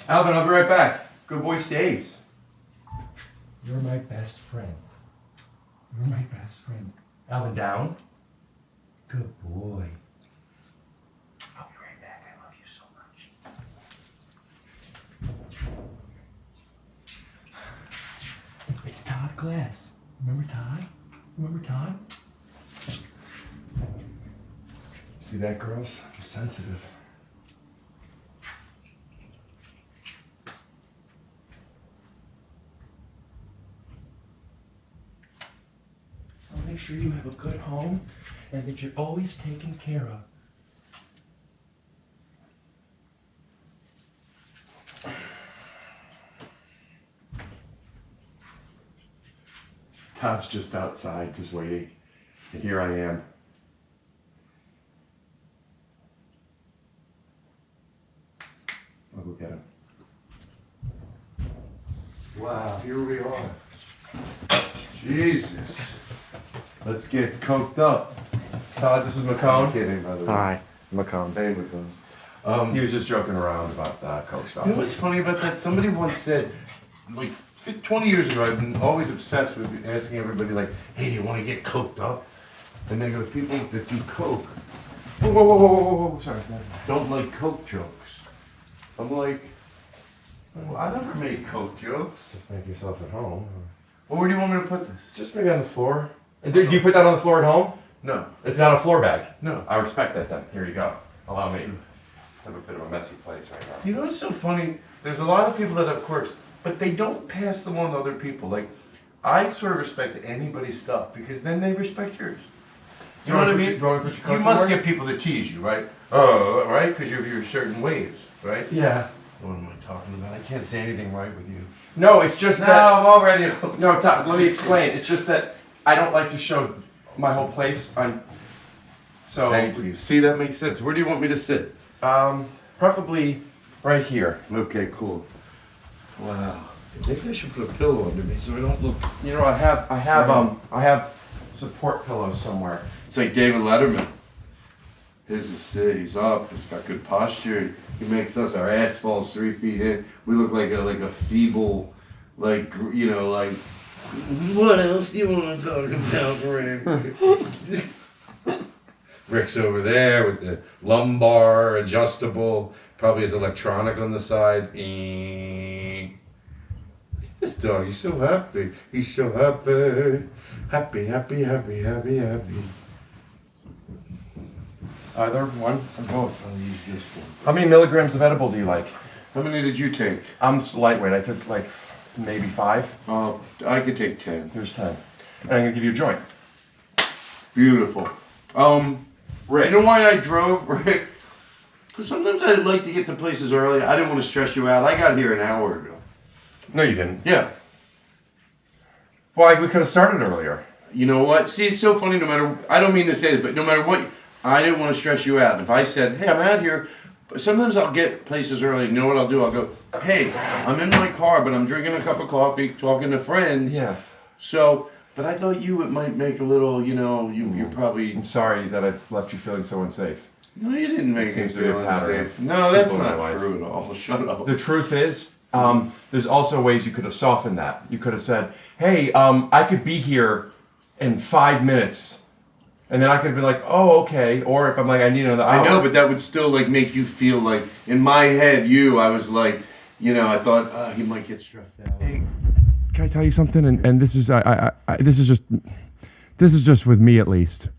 Alvin, I'll be right back. Good boy stays. You're my best friend. You're my best friend. Alvin, down. Good boy. I'll be right back. I love you so much. It's Todd Glass. Remember Todd? Remember Todd? See that, girls? I'm sensitive. I'll make sure you have a good home and that you're always taken care of. Todd's just outside, just waiting. And here I am. I'll go get him. Wow, here we are. Jesus. Let's get coked up. Todd, this is McCone. I'm kidding, by the way. Hi, McCone. Hey, McCone. He was just joking around about that coke stuff. You know what's funny about that? Somebody once said, like 20 years ago, I've been always obsessed with asking everybody, like, hey, do you want to get coked up? And they go, people that do coke Whoa, whoa, whoa, whoa, whoa, whoa, sorry. don't like coke jokes. I'm like, well, I never made coke jokes. Just make yourself at home. Well, where do you want me to put this? Just maybe on the floor. Do you put that on the floor at home? No, It's not a floor bag. no. I respect that then. Here you go. Allow me. It's a bit of a messy place right now. See, you know what's so funny? There's a lot of people that have quirks, but they don't pass them on to other people. Like, I sort of respect anybody's stuff because then they respect yours. You know what I mean? You must get people that tease you, right? Oh, right? Because you have your certain ways, right? Yeah. What am I talking about? I can't say anything right with you. No, it's just No, that. I'm already. No, Todd, let me explain. It's just that I don't like to show my whole place. So. Thank you. See, that makes sense. Where do you want me to sit? Preferably right here. Okay, cool. Wow. Maybe I should put a pillow under me so I don't look. You know, I have support pillows somewhere. It's like David Letterman. His is sick. He's up. He's got good posture. He makes us. Our ass falls 3 feet in. We look like a feeble, like like. What else do you want to talk about, Rick? Rick's over there with the lumbar adjustable. Probably has electronic on the side. This dog, he's so happy. He's so happy. Happy, happy, happy, happy, happy. Either one or both. I'll use this one. How many milligrams of edible do you like? How many did you take? I'm lightweight. I took like maybe 5. I could take 10. Here's 10. And I'm gonna give you a joint. Beautiful. Rick. You know why I drove, Rick? Because sometimes I like to get to places early. I didn't want to stress you out. I got here an hour ago. No, you didn't. Yeah. Why? We could have started earlier. You know what? See, it's so funny. No matter, I don't mean to say this, but no matter what, I didn't want to stress you out. If I said, "Hey, I'm out here," but sometimes I'll get places early. You know what I'll do? I'll go, "Hey, I'm in my car, but I'm drinking a cup of coffee, talking to friends." Yeah. So, but I thought it might make a little. You're probably. I'm sorry that I've left you feeling so unsafe. No, you didn't make Seems me to be a feel pattern unsafe. of No, that's people in not my life. true at all. Shut up. The truth is, there's also ways you could have softened that. You could have said, "Hey, I could be here in 5 minutes," and then I could have been like, "Oh, okay." Or if I'm like, "I need another hour." I know, but that would still make you feel like in my head. I was like, I thought he might get stressed out. Hey, can I tell you something? And this is this is just with me at least.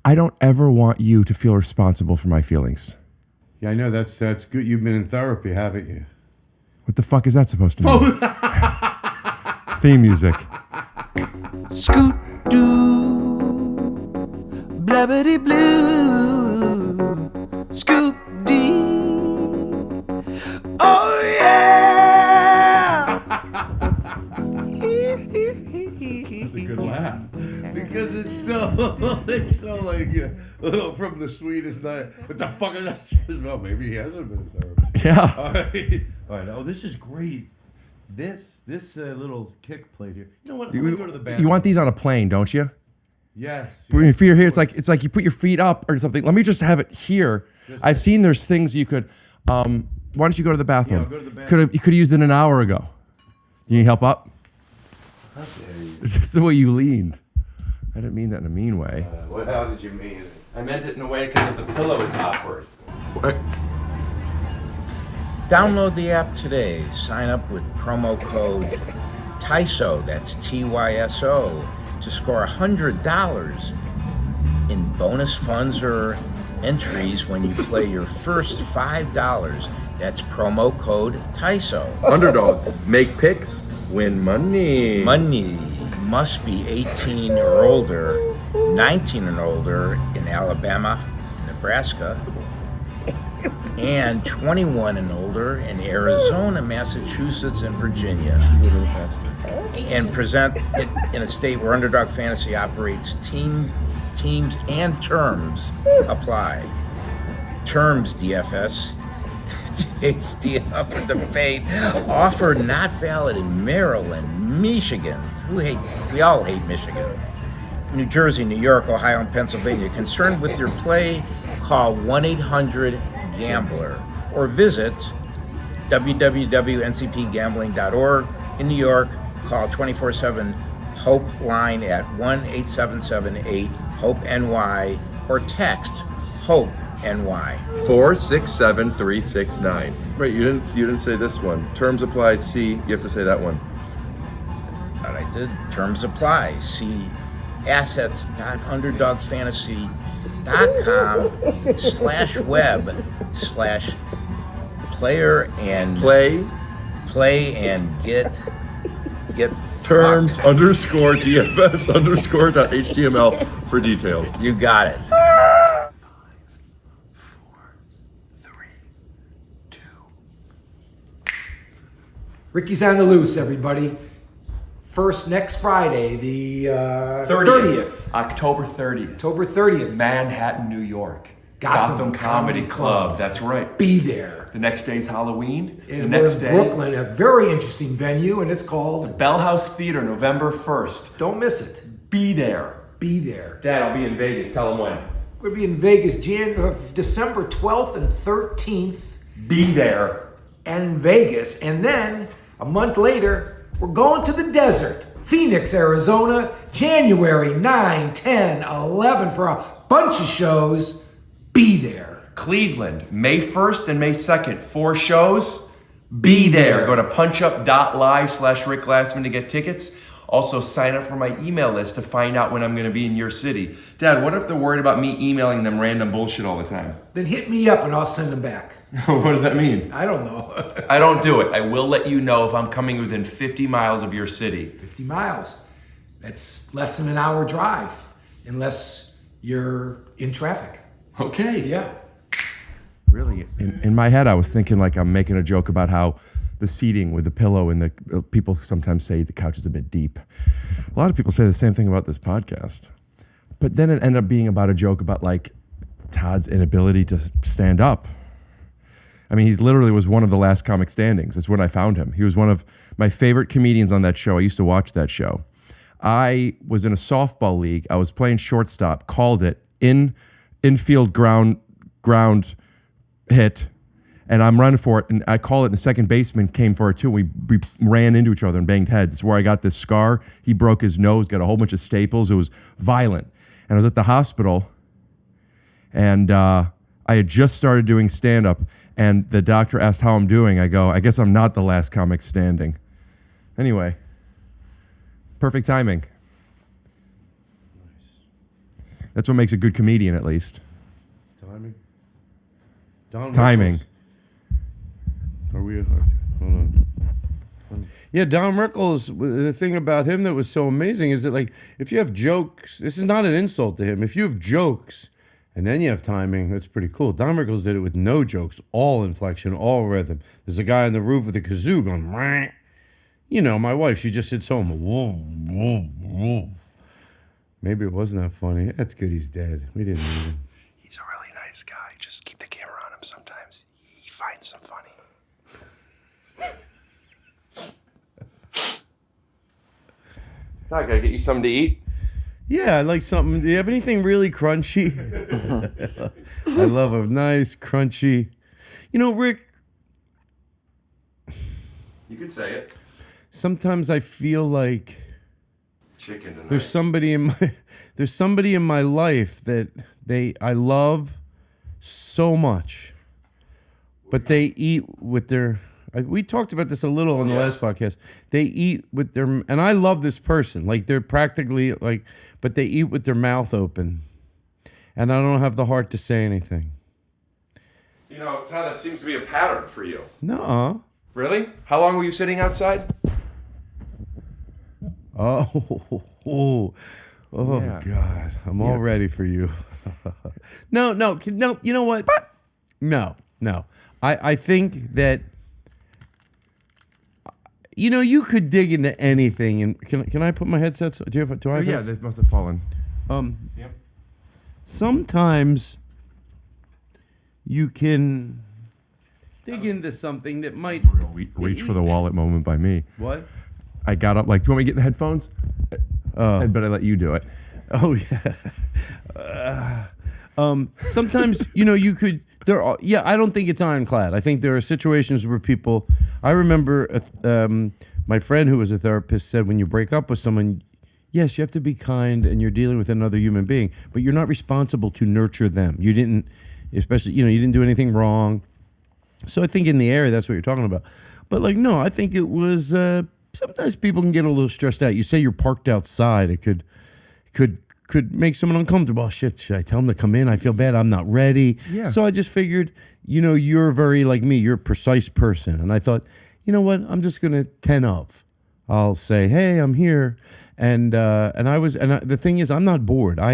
I don't ever want you to feel responsible for my feelings. Yeah, I know that's good. You've been in therapy, haven't you? What the fuck is that supposed to mean? Theme music. Scoot doo, blabbity blue, scoop dee. Oh yeah! That's a good laugh because it's so like from the sweetest night. What the fuck is that? Well, maybe he hasn't been in therapy. Yeah. All right. Oh, this is great. This little kick plate here. You know what? I'm gonna go to the bathroom. You want these on a plane, don't you? Yes. When your feet are here, it's like you put your feet up or something. Let me just have it here. I've seen there's things you could Why don't you go to the bathroom? Yeah, I'll go to the bathroom. You could have used it an hour ago. Do you need help up? It's just the way you leaned. I didn't mean that in a mean way. How did you mean it? I meant it in a way because the pillow is awkward. What? Download the app today. Sign up with promo code TYSO, that's TYSO, to score $100 in bonus funds or entries when you play your first $5. That's promo code TYSO. Underdog. Make picks, win money. Money must be 18 or older, 19 and older in Alabama, Nebraska, and 21 and older in Arizona, Massachusetts, and Virginia. And present it in a state where Underdog Fantasy operates. Teams and terms apply. Terms, DFS. THD up and debate. Offer not valid in Maryland, Michigan. We all hate Michigan. New Jersey, New York, Ohio, and Pennsylvania. Concerned with your play? Call 1-800-GAMBLER or visit www.ncpgambling.org. In New York, call 24/7 HOPE line at 1-877-8-HOPE-NY or text HOPE-NY. 467369. Wait, you didn't say this one. Terms apply. C. You have to say that one. Thought I did. Terms apply. See assets.underdogfantasy.com/web/player and play and get Terms _ DFS _.html for details. You got it. 5, 4, 3, 2. Ricky's on the loose, everybody. First next Friday, the 30th. October 30th. October 30th. Manhattan, New York. Gotham Comedy Comedy Club. Club. That's right. Be there. The next day's Halloween. And the we're next in day, Brooklyn, a very interesting venue, and it's called Bell House Theater, November 1st. Don't Miss It. Be there. Be there. Dad, I'll be in Vegas. Tell them when. We'll be in Vegas, December 12th and 13th, Be there. and Vegas. And then, a month later, we're going to the desert. Phoenix, Arizona, January 9, 10, 11 for a bunch of shows. Be there. Cleveland, May 1st and May 2nd. 4 shows. Be there. Go to punchup.live/Rick Glassman to get tickets. Also, sign up for my email list to find out when I'm going to be in your city. Dad, what if they're worried about me emailing them random bullshit all the time? Then hit me up and I'll send them back. What does that mean? I don't know. I don't do it. I will let you know if I'm coming within 50 miles of your city. 50 miles. That's less than an hour drive, unless you're in traffic. Okay. Yeah. Really? In my head, I was thinking like I'm making a joke about how the seating with the pillow and the people sometimes say the couch is a bit deep. A lot of people say the same thing about this podcast. But then it ended up being about a joke about like Todd's inability to stand up. I mean, he's literally was one of the last comic standings. That's when I found him. He was one of my favorite comedians on that show. I used to watch that show. I was in a softball league. I was playing shortstop, called it infield ground hit, and I'm running for it, and I call it, and the second baseman came for it too. We ran into each other and banged heads. It's where I got this scar. He broke his nose, got a whole bunch of staples. It was violent. And I was at the hospital, and I had just started doing stand-up, and the doctor asked how I'm doing. I go, I guess I'm not the last comic standing. Anyway, perfect timing. That's what makes a good comedian, at least. Timing. Timing. Are we? Hold on. Yeah, Don Rickles, the thing about him that was so amazing is that, like, if you have jokes, this is not an insult to him. If you have jokes and then you have timing, that's pretty cool. Don Rickles did it with no jokes, all inflection, all rhythm. There's a guy on the roof with a kazoo going, Mwah. You know, my wife, she just sits home. Whoa, whoa, whoa. Maybe it wasn't that funny. That's good he's dead. We didn't need him. He's a really nice guy. Just keep the camera on him sometimes. He finds some funny. I gotta get you something to eat. Yeah, I like something. Do you have anything really crunchy? I love a nice, crunchy. You know, Rick, You could say it. Sometimes I feel like Chicken tonight. there's somebody in my life that I love so much, but they eat with their. We talked about this a little on the last podcast. They eat with their, and I love this person. Like they're practically like, but they eat with their mouth open, and I don't have the heart to say anything. You know, Todd, that seems to be a pattern for you. No. Really? How long were you sitting outside? Oh, Yeah. God! I'm all ready for you. No. You know what? No. I think that. You know, you could dig into anything, and can I put my headsets? Do I have? Yeah, headsets? they must have fallen. See 'em? Sometimes you can dig into something that might Reach for the wallet moment by me. what? I got up like, do you want me to get the headphones? But I let you do it. Oh yeah. Sometimes you could. I don't think it's ironclad. I think there are situations where people. I remember my friend who was a therapist said when you break up with someone, yes, you have to be kind and you're dealing with another human being, but you're not responsible to nurture them. You didn't, especially you didn't do anything wrong. So I think in the area that's what you're talking about. But like no, I think it was. Sometimes people can get a little stressed out. You say you're parked outside. It could make someone uncomfortable. Oh, shit, should I tell them to come in? I feel bad. I'm not ready. Yeah. So I just figured, you're very like me. You're a precise person. And I thought, you know what? I'm just going to 10 of. I'll say, hey, I'm here. And the thing is, I'm not bored. I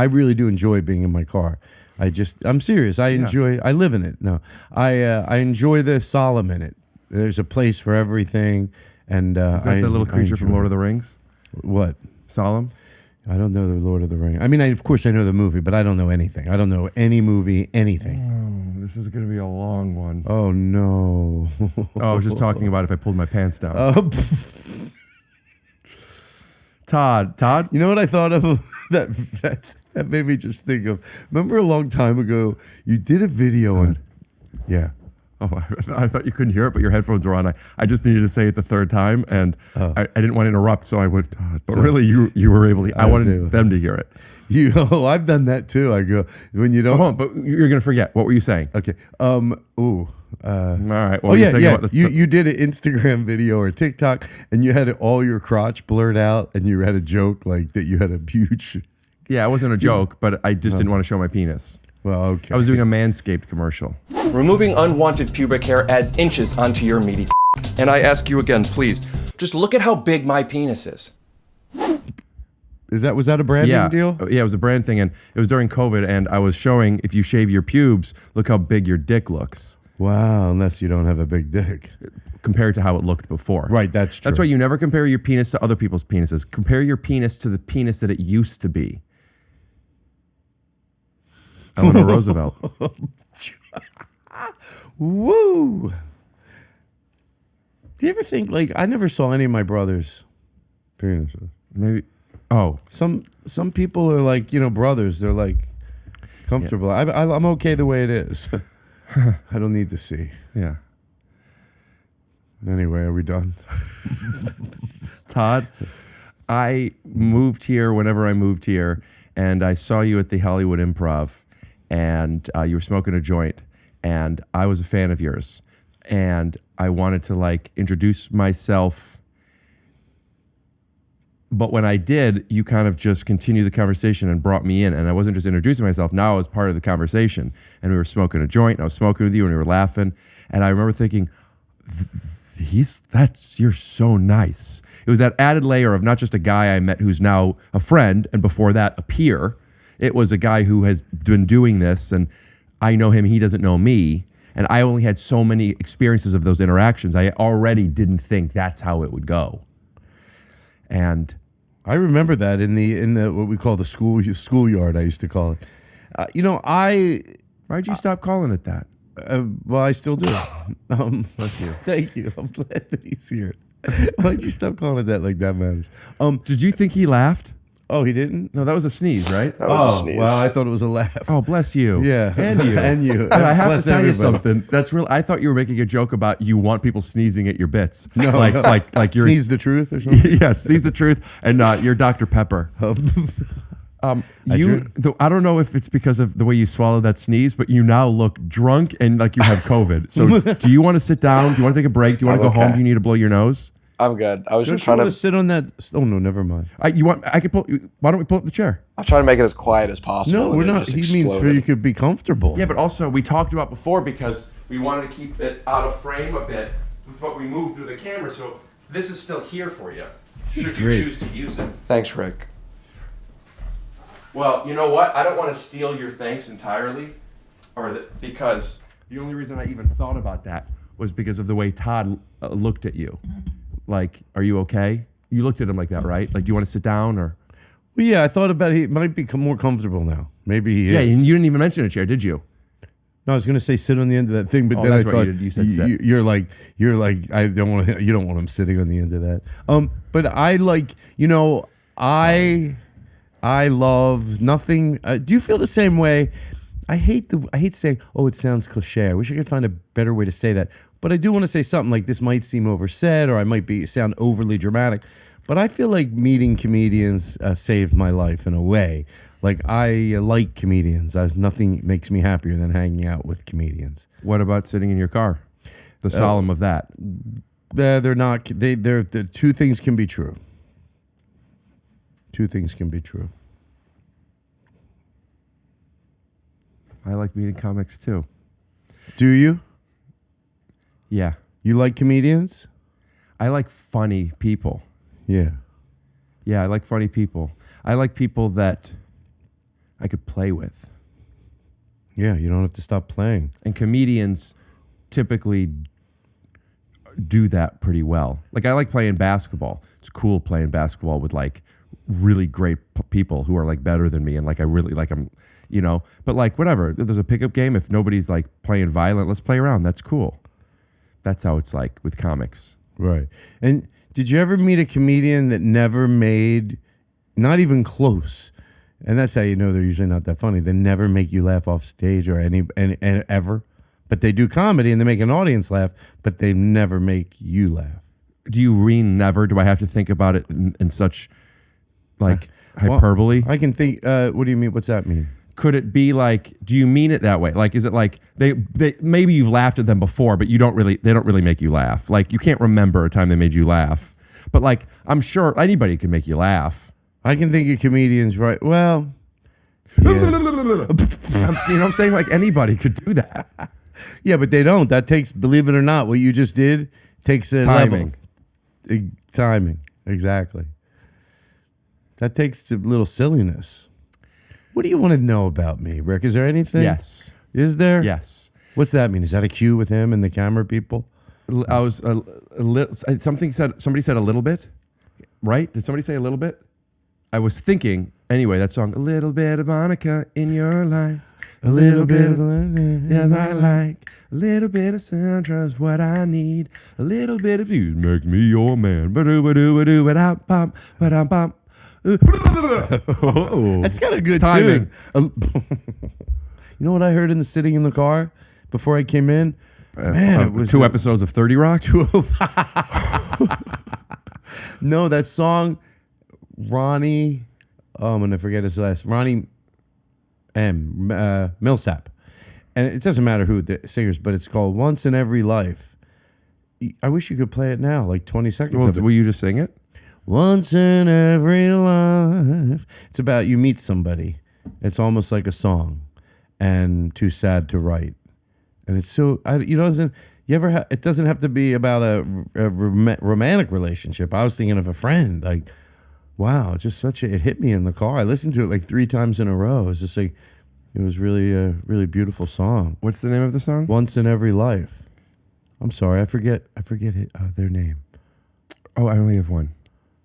really do enjoy being in my car. I'm serious. I live in it. No, I enjoy the solemn in it. There's a place for everything. And Is that the little creature from Lord of the Rings? What? Solemn? I don't know the Lord of the Rings. I mean, of course I know the movie, but I don't know anything. I don't know any movie, anything. Oh, this is going to be a long one. Oh, no. I was just talking about if I pulled my pants down. Todd? You know what I thought of? That made me just think of, remember a long time ago, you did a video on, yeah. Oh, I thought you couldn't hear it, but your headphones are on. I just needed to say it the third time, and I didn't want to interrupt, so I would. But really, you were able to. I wanted them to hear it. I've done that too. I go when you don't. Hold on, but you're going to forget. What were you saying? Okay. All right. Well, you did an Instagram video or TikTok, and you had all your crotch blurred out, and you had a joke like that. You had a huge. Yeah, it wasn't a joke, but I just didn't want to show my penis. Well, okay. I was doing a Manscaped commercial. Removing unwanted pubic hair adds inches onto your meaty and I ask you again, please, just look at how big my penis is. Was that a branding deal? Yeah, it was a brand thing, and it was during COVID, and I was showing if you shave your pubes, look how big your dick looks. Wow, unless you don't have a big dick. Compared to how it looked before. Right, that's true. That's why you never compare your penis to other people's penises. Compare your penis to the penis that it used to be. Eleanor Roosevelt. Woo! Do you ever think, like, I never saw any of my brothers' penises. Maybe. Oh. Some people are like, brothers. They're like comfortable. Yeah. I'm okay the way it is. I don't need to see. Yeah. Anyway, are we done? Todd, I moved here whenever I moved here, and I saw you at the Hollywood Improv, and you were smoking a joint, and I was a fan of yours, and I wanted to introduce myself. But when I did, you kind of just continued the conversation and brought me in. And I wasn't just introducing myself. Now I was part of the conversation. And we were smoking a joint. And I was smoking with you and we were laughing. And I remember thinking, you're so nice. It was that added layer of not just a guy I met who's now a friend, and before that, a peer. It was a guy who has been doing this, and I know him, he doesn't know me. And I only had so many experiences of those interactions. I already didn't think that's how it would go. And I remember that in the what we call the schoolyard. I used to call it. Why'd you stop calling it that? Well, I still do. Bless you. Thank you. I'm glad that he's here. Why'd you stop calling it that? Like that matters. Did you think he laughed? Oh, he didn't? No, that was a sneeze, right? That was a sneeze. Well, I thought it was a laugh. Oh, bless you. Yeah. And you. And you. But I have Bless to tell you everybody. something. That's real. I thought you were making a joke about you want people sneezing at your bits. No. Like you're Sneeze the truth or something? yes, sneeze the truth, and you're Dr. Pepper. I don't know if it's because of the way you swallowed that sneeze, but you now look drunk and like you have COVID. So do you want to sit down? Do you want to take a break? Do you want to go home? Do you need to blow your nose? I'm good. I was Don't just you trying want to. to sit on that? Oh, no, never mind. I could pull. Why don't we pull up the chair? I'm trying to make it as quiet as possible. No, and we're it not. just He means for exploded. you could be comfortable. Yeah, but also we talked about before because we wanted to keep it out of frame a bit with what we moved through the camera. So this is still here for you. This is Should great. you choose to use it? Thanks, Rick. Well, you know what? I don't want to steal your thanks entirely, because the only reason I even thought about that was because of the way Todd looked at you. Like, are you okay? You looked at him like that, right? Like, do you want to sit down or? Well, yeah, I thought about it. He might become more comfortable now. Maybe he Yeah, is. and you didn't even mention a chair, did you? No, I was going to say sit on the end of that thing, but Oh, then I that's right, thought you said sit. You're like I don't want you don't want him sitting on the end of that. But I like I love nothing. Do you feel the same way? I hate saying, oh, it sounds cliche. I wish I could find a better way to say that. But I do want to say something like this might seem oversaid, or I might sound overly dramatic. But I feel like meeting comedians saved my life in a way. Like I like comedians. Nothing makes me happier than hanging out with comedians. What about sitting in your car? The solemn of that. They're not. They're two things can be true. Two things can be true. I like meeting comics too. Do you? Yeah. You like comedians? I like funny people. Yeah. Yeah, I like funny people. I like people that I could play with. Yeah, you don't have to stop playing. And comedians typically do that pretty well. Like I like playing basketball. It's cool playing basketball with like really great people who are like better than me, and like I really like them, But like whatever, if there's a pickup game. If nobody's like playing violent, let's play around. That's cool. That's how it's like with comics. Right. And did you ever meet a comedian that never made, not even close? And that's how you know they're usually not that funny. They never make you laugh off stage or any ever. But they do comedy and they make an audience laugh, but they never make you laugh. Do you mean never? Do I have to think about it in such like hyperbole? Well, I can think. What do you mean? What's that mean? Could it be like? Do you mean it that way? Like, is it like they maybe you've laughed at them before, but they don't really make you laugh. Like you can't remember a time they made you laugh. But like I'm sure anybody can make you laugh. I can think of comedians, right? Well, yeah. I'm saying like anybody could do that. Yeah, but they don't. That takes, believe it or not, what you just did takes a Timing. level. Timing, exactly. That takes a little silliness. What do you want to know about me, Rick? Is there anything? Yes. Is there? Yes. What's that mean? Is that a cue with him and the camera people? I was a little. Somebody said a little bit, right? Did somebody say a little bit? I was thinking. Anyway, that song, a little bit of Monica in your life, a little bit of yes I like, a little bit of Sandra's what I need, a little bit of you makes me your man. Ba-do-ba-do-ba-do, ba-dum-bum, ba-dum-bum. That's got a good Timing. tune. You know what I heard sitting in the car before I came in? Man, it was two episodes of 30 Rock. No, that song, Ronnie. Oh, I'm gonna forget his last. Ronnie Millsap, and it doesn't matter who the singers, but it's called "Once in Every Life." I wish you could play it now, like 20 seconds of it. Will you just sing it? Once in every life. It's about you meet somebody. It's almost like a song, and too sad to write. And it's so it doesn't have to be about a romantic relationship. I was thinking of a friend. Like, wow, just it hit me in the car. I listened to it like 3 times in a row. It was just like, it was really a really beautiful song. What's the name of the song? Once in Every Life. I'm sorry, I forget their name. Oh, I only have one.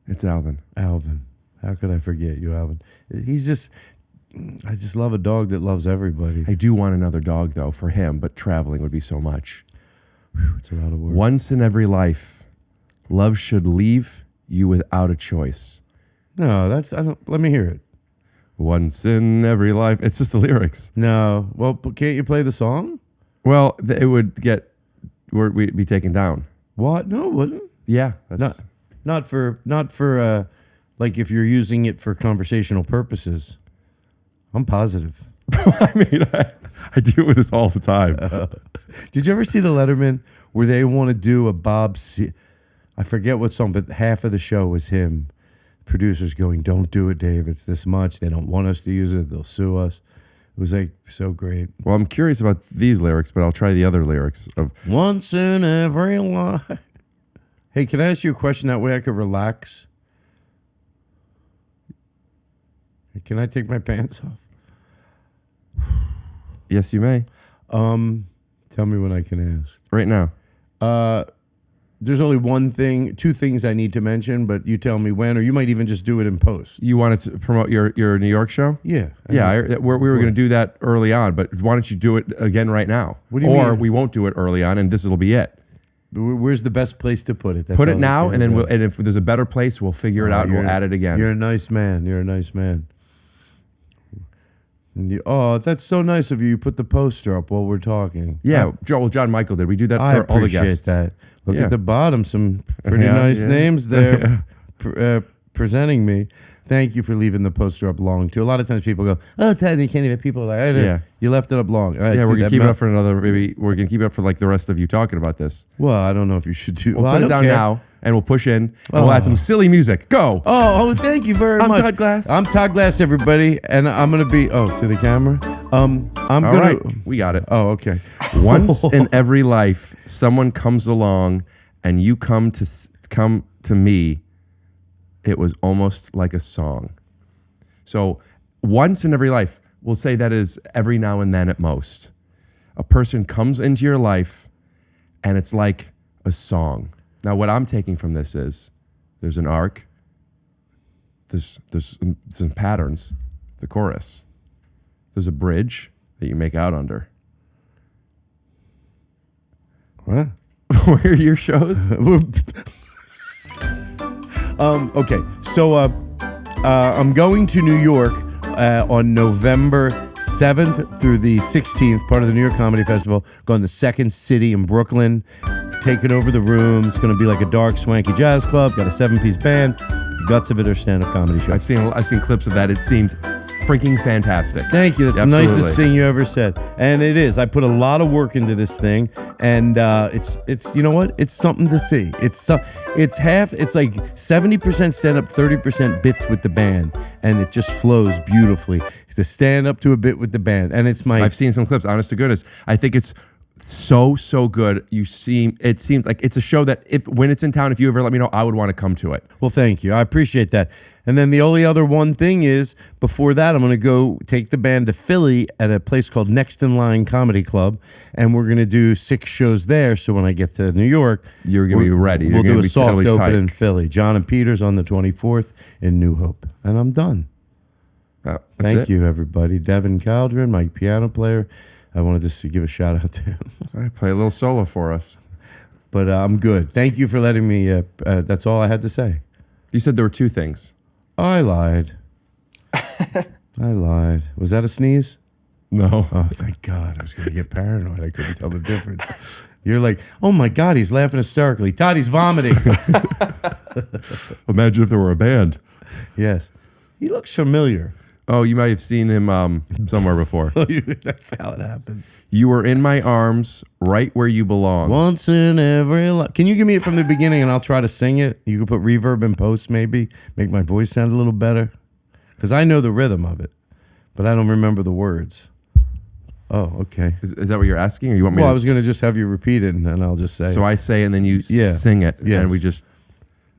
It's Alvin. Alvin. How could I forget you, Alvin? I just love a dog that loves everybody. I do want another dog though for him, but traveling would be so much. It's a lot of work. Once in every life, love should leave you without a choice. No, that's I don't. Let me hear it. Once in every life. It's just the lyrics. No, well, can't you play the song? Well, it would get, we'd be taken down. What? No, it wouldn't. Yeah, that's Not for like if you're using it for conversational purposes. I'm positive. I mean, I deal with this all the time. Did you ever see the Letterman where they want to do a I forget what song, but half of the show was him. Producers going, "Don't do it, Dave. It's this much. They don't want us to use it. They'll sue us." It was like so great. Well, I'm curious about these lyrics, but I'll try the other lyrics of Once in every life. Hey, can I ask you a question? That way I could relax. Can I take my pants off? Yes, you may. Tell me when I can ask. Right now. There's only two things I need to mention, but you tell me when, or you might even just do it in post. You wanted to promote your New York show? Yeah. We were going to do that early on, but why don't you do it again right now? What do you or mean? we won't do it early on, and this will be it. Where's the best place to put it? That's Put all it I now, care and then about. and if there's a better place, we'll figure it out and we'll add it again. You're a nice man. You're a nice man. That's so nice of you. You put the poster up while we're talking. Yeah, JonMichael did. We do that for all the guests. That. Look Yeah. at the bottom, some pretty nice names there presenting me. Thank you for leaving the poster up long too. A lot of times people go, "Oh, Ted, you can't even." People are like, Yeah. You left it up long." All right, Yeah, dude, we're gonna that keep it mouth- up for another. Maybe we're gonna keep it up for like the rest of you talking about this. Well, I don't know if you should do. We'll I put it don't down care. now, and we'll push in, and we'll add some silly music. Go. Oh, thank you very I'm much. Todd Glass. I'm Todd Glass, everybody, and I'm gonna be. Oh, to the camera. I'm All gonna. right, we got it. Oh, okay. Once in every life, someone comes along, and you come to me. It was almost like a song. So, once in every life, we'll say that is every now and then at most. A person comes into your life, and it's like a song. Now, what I'm taking from this is there's an arc, there's some patterns, the chorus, there's a bridge that you make out under. What? Where are your shows? Okay, so I'm going to New York on November 7th through the 16th, part of the New York Comedy Festival. Going to Second City in Brooklyn, taking over the room. It's going to be like a dark, swanky jazz club. Got a 7-piece band. The guts of it are stand-up comedy show. I've seen clips of that. It seems freaking fantastic. Thank you. That's Absolutely. the nicest thing you ever said, and it is. I put a lot of work into this thing, and it's you know what? It's something to see. It's like 70% stand up, 30% bits with the band, and it just flows beautifully. The stand up to a bit with the band, and it's my. I've seen some clips. Honest to goodness, I think it's so good. It seems like it's a show that when it's in town, if you ever let me know, I would want to come to it. Well, thank you. I appreciate that. And then the only other one thing is, before that, I'm going to go take the band to Philly at a place called Next in Line Comedy Club, and we're going to do 6 shows there. So when I get to New York, You're going to be ready. You're We'll gonna do a be soft totally open tight. in Philly. John and Peters on the 24th in New Hope. And I'm done. That's Thank it. you, everybody. Devin Caldron, my piano player. I wanted just to give a shout out to him. All right, play a little solo for us. But I'm good. Thank you for letting me. That's all I had to say. You said there were 2 things. I lied. I lied. Was that a sneeze? No. Oh, thank God. I was going to get paranoid. I couldn't tell the difference. You're like, oh my God, he's laughing hysterically. Todd, he's vomiting. Imagine if there were a band. Yes. He looks familiar. Oh, you might have seen him somewhere before. That's how it happens. You were in my arms, right where you belong. Once in every life. Can you give me it from the beginning and I'll try to sing it? You can put reverb in post maybe, make my voice sound a little better. Because I know the rhythm of it, but I don't remember the words. Oh, okay. Is that what you're asking, or you want me Well, to? I was going to just have you repeat it and I'll just say. So I say, and then you Yeah. sing it, Yes. and we just.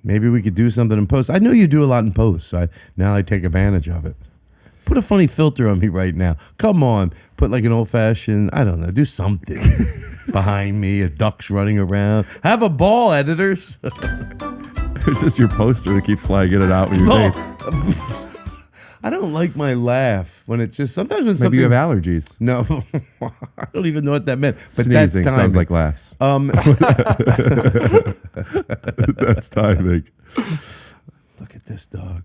Maybe we could do something in post. I know you do a lot in post, so now I take advantage of it. Put a funny filter on me right now. Come on. Put like an old-fashioned, I don't know, do something behind me. A duck's running around. Have a ball, editors. It's just your poster that keeps flying in and out with your No. dates. I don't like my laugh when it's just, sometimes when Maybe something. you have allergies. No, I don't even know what that meant. But Sneezing that's sounds timing. like laughs. Um, That's timing. Look at this dog.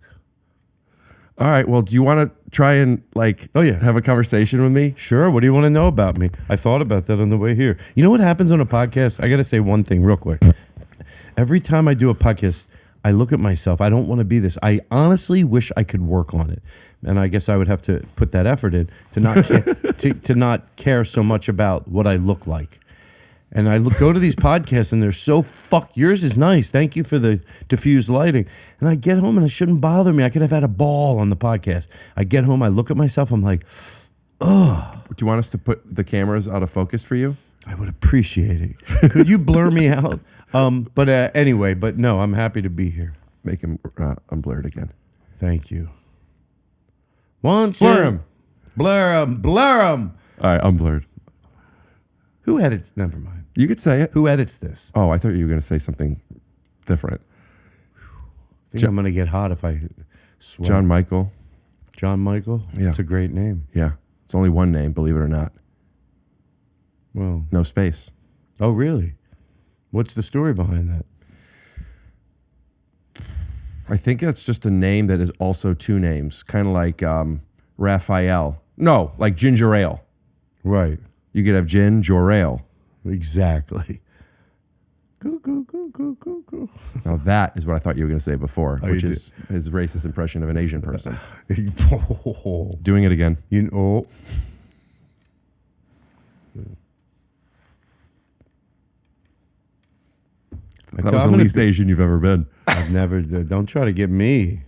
All right. Well, do you want to try and have a conversation with me? Sure. What do you want to know about me? I thought about that on the way here. You know what happens on a podcast? I got to say one thing real quick. Every time I do a podcast, I look at myself. I don't want to be this. I honestly wish I could work on it. And I guess I would have to put that effort in to not to not care so much about what I look like. And I go to these podcasts and they're so yours is nice. Thank you for the diffused lighting. And I get home and it shouldn't bother me. I could have had a ball on the podcast. I get home, I look at myself, I'm like, ugh. Do you want us to put the cameras out of focus for you? I would appreciate it. Could you blur me out? Anyway, no, I'm happy to be here. Make him unblurred again. Thank you. Blur him. Blur him. Blur him. All right, unblurred. Who edits? Never mind. You could say it. Who edits this? Oh, I thought you were going to say something different. I think I'm going to get hot if I swear. JonMichael. JonMichael? Yeah. It's a great name. Yeah. It's only one name, believe it or not. Well. No space. Oh, really? What's the story behind that? I think that's just a name that is also two names. Kind of like Raphael. No, like ginger ale. Right. You could have ginger ale. Exactly. Go. Now that is what I thought you were going to say before, Oh, which is his racist impression of an Asian person. Doing it again. You know. That was the least Asian you've ever been. I've never. Don't try to get me.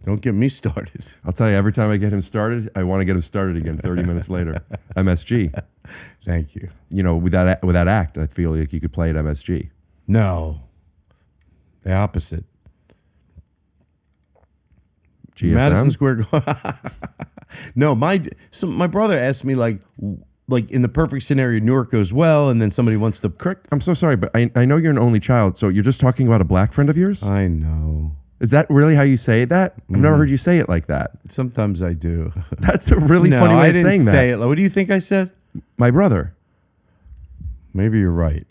Don't get me started. I'll tell you, every time I get him started, I want to get him started again 30 minutes later. MSG. Thank you. You know, with that act, I feel like you could play at MSG. No. The opposite. GSM? Madison Square Garden. No, my brother asked me like in the perfect scenario, Newark goes well, and then somebody wants to. Correct. I'm so sorry, but I know you're an only child, so you're just talking about a black friend of yours? I know. Is that really how you say that? I've never heard you say it like that. Sometimes I do. That's a really funny way of saying that. I didn't say it. What do you think I said? My brother. Maybe you're right.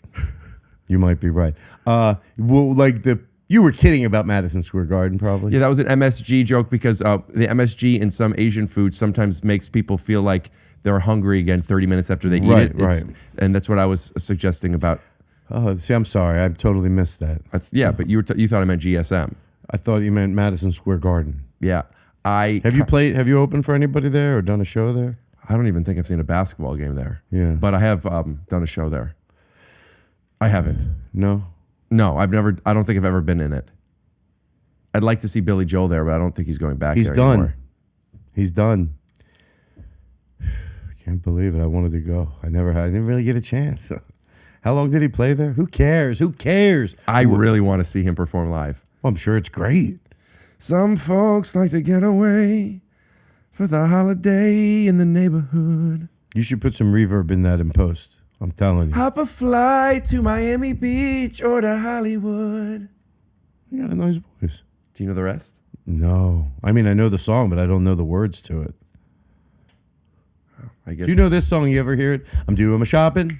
You might be right. You were kidding about Madison Square Garden, probably. Yeah, that was an MSG joke because the MSG in some Asian food sometimes makes people feel like they're hungry again 30 minutes after they eat it. Right. And that's what I was suggesting about. Oh, see, I'm sorry. I totally missed that. Yeah, but you thought I meant GSM. I thought you meant Madison Square Garden. Yeah. Have you opened for anybody there or done a show there? I don't even think I've seen a basketball game there. Yeah. But I have done a show there. I haven't. No? No, I don't think I've ever been in it. I'd like to see Billy Joel there, but I don't think he's going back there anymore. He's done. I can't believe it. I wanted to go. I didn't really get a chance. How long did he play there? Who cares? I really want to see him perform live. Well, I'm sure it's great. Some folks like to get away for the holiday in the neighborhood. You should put some reverb in that in post. I'm telling you. Hop a flight to Miami Beach or to Hollywood. You got a nice voice. Do you know the rest? No. I mean, I know the song, but I don't know the words to it. I guess. Do you know this song? You ever hear it? I'm doing my shopping.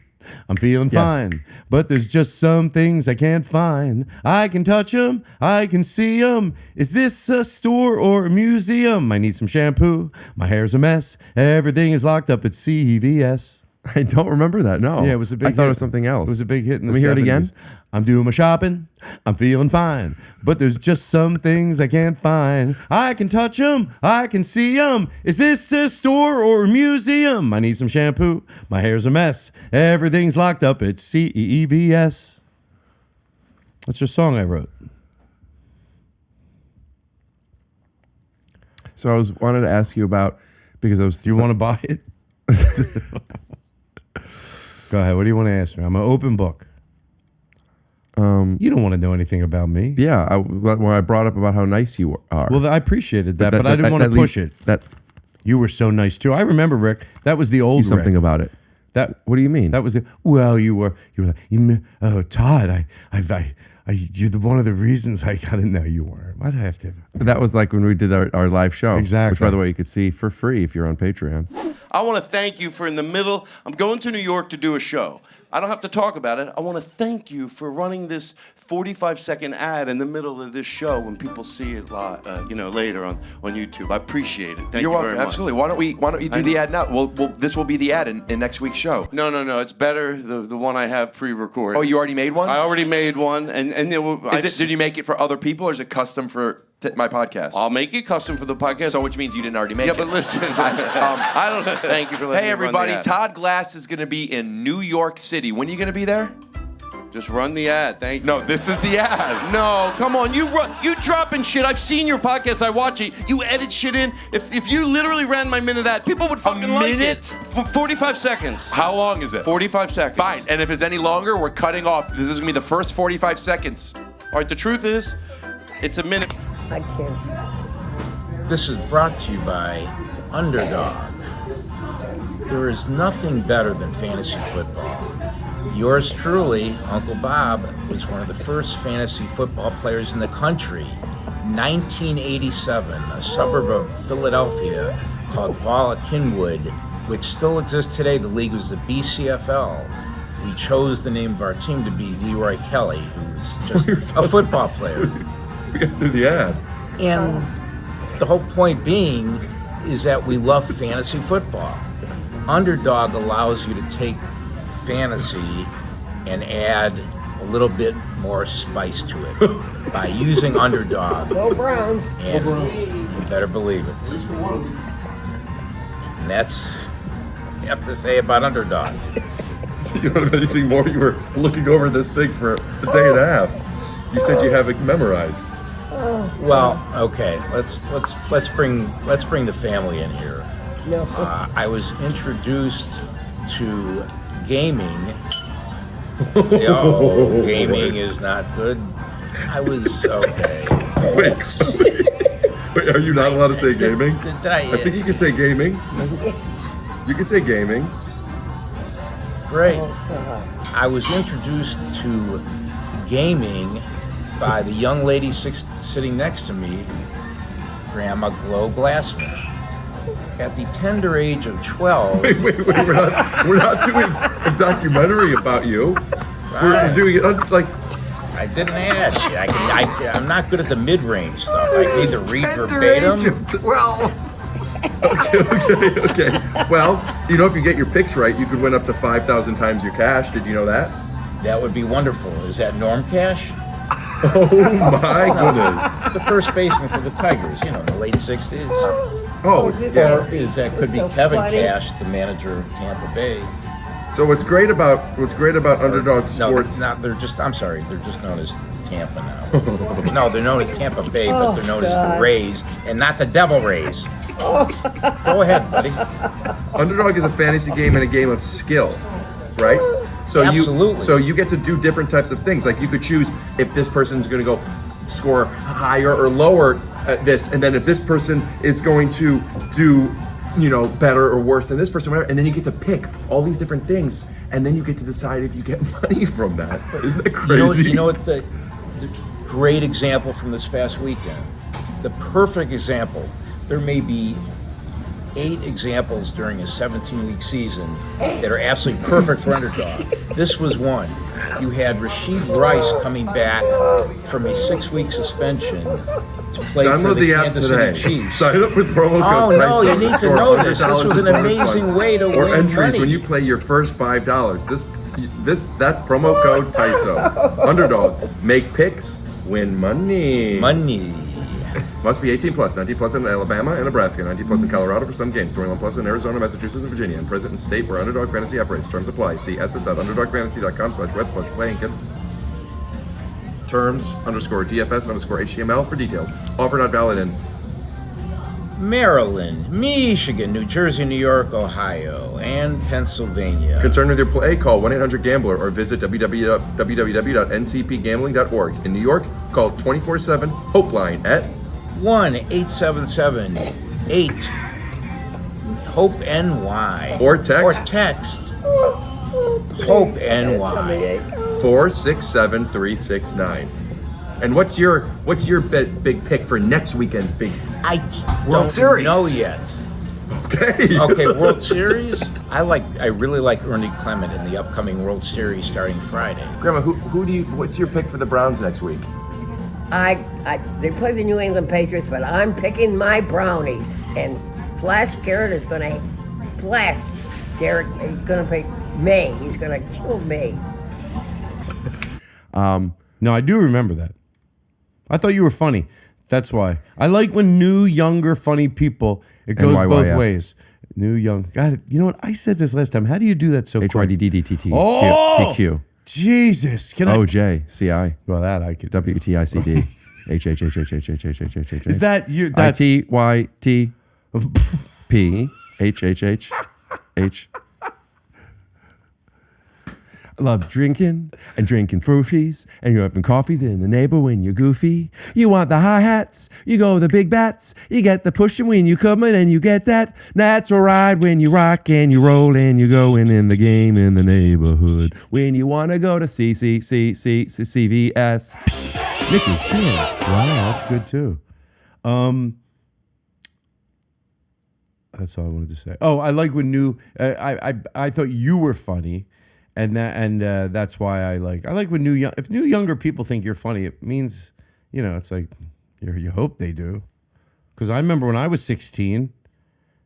I'm feeling fine, but there's just some things I can't find. I can touch them, I can see them. Is this a store or a museum? I need some shampoo. My hair's a mess. Everything is locked up at CVS. I don't remember that. No. Yeah, it was a big hit. I thought it was something else. It was a big hit in the 70s. Let me hear it again. I'm doing my shopping. I'm feeling fine. But there's just some things I can't find. I can touch them. I can see them. Is this a store or a museum? I need some shampoo. My hair's a mess. Everything's locked up at CVS. That's your song I wrote. So I wanted to ask you about, because I was... Do you want to buy it? Go ahead. What do you want to ask me? I'm an open book. You don't want to know anything about me. Yeah. When I brought up about how nice you are. Well, I appreciated that, but I didn't want to push it. You were so nice too. I remember, Rick. That was the old something Rick. About it. What do you mean? That was it. Well, you were like, Todd, you're one of the reasons I got to know you weren't. Why'd I have to? That was like when we did our live show. Exactly. Which, by the way, you could see for free if you're on Patreon. I want to thank you for in the middle. I'm going to New York to do a show. I don't have to talk about it. I want to thank you for running this 45-second ad in the middle of this show when people see it later on YouTube. I appreciate it. Thank you very much. Absolutely. Why don't you do the ad now? This will be the ad in next week's show. No. It's better the one I have pre-recorded. Oh, you already made one? I already made one, and Did you make it for other people, or is it custom for my podcast? I'll make it custom for the podcast. So, which means you didn't already make it. Yeah, but listen, I don't know. Thank you for letting Hey, me run everybody! the ad. Todd Glass is going to be in New York City. When are you going to be there? Just run the ad. Thank you. No, this is the ad. No, come on. You dropping shit. I've seen your podcast. I watch it. You edit shit in. If you literally ran my minute ad, people would fucking like it. 45 seconds. How long is it? 45 seconds. Fine. And if it's any longer, we're cutting off. This is going to be the first 45 seconds. All right, the truth is, it's a minute. I can't. This is brought to you by Underdog. There is nothing better than fantasy football. Yours truly, Uncle Bob, was one of the first fantasy football players in the country. 1987, a suburb of Philadelphia called Walla Kinwood, which still exists today. The league was the BCFL. We chose the name of our team to be Leroy Kelly, who's just a football player. We got through the ad. And the whole point being is that we love fantasy football. Underdog allows you to take fantasy and add a little bit more spice to it by using Underdog. Go Browns. And you better believe it. And that's what you have to say about Underdog. You don't have anything more? You were looking over this thing for a day and a half. You said you have it memorized. Well, okay, let's bring the family in here. No. I was introduced to gaming. Oh, gaming is not good. I was okay. Wait, are you not allowed to say gaming? I think you can say gaming. You can say gaming. Great. Oh, God. I was introduced to gaming by the young lady sitting next to me, Grandma Glow Glassman. At the tender age of 12. Wait, we're not doing a documentary about you. We're doing it like. I did an ad. I'm not good at the mid-range stuff. I need to read verbatim. Age of 12. Okay. Well, if you get your picks right, you could win up to 5,000 times your cash. Did you know that? That would be wonderful. Is that Norm Cash? Oh my goodness. The first baseman for the Tigers, the late 60s. Oh, this yeah. guy's- Is that this could is be so Kevin funny. Cash, the manager of Tampa Bay. So what's great about Underdog Sports? No, they're just known as Tampa now. No, they're known as Tampa Bay, but they're known as God. the Rays and not the Devil Rays. Go ahead, buddy. Underdog is a fantasy game and a game of skill, right? So Absolutely. you get to do different types of things. Like you could choose if this person's going to go score higher or lower at this, and then if this person is going to do, better or worse than this person, whatever, and then you get to pick all these different things, and then you get to decide if you get money from that. Isn't that crazy? You know what the great example from this past weekend? The perfect example. There may be 8 examples during a 17-week season that are absolutely perfect for Underdog. This was one. You had Rashid Rice coming back from a 6-week suspension to play for Download the the app Kansas today. City Chiefs. Sign up with promo Oh, code no, TYSO you need to score know this. This $100 was an in bonus amazing funds. way to or win entries money. when you play your first $5. That's promo code TYSO. Underdog. Make picks, win money. Money. Must be 18 plus, 19 plus in Alabama and Nebraska, 19 plus in Colorado for some games, 21 plus in Arizona, Massachusetts, and Virginia, and present in state where Underdog Fantasy operates. Terms apply. See ss.underdogfantasy.com/web/playing. Terms _DFS_HTML for details. Offer not valid in Maryland, Michigan, New Jersey, New York, Ohio, and Pennsylvania. Concerned with your play, call 1-800-GAMBLER or visit www.ncpgambling.org. In New York, call 24/7 Hope Line at 1-877-8-HOPE-NY. Or text HOPE-NY. 467-369. And what's your big pick for next weekend's big I World don't Series? know yet. Okay. Okay, World Series. I really like Ernie Clement in the upcoming World Series starting Friday. Grandma, what's your pick for the Browns next week? They play the New England Patriots, but I'm picking my Brownies. And Flash Garrett is going to blast Derek. He's going to pick May. He's going to kill May. No, I do remember that. I thought you were funny. That's why. I like when new, younger, funny people, it goes both ways. New, young. God, you know what? I said this last time. How do you do that so quick? HYDDDTT. Oh! TQ. Jesus. Can I? OJ. Well, that I could. WTICD. HHHHHHHHHH. Is that you? That's ITYT. P. HHHH. I love drinking and drinking fruities, and you're having coffees in the neighbor when you're goofy. You want the hi-hats, you go the big bats, you get the pushing when you come in and you get that natural ride when you rock and you roll and you going in the game in the neighborhood. When you want to go to CVS. Nikki's Kids. Wow, that's good too. That's all I wanted to say. Oh, I like when new. I thought you were funny. And that's why I like when if new younger people think you're funny, it means, it's like you hope they do. Because I remember when I was 16,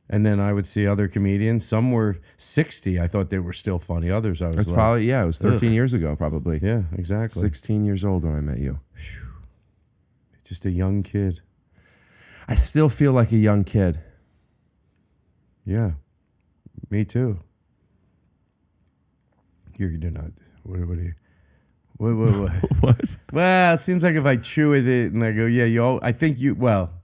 and then I would see other comedians. Some were 60. I thought they were still funny. Others I was That's like, probably, it was 13 years ago, probably. Yeah, exactly. 16 years old when I met you. Just a young kid. I still feel like a young kid. Yeah, me too. You're not. What do you? What? What? Well, it seems like if I chew with it and I go, yeah, I think you. Well,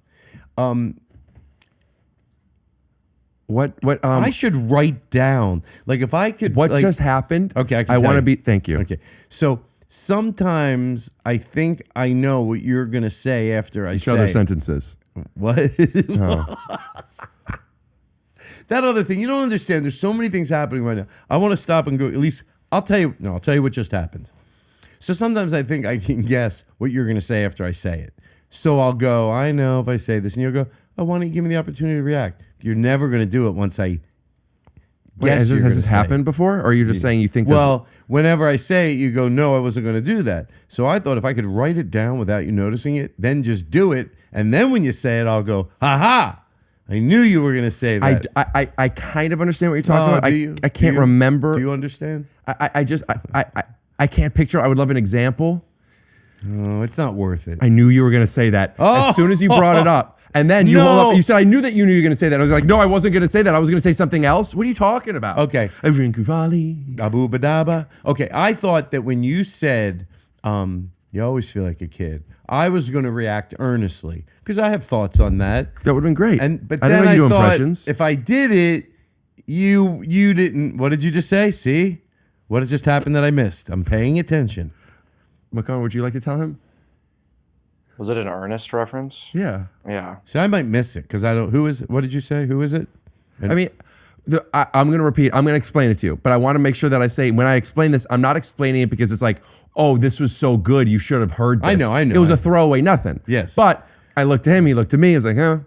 What? I should write down. Like if I could. What just happened? Okay, I want to be. Thank you. Okay, so sometimes I think I know what you're gonna say after I Each say other sentences. What? Oh. That other thing, you don't understand. There's so many things happening right now. I want to stop and go. At least I'll tell you what just happened. So sometimes I think I can guess what you're going to say after I say it. So I'll go, I know if I say this, and you'll go, oh, why don't you give me the opportunity to react? You're never going to do it once I guess. Has this happened before? Or are you just saying you think well, whenever I say it, you go, no, I wasn't going to do that. So I thought if I could write it down without you noticing it, then just do it. And then when you say it, I'll go, ha-ha. I knew you were going to say that. I kind of understand what you're talking about. Do you? I can't remember. Do you understand? I can't picture. I would love an example. Oh, it's not worth it. I knew you were going to say that as soon as you brought it up. And then you hold up. You said, I knew that you knew you were going to say that. I was like, no, I wasn't going to say that. I was going to say something else. What are you talking about? Okay. Abu Badaba. Okay, I thought that when you said, you always feel like a kid, I was going to react earnestly because I have thoughts on that. That would have been great. But I then didn't know I you do thought impressions. if I did it, you didn't. What did you just say? See? What has just happened that I missed? I'm paying attention. McConnell, would you like to tell him? Was it an Ernest reference? Yeah. Yeah. See, I might miss it because I don't. Who is? What did you say? Who is it? I mean, I'm going to repeat. I'm going to explain it to you. But I want to make sure that I say, when I explain this, I'm not explaining it because it's like, oh, this was so good. You should have heard this. I know. It was a throwaway nothing. Yes. But I looked at him. He looked at me. I was like, huh?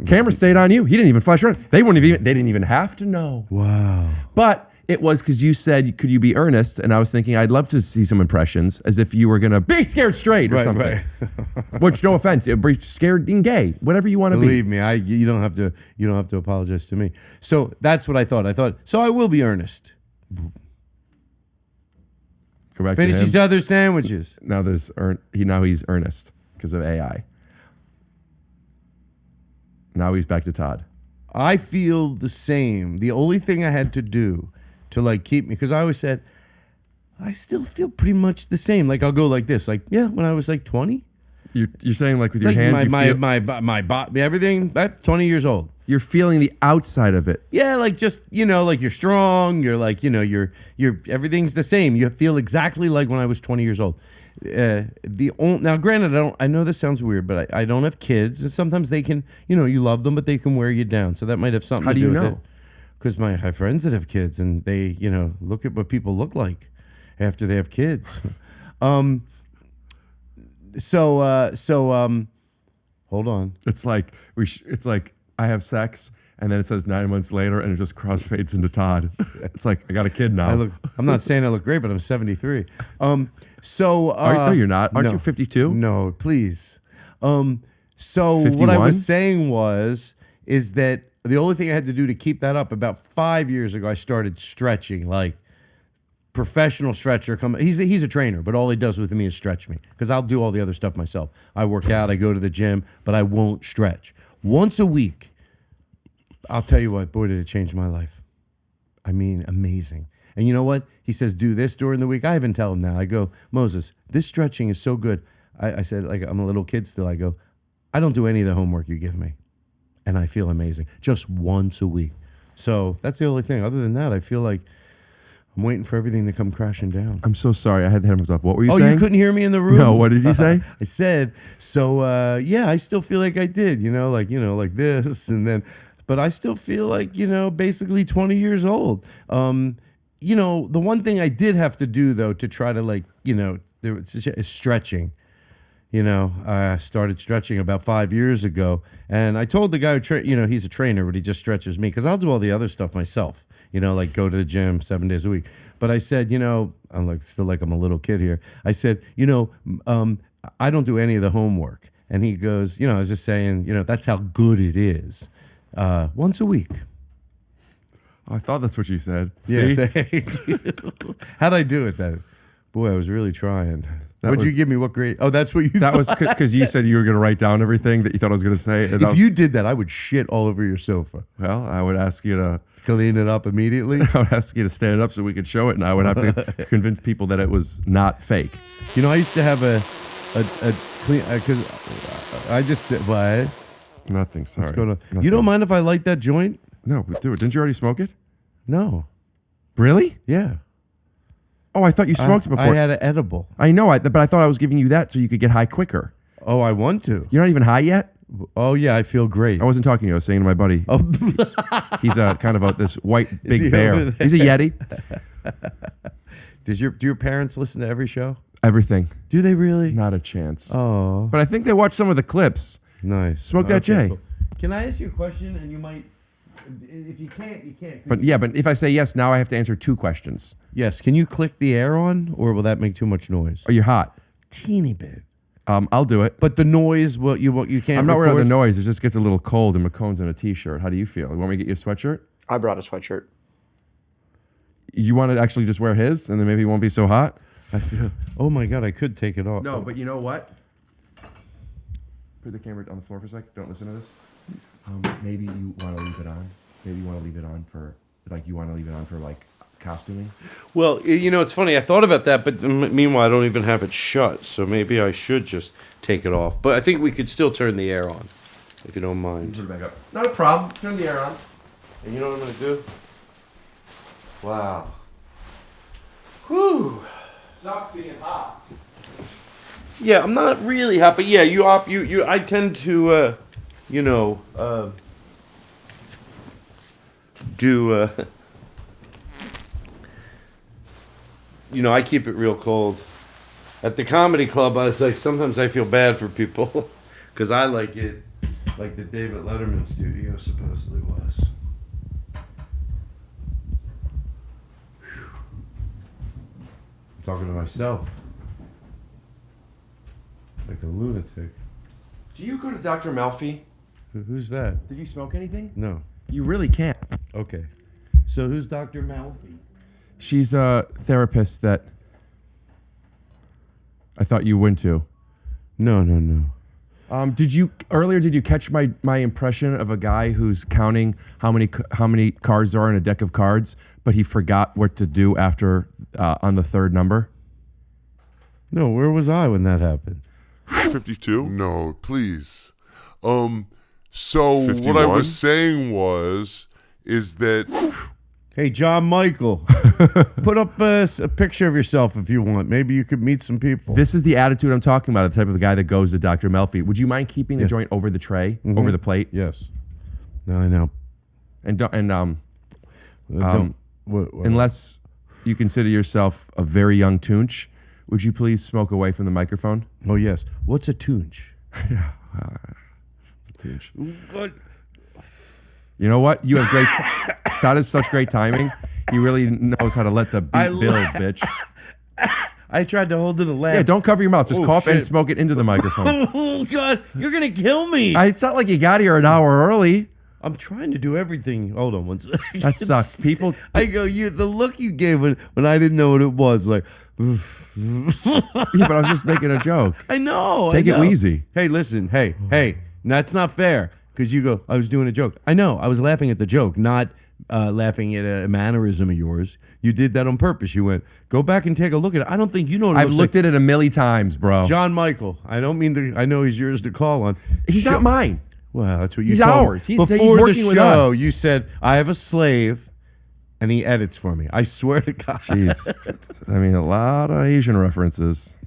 Camera stayed on you. He didn't even flash around. They didn't even have to know. Wow. But it was because you said, could you be earnest? And I was thinking, I'd love to see some impressions as if you were going to be scared straight or something. Right. Which, no offense, be scared and gay, whatever you want to be. Believe me, you don't have to apologize to me. So that's what I thought. So I will be earnest. Go back Finish to him. each other's sandwiches. Now he's earnest because of AI. Now he's back to Todd. I feel the same. The only thing I had to do to keep me, because I always said, I still feel pretty much the same. Like I'll go like this, when I was 20. You're saying with your hands, my body, everything. 20 years old. You're feeling the outside of it. Yeah, you're strong. You're you're everything's the same. You feel exactly like when I was 20 years old. Now, granted, I know this sounds weird, but I don't have kids, and sometimes they can, you love them, but they can wear you down. So that might have something to do with it. How do you know? Because I have friends that have kids, and they, look at what people look like after they have kids. Hold on. It's like I have sex, and then it says 9 months later, and it just crossfades into Todd. It's like, I got a kid now. I'm not saying I look great, but I'm 73. No, you're not. Aren't no. you 52? No, please. So 51? what I was saying is that the only thing I had to do to keep that up, about 5 years ago, I started stretching, like professional stretcher. He's a trainer, but all he does with me is stretch me, because I'll do all the other stuff myself. I work out, I go to the gym, but I won't stretch. Once a week, I'll tell you what, boy, did it change my life. I mean, amazing. And you know what? He says, do this during the week. I even tell him now. I go, Moses, this stretching is so good. I said, like, I'm a little kid still. I go, I don't do any of the homework you give me. And I feel amazing. Just once a week. So that's the only thing. Other than that, I feel like I'm waiting for everything to come crashing down. I'm so sorry. I had the headphones off. What were you saying? Oh, you couldn't hear me in the room? No, what did you say? I said, so, yeah, I still feel like I did, like this. And then, but I still feel like, basically 20 years old. The one thing I did have to do, though, to try to, is stretching. I started stretching about 5 years ago, and I told the guy who he's a trainer, but he just stretches me, because I'll do all the other stuff myself, like go to the gym 7 days a week. But I said, I'm I'm a little kid here. I said, I don't do any of the homework. And he goes, I was just saying, that's how good it is. Once a week. Oh, I thought that's what you said. Yeah, See? thank you. How'd I do it then? Boy, I was really trying. What'd you give me? What grade? Oh, that's what you That thought. was because you said you were going to write down everything that you thought I was going to say. And If you did that, I would shit all over your sofa. Well, I would ask you to clean it up immediately. I would ask you to stand up so we could show it, and I would have to convince people that it was not fake. I used to have a clean, because I just said, what? Nothing, sorry. What's going on? Nothing. You don't mind if I light that joint? No, do it. Didn't you already smoke it? No. Really? Yeah. Oh, I thought you smoked it before. I had an edible. I know, but I thought I was giving you that so you could get high quicker. Oh, I want to. You're not even high yet? Oh, yeah, I feel great. I wasn't talking to you. I was saying to my buddy. Oh. He's a kind of this white big he bear. over there? He's a Yeti. Do your parents listen to every show? Everything. Do they really? Not a chance. Oh. But I think they watched some of the clips. Nice. Smoke that J. Cool. Can I ask you a question? And you might, if you can't, you can't. But if I say yes, now I have to answer 2 questions. Yes. Can you click the air on, or will that make too much noise? Are you hot? Teeny bit. I'll do it. But the noise, you can't. I'm not worried about record? the noise. It just gets a little cold, and McCone's in a t-shirt. How do you feel? You want me to get you a sweatshirt? I brought a sweatshirt. You want to actually just wear his, and then maybe it won't be so hot? I feel. Oh my God, I could take it off. No, but you know what? Put the camera on the floor for a sec. Don't listen to this. Maybe you want to leave it on. Maybe you want to leave it on for costuming. Well, it's funny. I thought about that, but meanwhile, I don't even have it shut. So maybe I should just take it off. But I think we could still turn the air on, if you don't mind. Put it back up. Not a problem. Turn the air on. And you know what I'm going to do? Wow. Whew. Stop being hot. Yeah, I'm not really hot, but yeah, I tend to, do, I keep it real cold. At the comedy club, I was like, sometimes I feel bad for people because I like it like the David Letterman studio supposedly was. Talking to myself. Like a lunatic. Do you go to Dr. Melfi? Who's that? Did you smoke anything? No. You really can't. Okay. So who's Dr. Malfi? She's a therapist that I thought you went to. No. Did you catch my impression of a guy who's counting how many cards there are in a deck of cards, but he forgot what to do after on the third number? No, where was I when that happened? 52? No, please. So 51? what I was saying is that... Hey, JonMichael, put up a picture of yourself if you want. Maybe you could meet some people. This is the attitude I'm talking about, the type of guy that goes to Dr. Melfi. Would you mind keeping the joint over the tray, over the plate? Yes. No, I know. Unless you consider yourself a very young toonch, would you please smoke away from the microphone? Oh, yes. What's a toonch? Yeah. It's a toonch. You know what? You have great. Todd has such great timing. He really knows how to let the beat build, bitch. I tried to hold it a laugh. Yeah, don't cover your mouth. Just cough and smoke it into the microphone. Oh, God. You're going to kill me. It's not like you got here an hour early. I'm trying to do everything. Hold on one second. That sucks. People. I go, the look you gave when I didn't know what it was, like. Yeah, but I was just making a joke. I know. Take it easy. Hey, listen. Hey. That's not fair. Because you go, I was doing a joke. I know. I was laughing at the joke, not laughing at a mannerism of yours. You did that on purpose. You went, go back and take a look at it. I don't think you know what it I've looks looked like. at it a million times, bro. JonMichael. I don't mean to. I know he's yours to call on. He's not mine. Well, that's what you He's told me. ours. He's Before working the with show, us. you said, I have a slave, and he edits for me. I swear to God. Jeez. I mean, a lot of Asian references.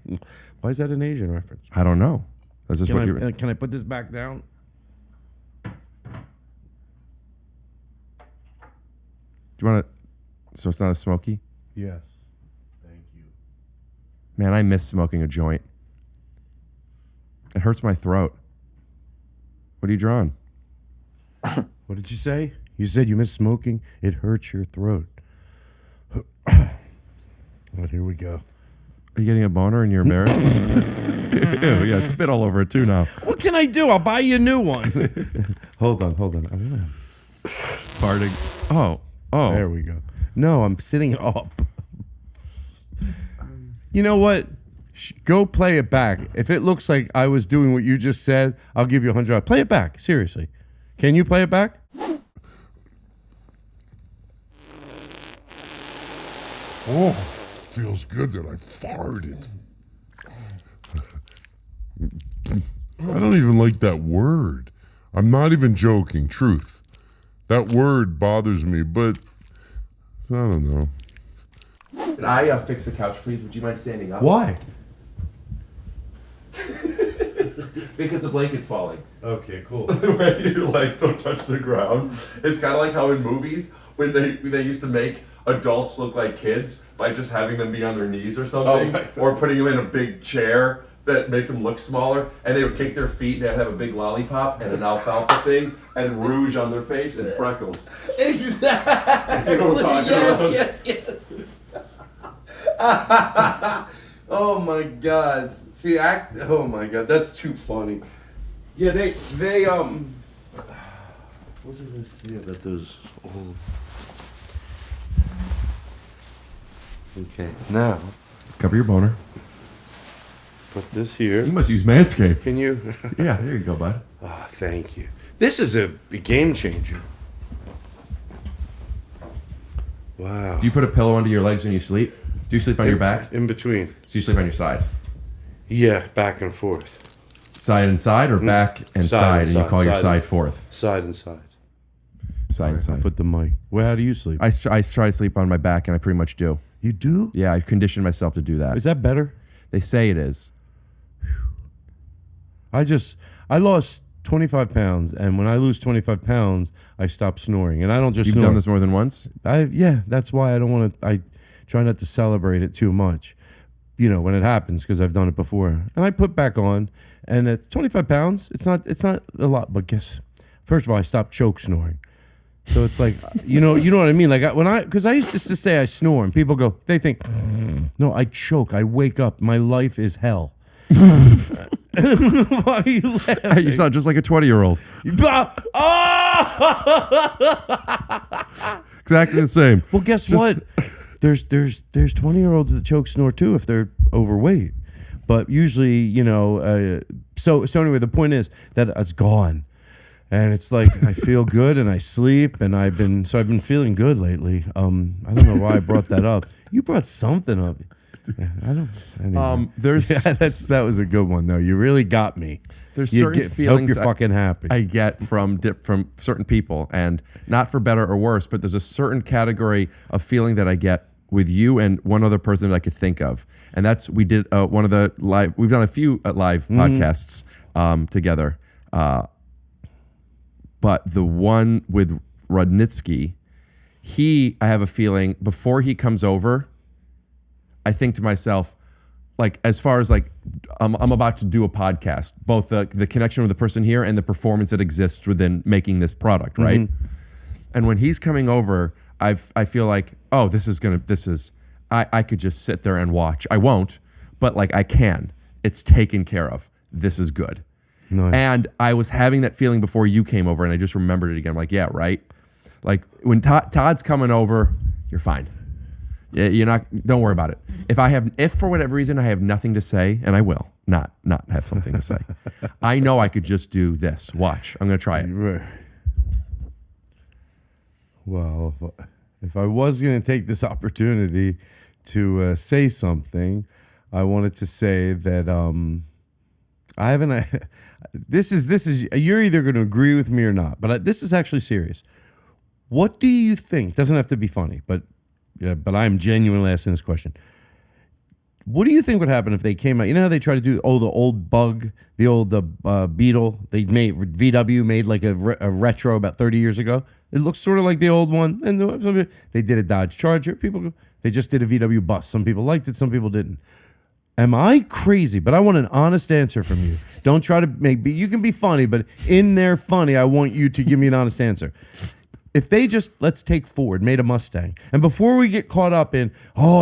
Why is that an Asian reference? I don't know. That's just what you're... Can I put this back down? Do you want to... So it's not a smoky? Yes. Thank you. Man, I miss smoking a joint. It hurts my throat. What are you drawing? What did you say? You said you miss smoking. It hurts your throat. Well, here we go. Are you getting a boner and you're embarrassed? Ew, yeah, spit all over it too now. What can I do? I'll buy you a new one. Hold on. Farting. Oh. There we go. No, I'm sitting up. You know what? Go play it back. If it looks like I was doing what you just said, I'll give you $100. Play it back. Seriously. Can you play it back? Oh, feels good that I farted. I don't even like that word. I'm not even joking. Truth. That word bothers me, but I don't know. Can I fix the couch, please? Would you mind standing up? Why? Because the blanket's falling. Okay, cool. Right, your legs don't touch the ground. It's kind of like how in movies when they used to make adults look like kids by just having them be on their knees or something, or putting them in a big chair that makes them look smaller, and they would kick their feet and they'd have a big lollipop and an alfalfa thing and rouge on their face and freckles. Exactly. You know what I'm talking about? Yes. Oh my God. See, oh my God, that's too funny. Yeah, they what was I gonna say about those old? Okay, now Cover your boner. put this here. You must use Manscaped. Can you? Yeah, there you go, bud. Oh, thank you. This is a game changer. Wow. Do you put a pillow under your legs when you sleep? Do you sleep on your back? In between. So you sleep on your side? Yeah, back and forth. Side and side or back and side, and you call your side fourth? Side and side. Side and side. Put the mic. Well, how do you sleep? I try to sleep on my back, and I pretty much do. You do? Yeah, I conditioned myself to do that. Is that better? They say it is. I lost 25 pounds, and when I lose 25 pounds, I stop snoring. And I don't just You've snore. done this more than once? Yeah, that's why I don't want to, I try not to celebrate it too much, you know, when it happens, because I've done it before. And I put back on, and at 25 pounds, it's not a lot, but first of all, I stopped choke snoring. So it's like, you know what I mean? Like because I used to say I snore, and people go, they think, no, I choke. I wake up. My life is hell. Why are you laughing? You sound just like a 20-year-old. Exactly the same. Well, guess what? There's 20-year-olds that choke snore too if they're overweight. But usually, you know, so anyway, the point is that it's gone. And it's like I feel good and I sleep, and I've been feeling good lately. I don't know why I brought that up. You brought something up. Yeah, I don't. Anyway. That was a good one though. You really got me. There's certain feelings hope you're fucking happy. I get from certain people, and not for better or worse, but there's a certain category of feeling that I get with you and one other person that I could think of, and that's we did one of the live. We've done a few live podcasts together. But the one with Rudnitsky, I have a feeling before he comes over, I think to myself, like as far as like I'm about to do a podcast, both the connection with the person here and the performance that exists within making this product, right? And when he's coming over, I feel like, oh, I could just sit there and watch. I won't, but like I can. It's taken care of. This is good. Nice. And I was having that feeling before you came over, and I just remembered it again. I'm like, yeah, right. Like when Todd's coming over, you're fine. Yeah, you're not. Don't worry about it. If for whatever reason I have nothing to say, and I will not have something to say, I know I could just do this. Watch, I'm gonna try it. Well, if I was going to take this opportunity to say something, I wanted to say that I haven't. This is. You're either going to agree with me or not, but this is actually serious. What do you think? Doesn't have to be funny, but I'm genuinely asking this question. What do you think would happen if they came out? You know how they try to do the old Bug, the old Beetle. VW made like a retro about 30 years ago. It looks sort of like the old one. And they did a Dodge Charger. They just did a VW bus. Some people liked it, some people didn't. Am I crazy? But I want an honest answer from you. Don't try to you can be funny, but in there funny, I want you to give me an honest answer. If they just, let's take Ford, made a Mustang, and before we get caught up in,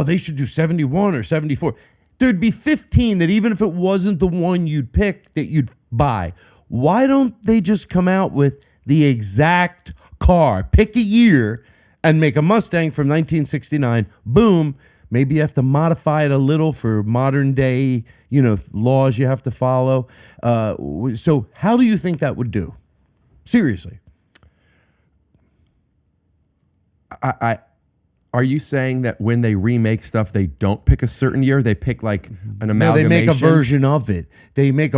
they should do 71 or 74, there'd be 15 that even if it wasn't the one you'd pick, that you'd buy. Why don't they just come out with the exact car, pick a year, and make a Mustang from 1969, boom, maybe you have to modify it a little for modern day, laws you have to follow. So how do you think that would do? Seriously. Are you saying that when they remake stuff, they don't pick a certain year? They pick like an amalgamation? No, they make a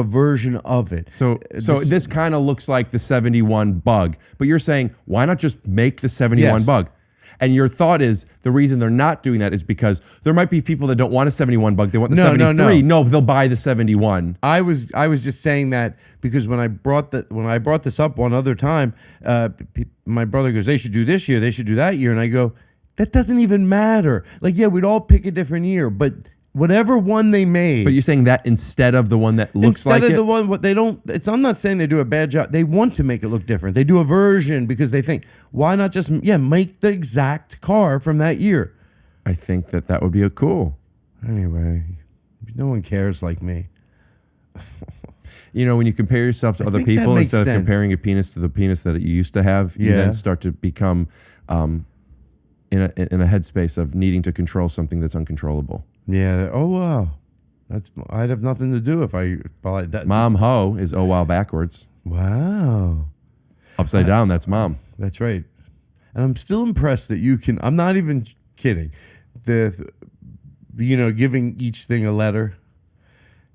version of it. So this kind of looks like the 71 Bug, but you're saying, why not just make the 71 Bug? And your thought is the reason they're not doing that is because there might be people that don't want a 71 Bug. They want the 73. No, they'll buy the 71. I was just saying that because when I brought this up one other time, my brother goes, they should do this year, they should do that year. And I go, that doesn't even matter. Like, yeah, we'd all pick a different year, but whatever one they made. But you're saying that instead of the one that looks like it? Instead of the one, what they don't, I'm not saying they do a bad job. They want to make it look different. They do a version because they think, why not just, make the exact car from that year? I think that would be cool. Anyway, no one cares like me. When you compare yourself to other people, instead of comparing a penis to the penis that you used to have, you then start to become in a headspace of needing to control something that's uncontrollable. Yeah. Oh wow. I'd have nothing to do if I that. Mom ho is oh wow backwards. Wow. Upside down, that's mom. That's right. And I'm still impressed that you can. I'm not even kidding. Giving each thing a letter.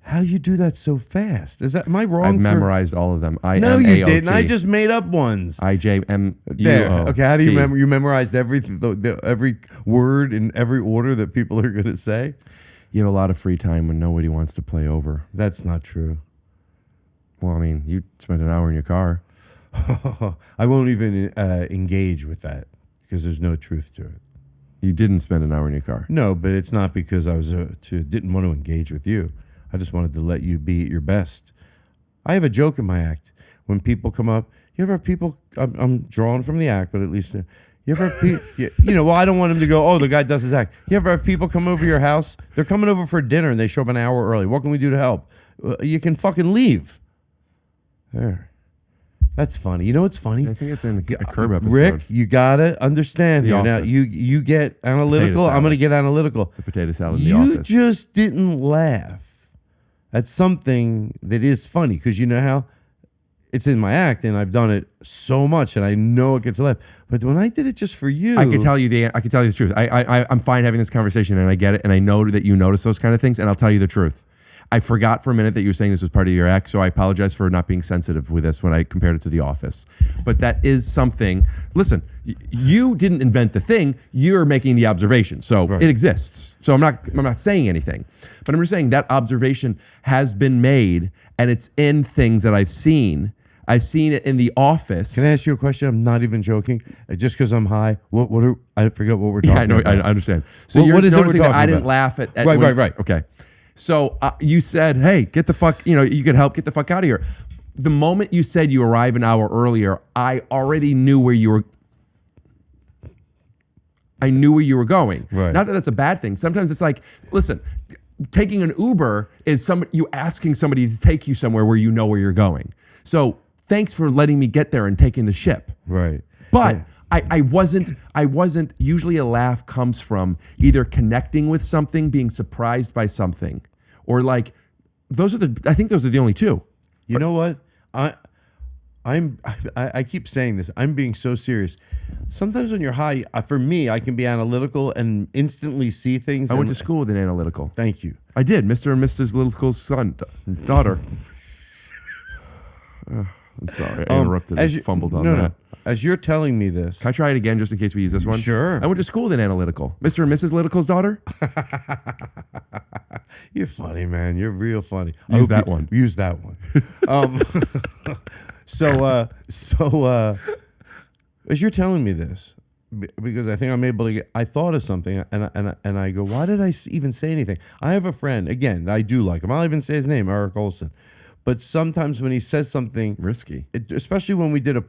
How you do that so fast? Am I wrong? I've memorized all of them. No, you didn't. I just made up ones. IJMUO. Okay, how do you remember? You memorized everything, every word in every order that people are going to say? You have a lot of free time when nobody wants to play over. That's not true. Well, I mean, you spend an hour in your car. I won't even engage with that because there's no truth to it. You didn't spend an hour in your car. No, but it's not because I didn't want to engage with you. I just wanted to let you be at your best. I have a joke in my act. When people come up, you ever have people, I'm drawing from the act, but at least, you ever have people, I don't want them to go, the guy does his act. You ever have people come over your house? They're coming over for dinner and they show up an hour early. What can we do to help? You can fucking leave. There. That's funny. You know what's funny? I think it's in a Curb episode. Rick, you gotta understand here. Now, you get analytical. I'm going to get analytical. The potato salad in the office. You just didn't laugh at something that is funny because you know how it's in my act and I've done it so much and I know it gets a laugh. But when I did it just for you, I can tell you the truth. I'm fine having this conversation and I get it and I know that you notice those kind of things and I'll tell you the truth. I forgot for a minute that you were saying this was part of your act, so I apologize for not being sensitive with this when I compared it to The Office. But that is something. Listen, you didn't invent the thing; you're making the observation, so it exists. So I'm not saying anything, but I'm just saying that observation has been made, and it's in things that I've seen. I've seen it in The Office. Can I ask you a question? I'm not even joking. Just because I'm high, I forget what we're talking about. I understand. So you're noticing that I didn't laugh at right. Okay. So you said, hey, get the fuck, you could help get the fuck out of here. The moment you said you arrive an hour earlier, I already knew where you were. I knew where you were going. Right. Not that that's a bad thing. Sometimes it's like, listen, taking an Uber is you asking somebody to take you somewhere where you know where you're going. So thanks for letting me get there and taking the ship. Right. But I wasn't, usually a laugh comes from either connecting with something, being surprised by something, or like, I think those are the only two. You know what? I keep saying this. I'm being so serious. Sometimes when you're high, for me, I can be analytical and instantly see things. I went to school with an analytical. Thank you. I did. Mr. and Mrs. Little's daughter. I'm sorry. I interrupted and fumbled on that. No. As you're telling me this. Can I try it again just in case we use this one? Sure. I went to school with an analytical. Mr. and Mrs. Little's daughter. You're funny, man. You're real funny. Use that one. Use that one. As you're telling me this, because I think I'm able to I thought of something and I go, why did I even say anything? I have a friend, again, I do like him. I'll even say his name, Eric Olson. But sometimes when he says something risky, especially when we did a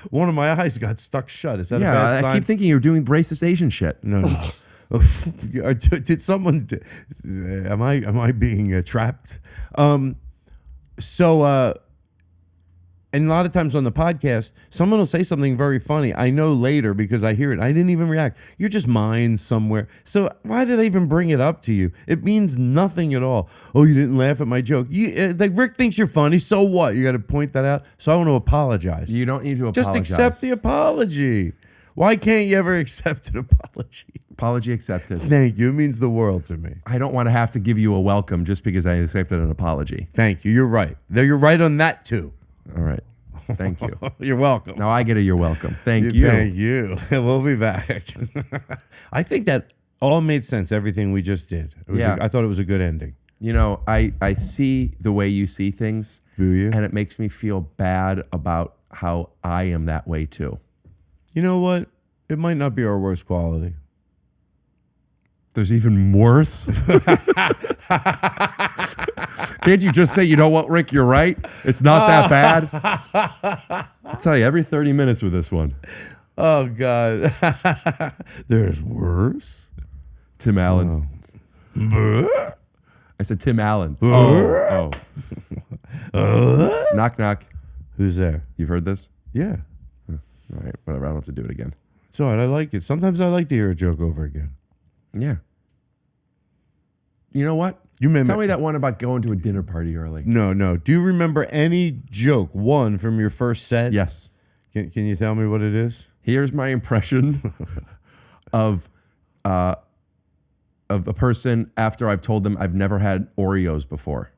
one of my eyes got stuck shut. Is that a bad sign? I keep thinking you're doing racist Asian shit. No. Did someone? Am I being trapped? And a lot of times on the podcast, someone will say something very funny. I know later because I hear it. I didn't even react. You're just mind somewhere. So why did I even bring it up to you? It means nothing at all. Oh, you didn't laugh at my joke. Like Rick thinks you're funny. So what? You got to point that out. So I want to apologize. You don't need to apologize. Just accept the apology. Why can't you ever accept an apology? Apology accepted. Thank you. It means the world to me. I don't want to have to give you a welcome just because I accepted an apology. Thank you. You're right. You're right on that too. All right. Thank you. You're welcome. Now I get a you're welcome. Thank you. Thank you. We'll be back. I think that all made sense, everything we just did. I thought it was a good ending. You know, I see the way you see things. Do you? And it makes me feel bad about how I am that way too. You know what? It might not be our worst quality. There's even worse. Can't you just say, you know what, Rick, you're right? It's not that bad. I'll tell you, every 30 minutes with this one. Oh, God. There's worse. Tim Allen. Oh. I said Tim Allen. Knock, knock. Who's there? You've heard this? Yeah. All right, whatever. I don't have to do it again. It's all right. I like it. Sometimes I like to hear a joke over again. Yeah. You know what? Tell me that one about going to a dinner party early. No. Do you remember any joke, one, from your first set? Yes. Can you tell me what it is? Here's my impression of a person after I've told them I've never had Oreos before.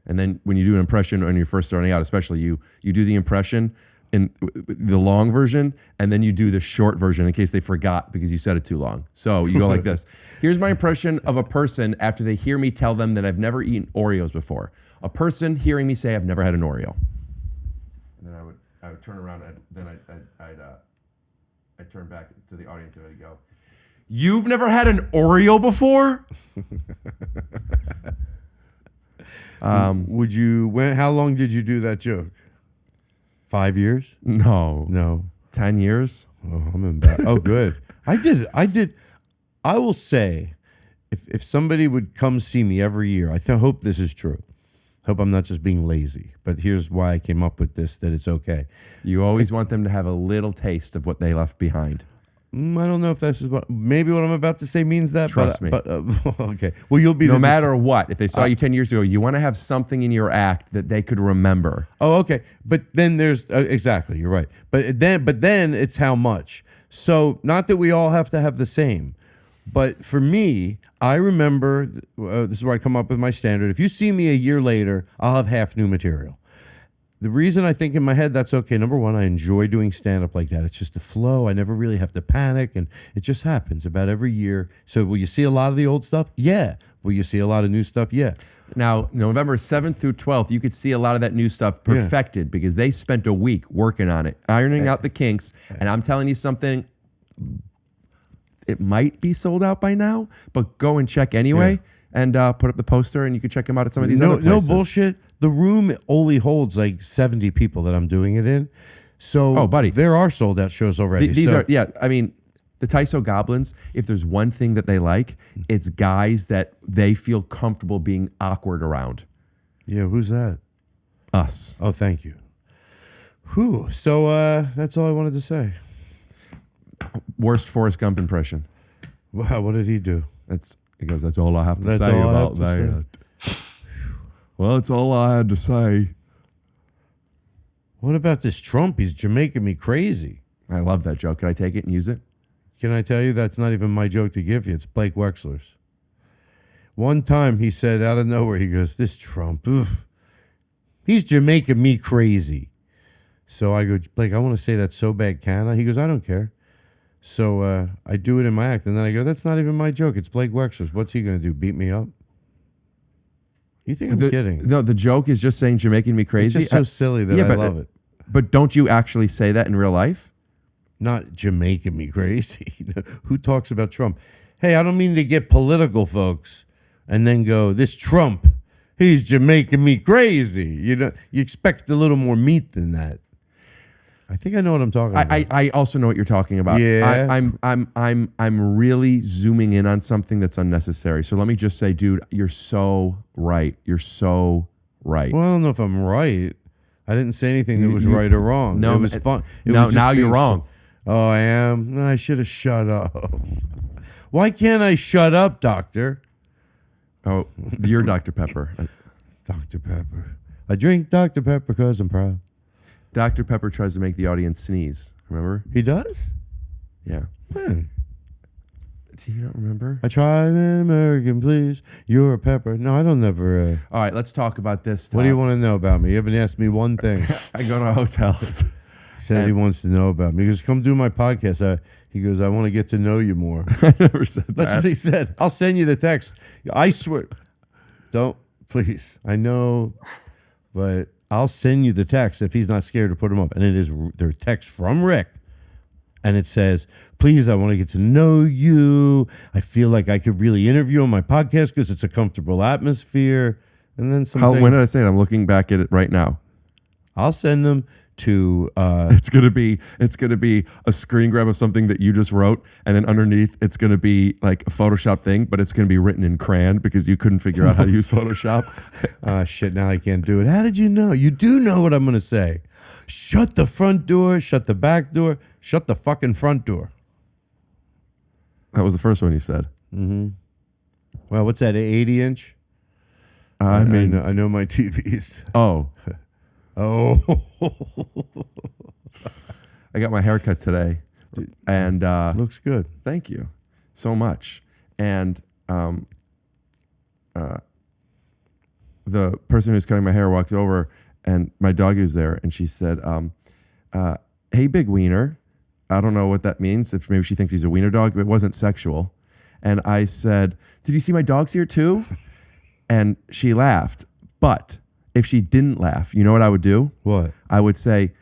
And then when you do an impression when you're first starting out, especially you do the impression in the long version, and then you do the short version in case they forgot because you said it too long. So you go like this. Here's my impression of a person after they hear me tell them that I've never eaten Oreos before. A person hearing me say I've never had an Oreo. And then I would turn around and then I'd turn back to the audience and I'd go, "You've never had an Oreo before?" How long did you do that joke? 5 years? No. 10 years? Oh, I'm embarrassed. Oh, good. I did. I will say, if somebody would come see me every year, I hope this is true. Hope I'm not just being lazy. But here's why I came up with this, that it's okay. You always want them to have a little taste of what they left behind. I don't know if this is maybe what I'm about to say means that. Trust me. But okay. Well, you'll be no matter what. If they saw you 10 years ago, you want to have something in your act that they could remember. Oh, okay. But then there's exactly. You're right. But then it's how much. So not that we all have to have the same, but for me, I remember. This is where I come up with my standard. If you see me a year later, I'll have half new material. The reason I think in my head that's okay, number one, I enjoy doing stand-up like that. It's just a flow. I never really have to panic, and it just happens about every year. So will you see a lot of the old stuff? Yeah. Will you see a lot of new stuff? Yeah. Now, November 7th through 12th, you could see a lot of that new stuff perfected because they spent a week working on it, ironing out the kinks. And I'm telling you something, it might be sold out by now, but go and check anyway. and put up the poster, and you can check him out at some of these other places. No bullshit. The room only holds like 70 people that I'm doing it in. So, buddy, there are sold out shows already. These are, yeah. I mean, the TYSO Goblins. If there's one thing that they like, it's guys that they feel comfortable being awkward around. Yeah, who's that? Us. Oh, thank you. Whew. So that's all I wanted to say. Worst Forrest Gump impression. Wow, what did he do? He goes, that's all I have to say about that. Well, that's all I had to say. What about this Trump? He's Jamaican me crazy. I love that joke. Can I take it and use it? Can I tell you, that's not even my joke to give you. It's Blake Wexler's. One time he said out of nowhere, he goes, this Trump, oof, he's Jamaican me crazy. So I go, Blake, I want to say that so bad, can I? He goes, I don't care. So I do it in my act, and then I go, that's not even my joke. It's Blake Wexler's. What's he going to do, beat me up? You think I'm kidding? No, the joke is just saying Jamaican me crazy. It's just so silly that I love it. But don't you actually say that in real life? Not Jamaican me crazy. Who talks about Trump? Hey, I don't mean to get political, folks, and then go, this Trump, he's Jamaican me crazy. You know, you expect a little more meat than that. I think I know what I'm talking about. I also know what you're talking about. Yeah. I'm really zooming in on something that's unnecessary. So let me just say, dude, you're so right. You're so right. Well, I don't know if I'm right. I didn't say anything that was right or wrong. No, it was fun. Now you're wrong. Oh, I am? No, I should have shut up. Why can't I shut up, doctor? Oh, you're Dr. Pepper. Dr. Pepper. I drink Dr. Pepper because I'm proud. Dr. Pepper tries to make the audience sneeze. Remember? He does? Yeah. Man. Do you not remember? I try an American, please. You're a pepper. No, I don't never. All right, let's talk about this. Tom. What do you want to know about me? You haven't asked me one thing. I go to hotels. He says he wants to know about me. He goes, come do my podcast. He goes, I want to get to know you more. I never said that. That's what he said. I'll send you the text. I swear. Don't, please. I know, but I'll send you the text if he's not scared to put them up. And it is their text from Rick. And it says, please, I want to get to know you. I feel like I could really interview on my podcast because it's a comfortable atmosphere. And then something. When did I say it? I'm looking back at it right now. I'll send them to it's gonna be a screen grab of something that you just wrote, and then underneath it's gonna be like a Photoshop thing, but it's gonna be written in crayon because you couldn't figure out how to use Photoshop. Shit, now I can't do it. How did you know? You do know what I'm gonna say. Shut the front door, shut the back door, shut the fucking front door. That was the first one you said. Mm-hmm. Well, what's that, an 80-inch? I mean, I know my TVs. Oh. Oh. I got my haircut today, and looks good. Thank you so much. And the person who's cutting my hair walked over, and my doggy was there, and she said, hey, big wiener. I don't know what that means. If maybe she thinks he's a wiener dog, but it wasn't sexual. And I said, did you see my dog's here too? And she laughed. But if she didn't laugh, you know what I would do? What? I would say,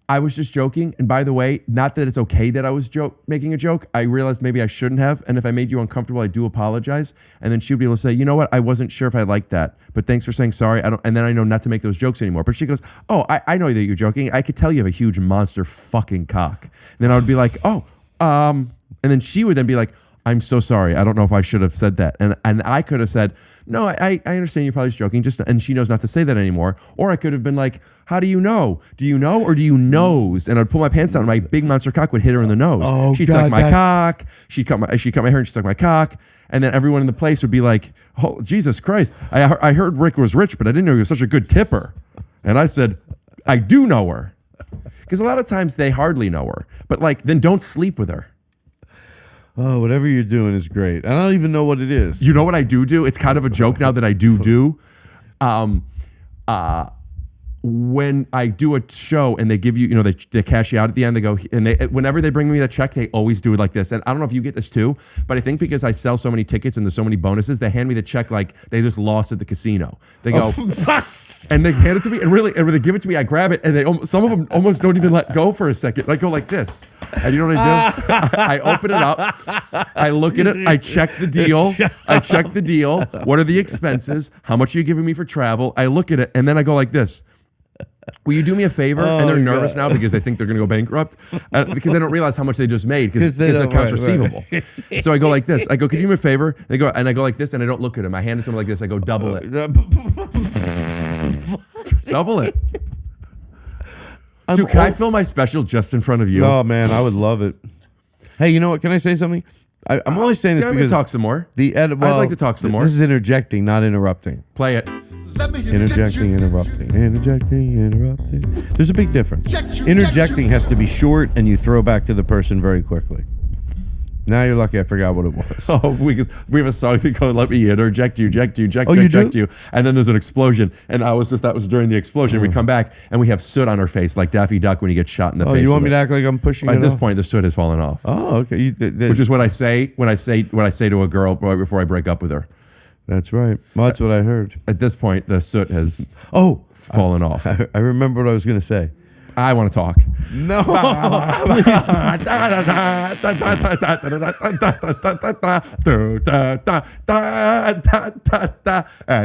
I was just joking. And by the way, not that it's okay that I was making a joke. I realized maybe I shouldn't have. And if I made you uncomfortable, I do apologize. And then she would be able to say, you know what? I wasn't sure if I liked that, but thanks for saying sorry. And then I know not to make those jokes anymore. But she goes, oh, I know that you're joking. I could tell you have a huge monster fucking cock. And then I would be like, oh, and then she would then be like, I'm so sorry. I don't know if I should have said that. And I could have said, no, I understand you're probably just joking. And she knows not to say that anymore. Or I could have been like, how do you know? Do you know or do you nose? And I'd pull my pants down and my big monster cock would hit her in the nose. Oh, she'd suck my cock. She'd cut my hair and she'd suck my cock. And then everyone in the place would be like, oh, Jesus Christ. I heard Rick was rich, but I didn't know he was such a good tipper. And I said, I do know her. Because a lot of times they hardly know her. But like, then don't sleep with her. Oh, whatever you're doing is great. I don't even know what it is. You know what I do? It's kind of a joke now that I do. When I do a show and they give you, they cash you out at the end, they go, and whenever they bring me the check, they always do it like this. And I don't know if you get this too, but I think because I sell so many tickets and there's so many bonuses, they hand me the check like they just lost at the casino. They go, And they hand it to me, and when they give it to me, I grab it, and some of them almost don't even let go for a second. And I go like this, and you know what I do? I open it up, I look at it, I check the deal. What are the expenses? How much are you giving me for travel? I look at it, and then I go like this. Will you do me a favor? And they're nervous now because they think they're going to go bankrupt because they don't realize how much they just made because it's accounts receivable. So I go like this. I go, could you do me a favor? They go, and I go like this, and I don't look at them. I hand it to them like this. I go, double it. Double it. Dude, can I film my special just in front of you? Oh, man, I would love it. Hey, you know what? Can I say something? I'm only saying this because... talk some more. I'd like to talk some more. This is interjecting, not interrupting. Play it. Interjecting, interrupting. There's a big difference. Interjecting has to be short, and you throw back to the person very quickly. Now you're lucky I forgot what it was. Oh, we have a song that goes, let me interject you, eject you. And then there's an explosion. And that was during the explosion. We come back and we have soot on our face like Daffy Duck when he gets shot in the face. Oh, you want me to act like I'm pushing it At this off? point, the soot has fallen off. Oh, okay. Which is what I say when I say to a girl right before I break up with her. That's right. Well, that's what I heard. At this point, the soot has fallen off. I remember what I was going to say. I want to talk. No. At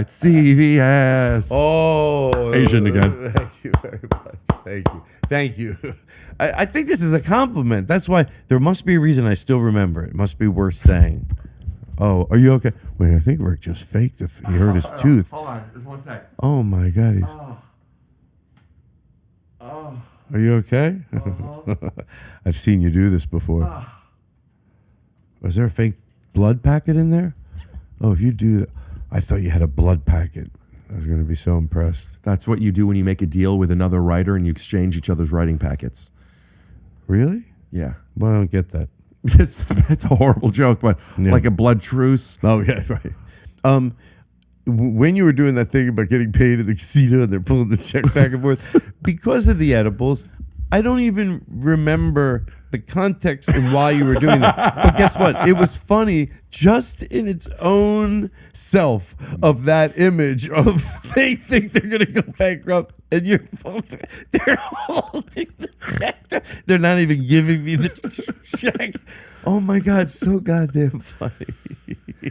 CVS. Oh. Asian again. Thank you very much. Thank you. I think this is a compliment. That's why there must be a reason I still remember it. It must be worth saying. Oh, are you okay? Wait, I think Rick just faked it. He hurt his tooth. Hold on. There's one thing. Oh, my God. Are you okay? I've seen you do this before. Was there a fake blood packet in there? Oh, if you do that. I thought you had a blood packet. I was going to be so impressed. That's what you do when you make a deal with another writer and you exchange each other's writing packets. Really? Yeah. Well, I don't get that. It's a horrible joke, but like a blood truce. Oh, yeah, right. When you were doing that thing about getting paid in the casino and they're pulling the check back and forth, because of the edibles, I don't even remember the context and why you were doing that. But guess what? It was funny just in its own self of that image of they think they're going to go bankrupt and you're they're holding the check. They're not even giving me the check. Oh my God, so goddamn funny.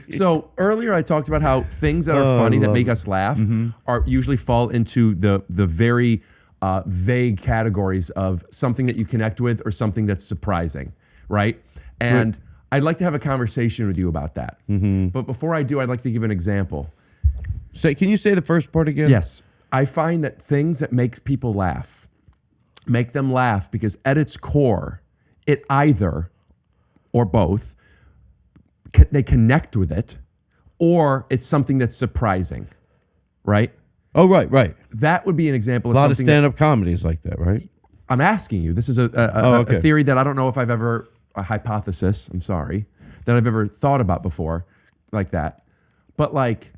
So earlier I talked about how things that are funny that make us laugh are usually fall into the very vague categories of something that you connect with or something that's surprising, right? And I'd like to have a conversation with you about that. But before I do, I'd like to give an example. Can you say the first part again? Yes. I find that things that make people laugh, make them laugh because at its core, it either, or both, they connect with it, or it's something that's surprising, right? Oh, right. That would be an example of something. A lot something of stand-up comedies like that, right? I'm asking you. This is a theory that I don't know if I've ever, a hypothesis, I'm sorry, that I've ever thought about before like that. But like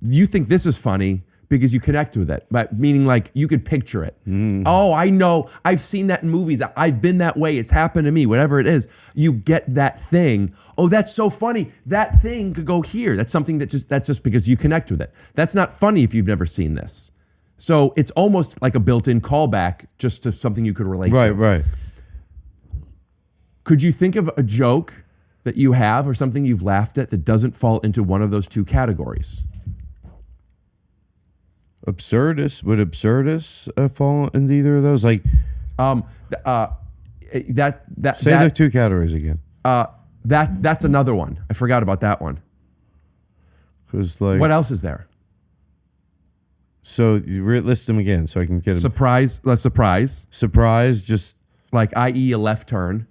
you think this is funny because you connect with it, but meaning like you could picture it. Oh, I know. I've seen that in movies. I've been that way. It's happened to me, whatever it is. You get that thing. Oh, that's so funny. That thing could go here. That's something that's just because you connect with it. That's not funny if you've never seen this. So it's almost like a built-in callback just to something you could relate to. Right. Could you think of a joke that you have or something you've laughed at that doesn't fall into one of those two categories? Absurdist. Would absurdist fall into either of those? Like, that say the two categories again. That's another one. I forgot about that one. Because like, what else is there? So you list them again, so I can get surprise. Surprise, just like i.e. a left turn.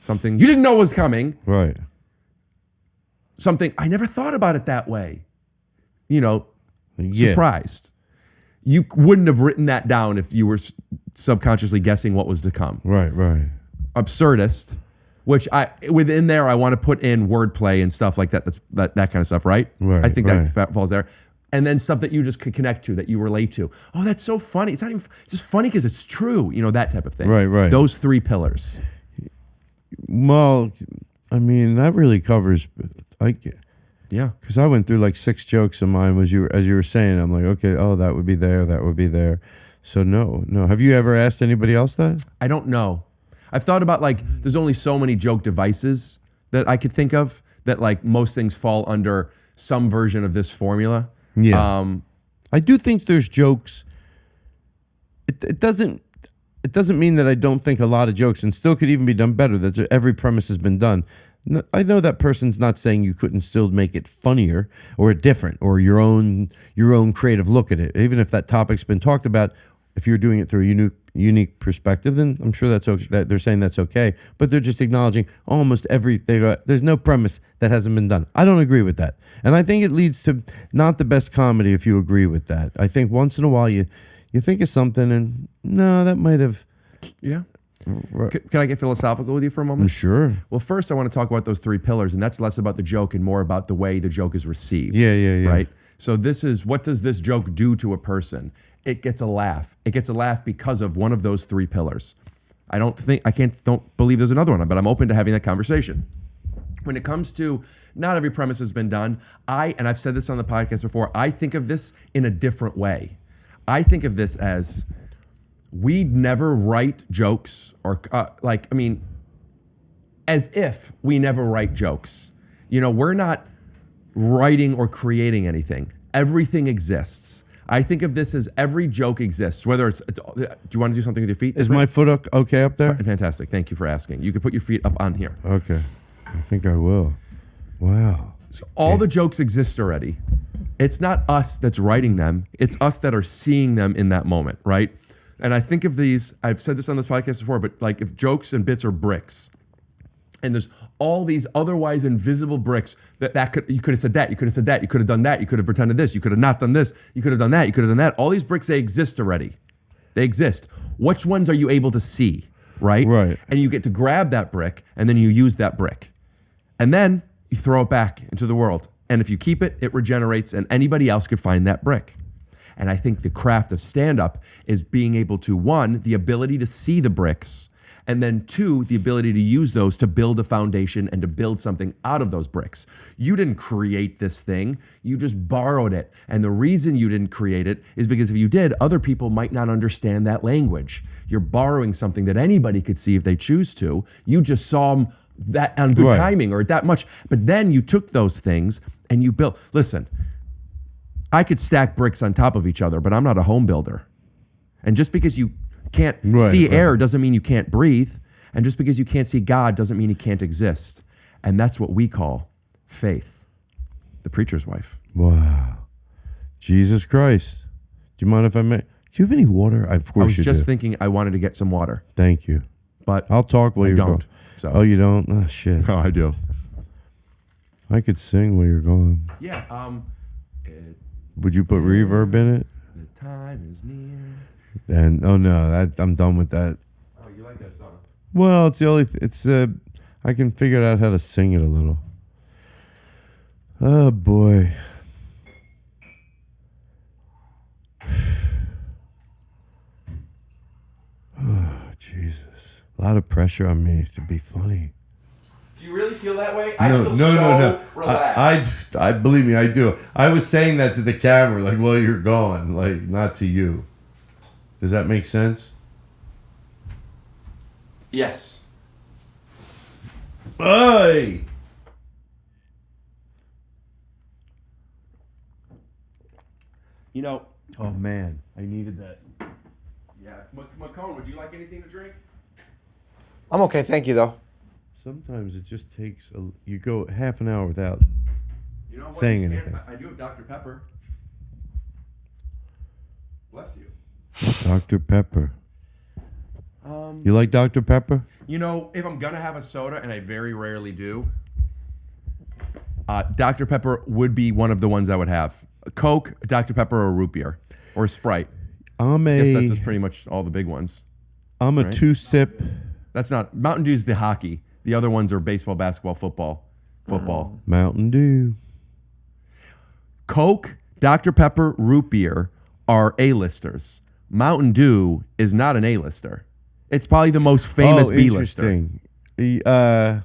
Something you didn't know was coming. Right. Something I never thought about it that way. Surprised. You wouldn't have written that down if you were subconsciously guessing what was to come. Right. Absurdist, which within there I want to put in wordplay and stuff like that. That kind of stuff, right? Right. I think that falls there. And then stuff that you just could connect to, that you relate to. Oh, that's so funny. It's not even. It's just funny because it's true. That type of thing. Right. Those three pillars. Well, I mean that really covers. Yeah. Because I went through like 6 jokes of mine as you were saying. I'm like, okay, that would be there, that would be there. So no. Have you ever asked anybody else that? I don't know. I've thought about like, there's only so many joke devices that I could think of that like most things fall under some version of this formula. Yeah. I do think there's jokes. It doesn't mean that I don't think a lot of jokes and still could even be done better, that every premise has been done. I know that person's not saying you couldn't still make it funnier or different or your own creative look at it. Even if that topic's been talked about, if you're doing it through a unique perspective, then I'm sure that's okay. That they're saying that's okay. But they're just acknowledging almost there's no premise that hasn't been done. I don't agree with that. And I think it leads to not the best comedy if you agree with that. I think once in a while you think of something and no, that might have... Yeah. Can I get philosophical with you for a moment? Sure. Well, first I want to talk about those 3 pillars, and that's less about the joke and more about the way the joke is received. Yeah. Right? So this is, what does this joke do to a person? It gets a laugh. It gets a laugh because of one of those 3 pillars. Don't believe there's another one, but I'm open to having that conversation. When it comes to not every premise has been done, and I've said this on the podcast before, I think of this in a different way. I think of this as we never write jokes as if we never write jokes. We're not writing or creating anything. Everything exists. I think of this as every joke exists, whether it's do you want to do something with your feet? Is my foot okay up there? Fantastic. Thank you for asking. You can put your feet up on here. Okay. I think I will. Wow. So all the jokes exist already. It's not us that's writing them. It's us that are seeing them in that moment, right? And I think of these, I've said this on this podcast before, but like if jokes and bits are bricks, and there's all these otherwise invisible bricks you could have said that, you could have said that, you could have done that, you could have pretended this, you could have not done this, you could have done that, you could have done that. All these bricks, they exist already. They exist. Which ones are you able to see, right? Right. And you get to grab that brick, and then you use that brick. And then you throw it back into the world. And if you keep it, it regenerates, and anybody else could find that brick. And I think the craft of stand-up is being able to, 1, the ability to see the bricks, and then 2, the ability to use those to build a foundation and to build something out of those bricks. You didn't create this thing, you just borrowed it. And the reason you didn't create it is because if you did, other people might not understand that language. You're borrowing something that anybody could see if they choose to. You just saw them that on good timing or that much. But then you took those things and you built. Listen, I could stack bricks on top of each other, but I'm not a home builder. And just because you can't see air doesn't mean you can't breathe. And just because you can't see God doesn't mean he can't exist. And that's what we call faith. The preacher's wife. Wow. Jesus Christ. Do you mind if I may? Do you have any water? Of course you do. I was just thinking I wanted to get some water. Thank you. But I'll talk while you're gone. So. Oh, you don't? Oh, shit. No, I do. I could sing while you're gone. Yeah. Would you put reverb in it? The time is near. And I'm done with that. Oh, you like that song? Well, it's the only. I can figure out how to sing it a little. Oh boy. Oh Jesus! A lot of pressure on me to be funny. Do you really feel that way? No. Relaxed. I believe me, I do. I was saying that to the camera, like, well, you're going, like, not to you. Does that make sense? Yes. Hey! Oh man, I needed that. Yeah. McCone, would you like anything to drink? I'm okay, thank you, though. Sometimes it just takes you go half an hour without saying anything. I do have Dr. Pepper. Bless you. Dr. Pepper. You like Dr. Pepper? If I'm gonna have a soda, and I very rarely do, Dr. Pepper would be one of the ones I would have. Coke, Dr. Pepper, or root beer, or Sprite. I guess that's just pretty much all the big ones. I'm a 2-sip. That's not Mountain Dew's the hockey. The other ones are baseball, basketball, football. Mountain Dew. Coke, Dr. Pepper, root beer are A-listers. Mountain Dew is not an A-lister. It's probably the most famous B-lister. Interesting.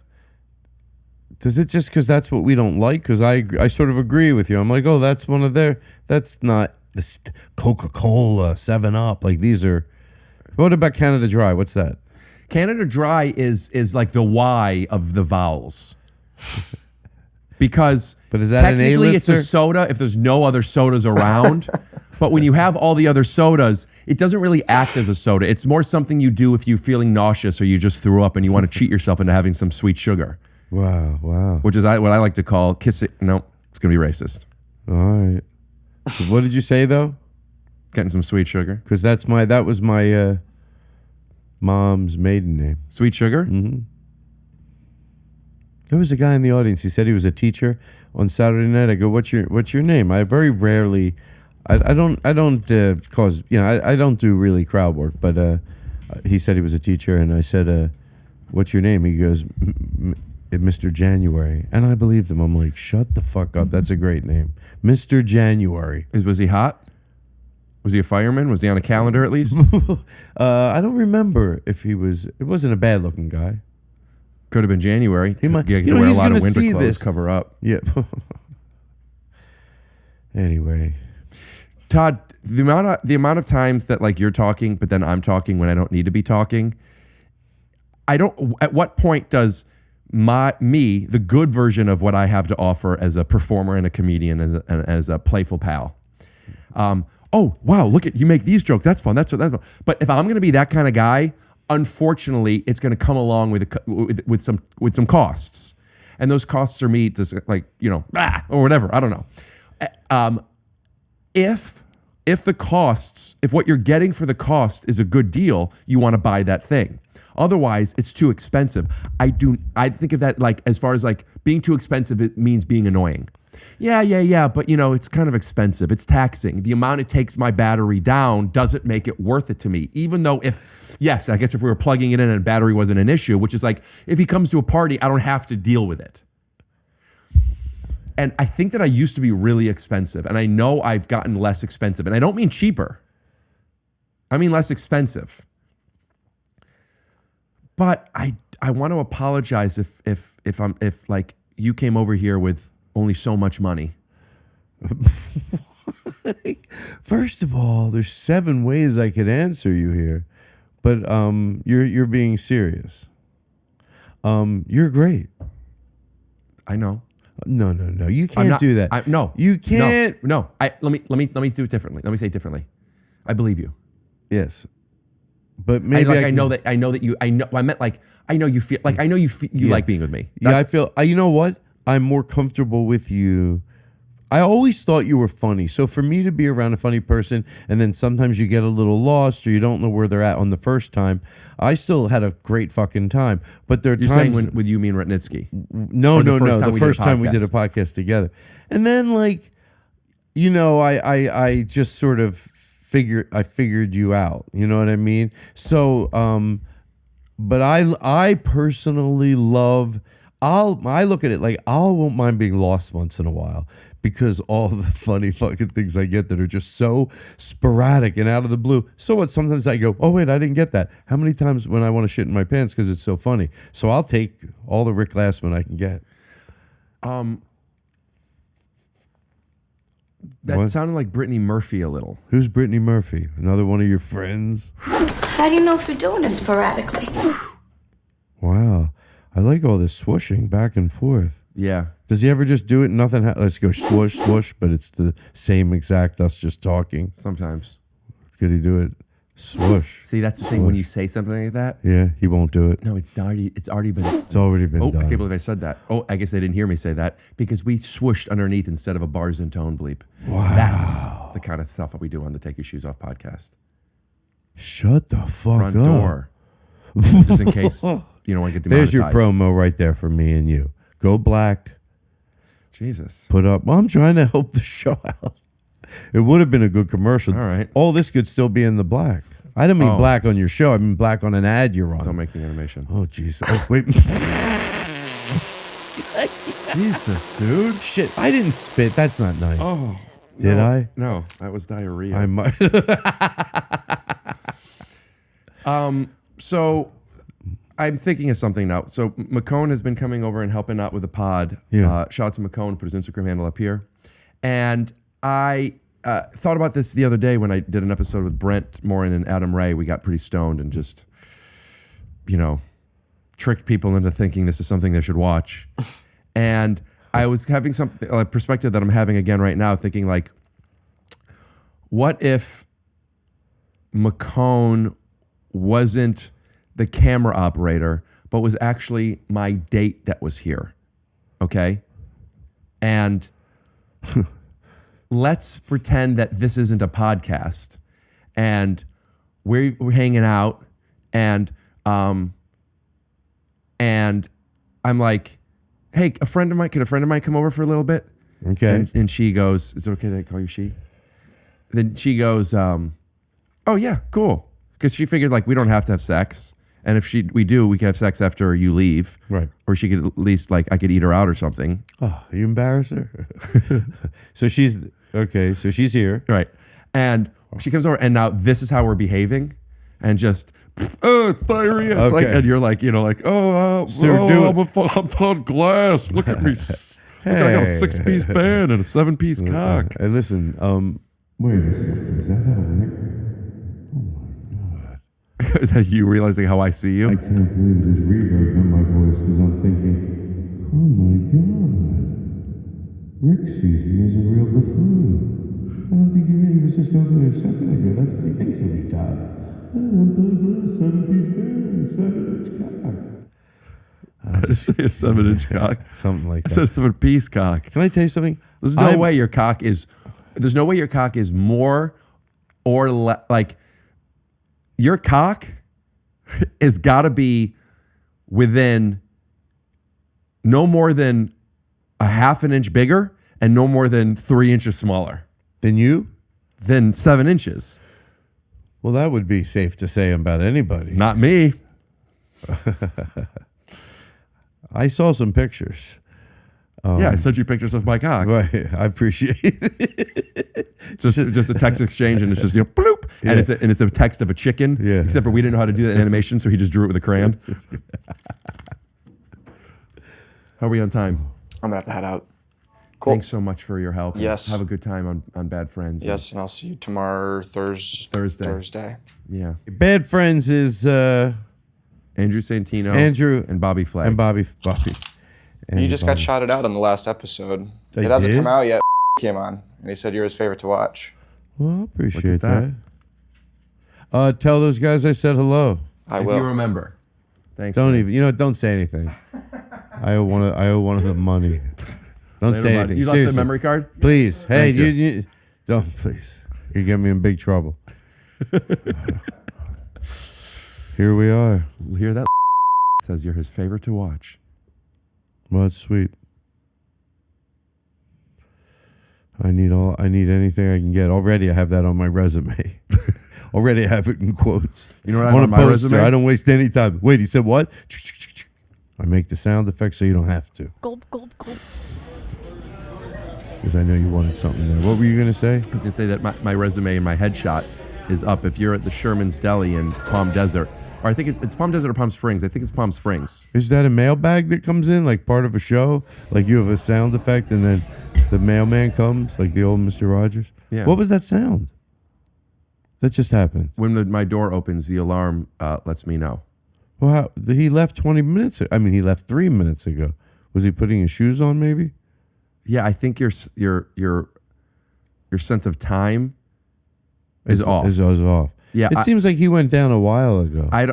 Does it just because that's what we don't like? Because I sort of agree with you. I'm like, oh, that's one of their. That's not the Coca-Cola, 7-Up. Like these are. What about Canada Dry? What's that? Canada Dry is like the Y of the vowels. Because but is that technically an it's a A-lister? soda if there's no other sodas around. But when you have all the other sodas, it doesn't really act as a soda. It's more something you do if you're feeling nauseous or you just threw up and you want to cheat yourself into having some sweet sugar. Wow. Which is what I like to call kissing. No, it's going to be racist. All right. So what did you say though? Getting some sweet sugar. Because that was my mom's maiden name. Sweet sugar? Mm-hmm. There was a guy in the audience. He said he was a teacher on Saturday night. I go, what's your name? I very rarely, I don't cause, I don't do really crowd work, but he said he was a teacher, and I said, what's your name? He goes, Mr. January. And I believed him. I'm like, shut the fuck up. That's a great name. Mr. January. Was he hot? Was he a fireman? Was he on a calendar at least? I don't remember if he was, it wasn't a bad looking guy. Could have been January. He might, wear a lot of winter see clothes, this. cover up. Yeah. Anyway. Todd, the amount of times that like you're talking, but then I'm talking when I don't need to be talking, at what point does the good version of what I have to offer as a performer and a comedian as a playful pal, oh wow, look at you make these jokes, that's fun, that's fun. But if I'm going to be that kind of guy, unfortunately, it's going to come along with some costs, and those costs are me just like or whatever. I don't know. If the costs, if what you're getting for the cost is a good deal, you want to buy that thing. Otherwise, it's too expensive. I think of that like as far as like being too expensive, it means being annoying. Yeah, but it's kind of expensive. It's taxing. The amount it takes my battery down doesn't make it worth it to me. Even though if we were plugging it in and battery wasn't an issue, which is like, if he comes to a party, I don't have to deal with it. And I think that I used to be really expensive, and I know I've gotten less expensive, and I don't mean cheaper. I mean less expensive. But I want to apologize if like you came over here with only so much money. First of all, there's 7 ways I could answer you here, but you're being serious. You're great. I know. No. You can't do that. No, you can't. No. Let me do it differently. Let me say it differently. I believe you. Yes. But maybe I know you feel like you like being with me. I feel. You know what? I'm more comfortable with you. I always thought you were funny. So for me to be around a funny person, and then sometimes you get a little lost or you don't know where they're at on the first time, I still had a great fucking time. But there are times saying with you mean Rutnitsky? No. The first time we did a podcast together, and then like, I just sort of figured you out. You know what I mean? So, but I personally love. I look at it like I won't mind being lost once in a while, because all the funny fucking things I get that are just so sporadic and out of the blue. So what? Sometimes I go, oh wait, I didn't get that. How many times when I want to shit in my pants because it's so funny? So I'll take all the Rick Glassman I can get. That What? sounded like Brittany Murphy a little. Who's Brittany Murphy? Another one of your friends? How do you know if you're doing it sporadically? Wow. I like all this swooshing back and forth. Yeah. Does he ever just do it? Nothing. Let's go swoosh, swoosh, but it's the same exact us just talking. Sometimes. Could he do it? Swoosh. See, that's the thing when you say something like that. Yeah, he won't do it. No, it's already been. It's already been Oh, done. I can't believe I said that. Oh, I guess they didn't hear me say that because we swooshed underneath instead of a bars and tone bleep. Wow. That's the kind of stuff that we do on the Take Your Shoes Off podcast. Shut the fuck Front up. door. Just in case you don't want to get demonetized. There's your promo right there for me and you. Go black. Jesus. Put up. Well, I'm trying to help the show out. It would have been a good commercial. All right. All this could still be in the black. I didn't mean black on your show. I mean black on an ad you're on. Don't make the animation. Oh, jeez. Oh, wait. Jesus, dude. Shit, I didn't spit. That's not nice. Oh. Did I? No, that was diarrhea. I might. So I'm thinking of something now. So McCone has been coming over and helping out with the pod. Yeah. Shout out to McCone, put his Instagram handle up here. And I thought about this the other day when I did an episode with Brent Morin and Adam Ray. We got pretty stoned and just, tricked people into thinking this is something they should watch. And I was having a perspective that I'm having again right now, thinking like, what if McCone wasn't the camera operator, but was actually my date that was here? Okay? And let's pretend that this isn't a podcast and we're hanging out and I'm like, hey, can a friend of mine come over for a little bit? Okay. And she goes, is it okay that I call you she? Then she goes, oh yeah, cool. Because she figured like we don't have to have sex. And if we do, we can have sex after you leave. Right. Or she could at least like, I could eat her out or something. Oh, you embarrass her? So she's here. Right. And she comes over and now this is how we're behaving. And just, it's diarrhea. It's Okay. like, and you're like, I'm Todd Glass. Look at me. Look, I got a 6-piece band and a 7-piece cock. Hey, listen, wait a second. Is that how it works? Is that you realizing how I see you? I can't believe there's reverb in my voice because I'm thinking, oh my God, Rick sees me as a real buffoon. I don't think he was just over there a second ago. That's what he thinks of me, Todd. I'm Douglas, 7-piece band, 7-inch cock. Just say a 7-inch cock. Something like I that. said a 7-piece cock. Can I tell you something? There's no way your cock is more or like your cock has got to be within no more than a half an inch bigger and no more than 3 inches smaller Than you? than 7 inches. Well, that would be safe to say about anybody. Not me. I saw some pictures. Yeah, I sent you pictures of my cock. Right, I appreciate it. Just a text exchange, and it's just bloop, Yeah. and it's a text of a chicken. Yeah. Except for we didn't know how to do that in animation, so he just drew it with a crayon. How are we on time? I'm gonna have to head out. Cool. Thanks so much for your help. and Yes. Have a good time on Bad Friends. Yes, and I'll see you tomorrow, Thursday. Yeah. Bad Friends is Andrew Santino. Andrew and Bobby Flay. and Bobby. And You just got Bobby. shouted out on the last episode. I It hasn't did? come out yet. Came on, and he said you're his favorite to watch. Well, I appreciate Look that. Tell those guys I said hello. I if will. you remember. Thanks. Don't man. even. Don't say anything. I owe one of them money. Don't Later, say buddy. anything. You left Seriously. the memory card? Please. Hey, Thank you. you don't please. You get me in big trouble. Here we are. Hear that? Says you're his favorite to watch. Well, that's sweet. I need anything I can get. Already I have that on my resume. Already I have it in quotes. You know what I On have a on my poster. resume? I don't waste any time. Wait, he said what? I make the sound effect so you don't have to. Gulp, gulp, gulp. Because I know you wanted something there. What were you going to say? I was going to say that my resume and my headshot is up if you're at the Sherman's Deli in Palm Desert. Or I think it's Palm Desert or Palm Springs. I think it's Palm Springs. Is that a mailbag that comes in like part of a show? Like you have a sound effect and then the mailman comes like the old Mr. Rogers? Yeah. What was that sound? That just happened. When my door opens, the alarm lets me know. Well, he left 20 minutes ago. I mean, he left 3 minutes ago. Was he putting his shoes on maybe? Yeah, I think your sense of time is off. Is off. Yeah, It seems like he went down a while ago. I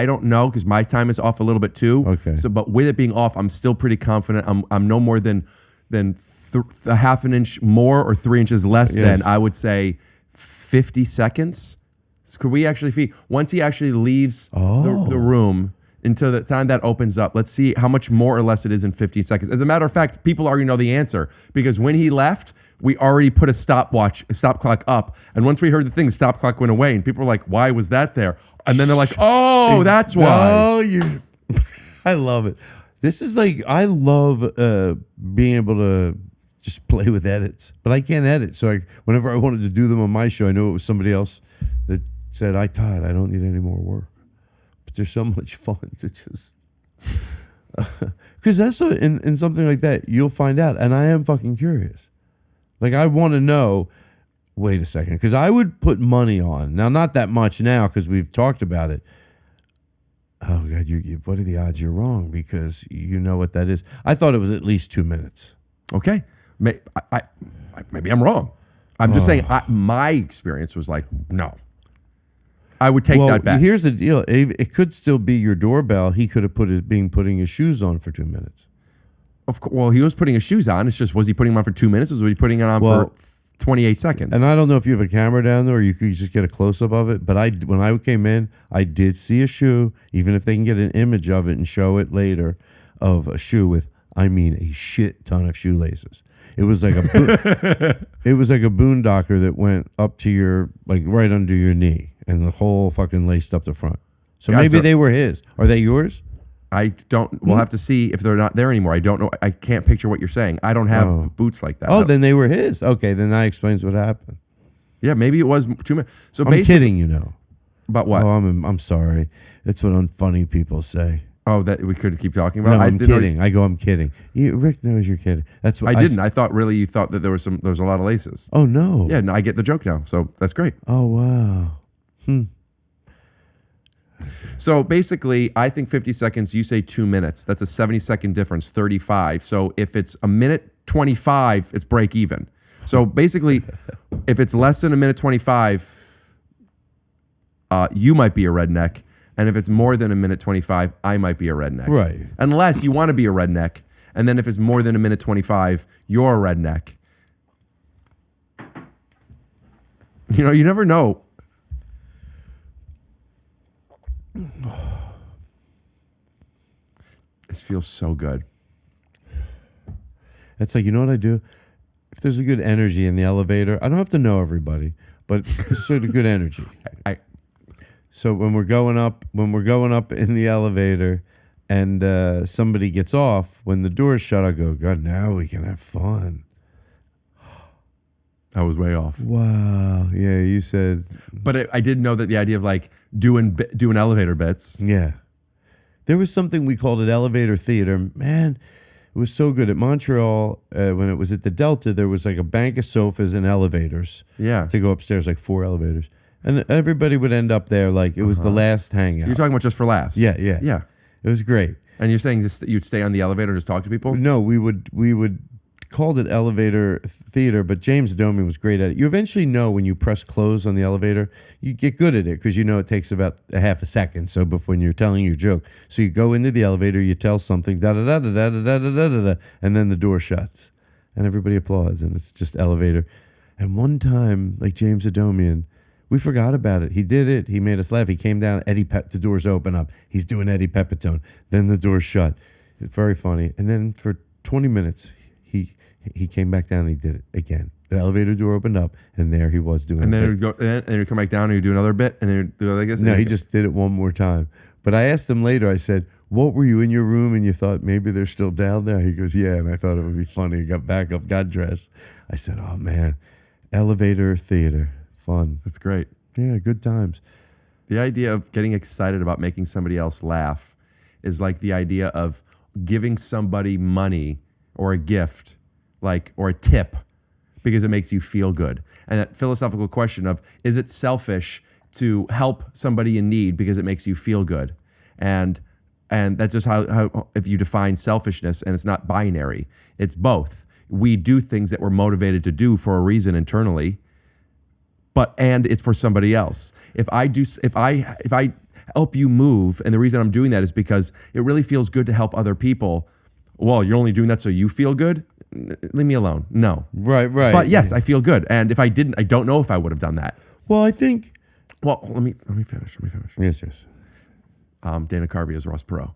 don't know because my time is off a little bit too. Okay. So, but with it being off, I'm still pretty confident. I'm no more than a half an inch more or 3 inches less Yes. than I would say 50 seconds. So could we actually feed once he actually leaves the room until the time that opens up? Let's see how much more or less it is in 15 seconds. As a matter of fact, people already know the answer because when he left, we already put a stop clock up. And once we heard the thing, the stop clock went away and people were like, why was that there? And then they're like, oh, that's why. Oh, I love it. This is like, I love being able to just play with edits, but I can't edit. So whenever I wanted to do them on my show, I knew it was somebody else that said, Todd, I don't need any more work. But they're so much fun to just. Because that's in something like that, you'll find out. And I am fucking curious. Like, I want to know, wait a second, because I would put money on. Now, not that much now because we've talked about it. Oh, God, what are the odds you're wrong? Because you know what that is. I thought it was at least 2 minutes. Okay. Maybe I'm wrong. I'm just saying my experience was like, no. I would take that back. Here's the deal. It could still be your doorbell. He could have putting his shoes on for 2 minutes. Of course, well, he was putting his shoes on. It's just, was he putting them on for 2 minutes or was he putting it on for 28 seconds? And I don't know if you have a camera down there or you could just get a close-up of it, but when I came in, I did see a shoe, even if they can get an image of it and show it later, of a shoe with, I mean, a shit ton of shoelaces. It was like a boondocker that went up to your, like right under your knee, and the whole fucking laced up the front. So maybe they were his. Are they yours? I don't. We'll have to see if they're not there anymore. I don't know. I can't picture what you're saying. I don't have boots like that. Oh, then they were his. Okay, then that explains what happened. Yeah, maybe it was 2 minutes. So I'm kidding, you know. About what? Oh, I'm sorry. That's what unfunny people say. Oh, that we could keep talking about. No, I'm kidding. I'm kidding. Rick knows you're kidding. That's what I didn't. I thought really you thought that there was a lot of laces. Oh no. Yeah, no, I get the joke now. So that's great. Oh wow. So basically, I think 50 seconds, you say 2 minutes. That's a 70-second difference, 35. So if it's a minute 25, it's break even. So basically, if it's less than a minute 25, you might be a redneck. And if it's more than a minute 25, I might be a redneck. Right. Unless you want to be a redneck. And then if it's more than a minute 25, you're a redneck. You know, you never know. This feels so good. It's like, you know what I do? If there's a good energy in the elevator, I don't have to know everybody, but it's sort of good energy. So when we're going up in the elevator and somebody gets off, when the door's shut, I go, God, now we can have fun. I was way off. Wow. Yeah, you said. But I did know that the idea of like doing elevator bits. Yeah. There was something we called it elevator theater. Man, it was so good. At Montreal, when it was at the Delta, there was like a bank of sofas and elevators. Yeah. To go upstairs, like 4 elevators. And everybody would end up there like it was the last hangout. You're talking about just for laughs? Yeah. Yeah. It was great. And you're saying just you'd stay on the elevator and just talk to people? No, we would called it elevator theater, but James Domi was great at it. You eventually know when you press close on the elevator, you get good at it because you know it takes about a half a second. So before you're telling your joke, so you go into the elevator, you tell something, da da da da da da da da da, and then the door shuts, and everybody applauds, and it's just elevator. And one time, like James Adomian, we forgot about it. He did it. He made us laugh. He came down. The doors open up. He's doing Eddie Pepitone. Then the doors shut. It's very funny. And then for 20 minutes, he came back down and he did it again. The elevator door opened up, and there he was doing it. And then he'd go, and then he'd come back down and he'd do another bit, and then he'd do like this. No, he just did it one more time. But I asked him later, I said, what were you in your room and you thought maybe they're still down there? He goes, yeah, and I thought it would be funny. He got back up, got dressed. I said, oh, man, elevator theater, fun. That's great. Yeah, good times. The idea of getting excited about making somebody else laugh is like the idea of giving somebody money or a gift, like, or a tip, because it makes you feel good. And that philosophical question of, is it selfish to help somebody in need because it makes you feel good? And that's just how if you define selfishness, and it's not binary, it's both. We do things that we're motivated to do for a reason internally, and it's for somebody else. If I help you move, and the reason I'm doing that is because it really feels good to help other people. Well, you're only doing that so you feel good? Leave me alone. No. Right. But yes, I feel good. And if I didn't, I don't know if I would have done that. Well, I think. Well, let me finish. Yes. Dana Carvey is Ross Perot.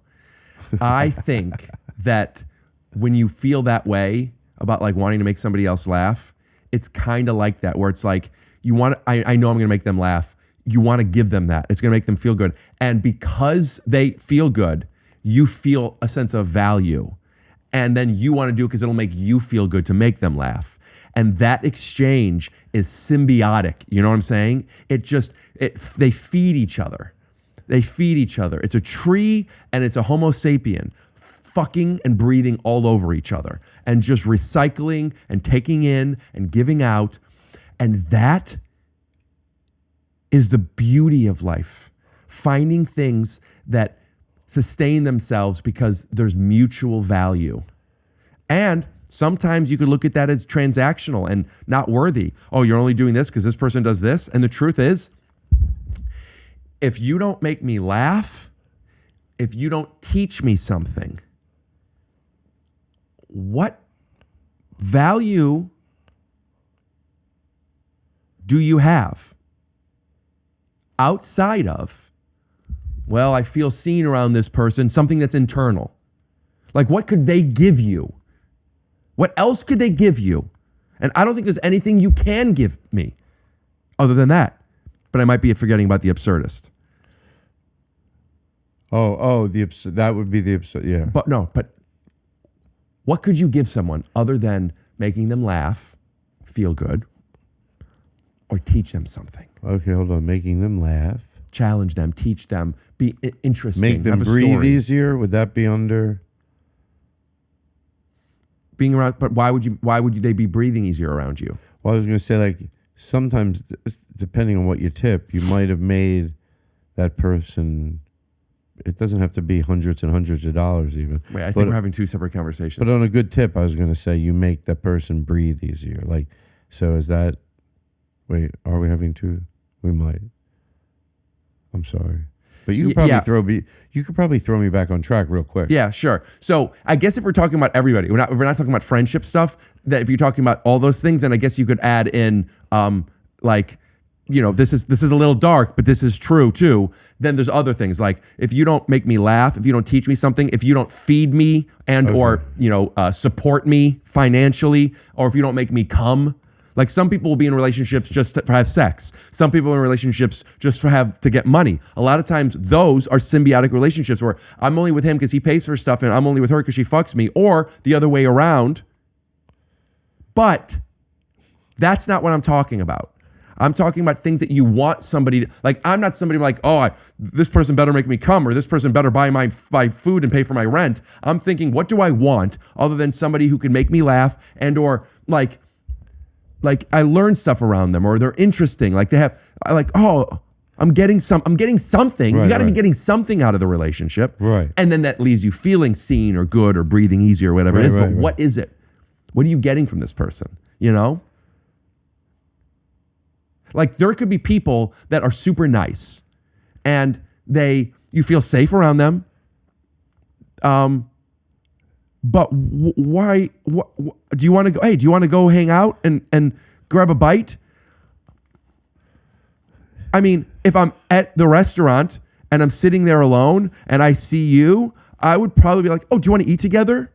I think that when you feel that way about like wanting to make somebody else laugh, it's kind of like that, where it's like you want. I know I'm going to make them laugh. You want to give them that. It's going to make them feel good, and because they feel good, you feel a sense of value. And then you want to do it because it'll make you feel good to make them laugh. And that exchange is symbiotic. You know what I'm saying? They feed each other. They feed each other. It's a tree and it's a Homo sapien fucking and breathing all over each other and just recycling and taking in and giving out. And that is the beauty of life. Finding things that sustain themselves because there's mutual value. And sometimes you could look at that as transactional and not worthy. Oh, you're only doing this because this person does this. And the truth is, if you don't make me laugh, if you don't teach me something, what value do you have outside of, well, I feel seen around this person, something that's internal? Like, what could they give you? What else could they give you? And I don't think there's anything you can give me other than that. But I might be forgetting about the absurdist. That would be the absurd. Yeah. But what could you give someone other than making them laugh, feel good, or teach them something? Okay, hold on. Making them laugh. Challenge them, teach them, be interesting. Make them have a breathe story. easier. Would that be under being around? But why would they be breathing easier around you? Well, I was going to say, like, sometimes, depending on what you tip, you might have made that person. It doesn't have to be hundreds and hundreds of dollars even. Wait, I think we're having two separate conversations. But on a good tip, I was going to say you make that person breathe easier. Like, so is that, wait, are we having two? We might. I'm sorry. But you could probably throw me back on track real quick. Yeah, sure. So I guess if we're talking about everybody, we're not talking about friendship stuff, that if you're talking about all those things, then I guess you could add in this is a little dark, but this is true too. Then there's other things like if you don't make me laugh, if you don't teach me something, if you don't feed me or support me financially, or if you don't make me come. Like some people will be in relationships just to have sex. Some people are in relationships just to get money. A lot of times those are symbiotic relationships where I'm only with him because he pays for stuff and I'm only with her because she fucks me, or the other way around. But that's not what I'm talking about. I'm talking about things that you want somebody to, like, I'm not somebody like, this person better make me come, or this person better buy my food and pay for my rent. I'm thinking, what do I want other than somebody who can make me laugh and or like I learn stuff around them, or they're interesting. Like I'm getting something. Right, you got to be right. getting something out of the relationship. Right. And then that leaves you feeling seen or good or breathing easier or whatever it is. But what is it? What are you getting from this person? You know? Like there could be people that are super nice and you feel safe around them. But why? Do you want to go? Hey, do you want to go hang out and grab a bite? I mean, if I'm at the restaurant and I'm sitting there alone and I see you, I would probably be like, "Oh, do you want to eat together?"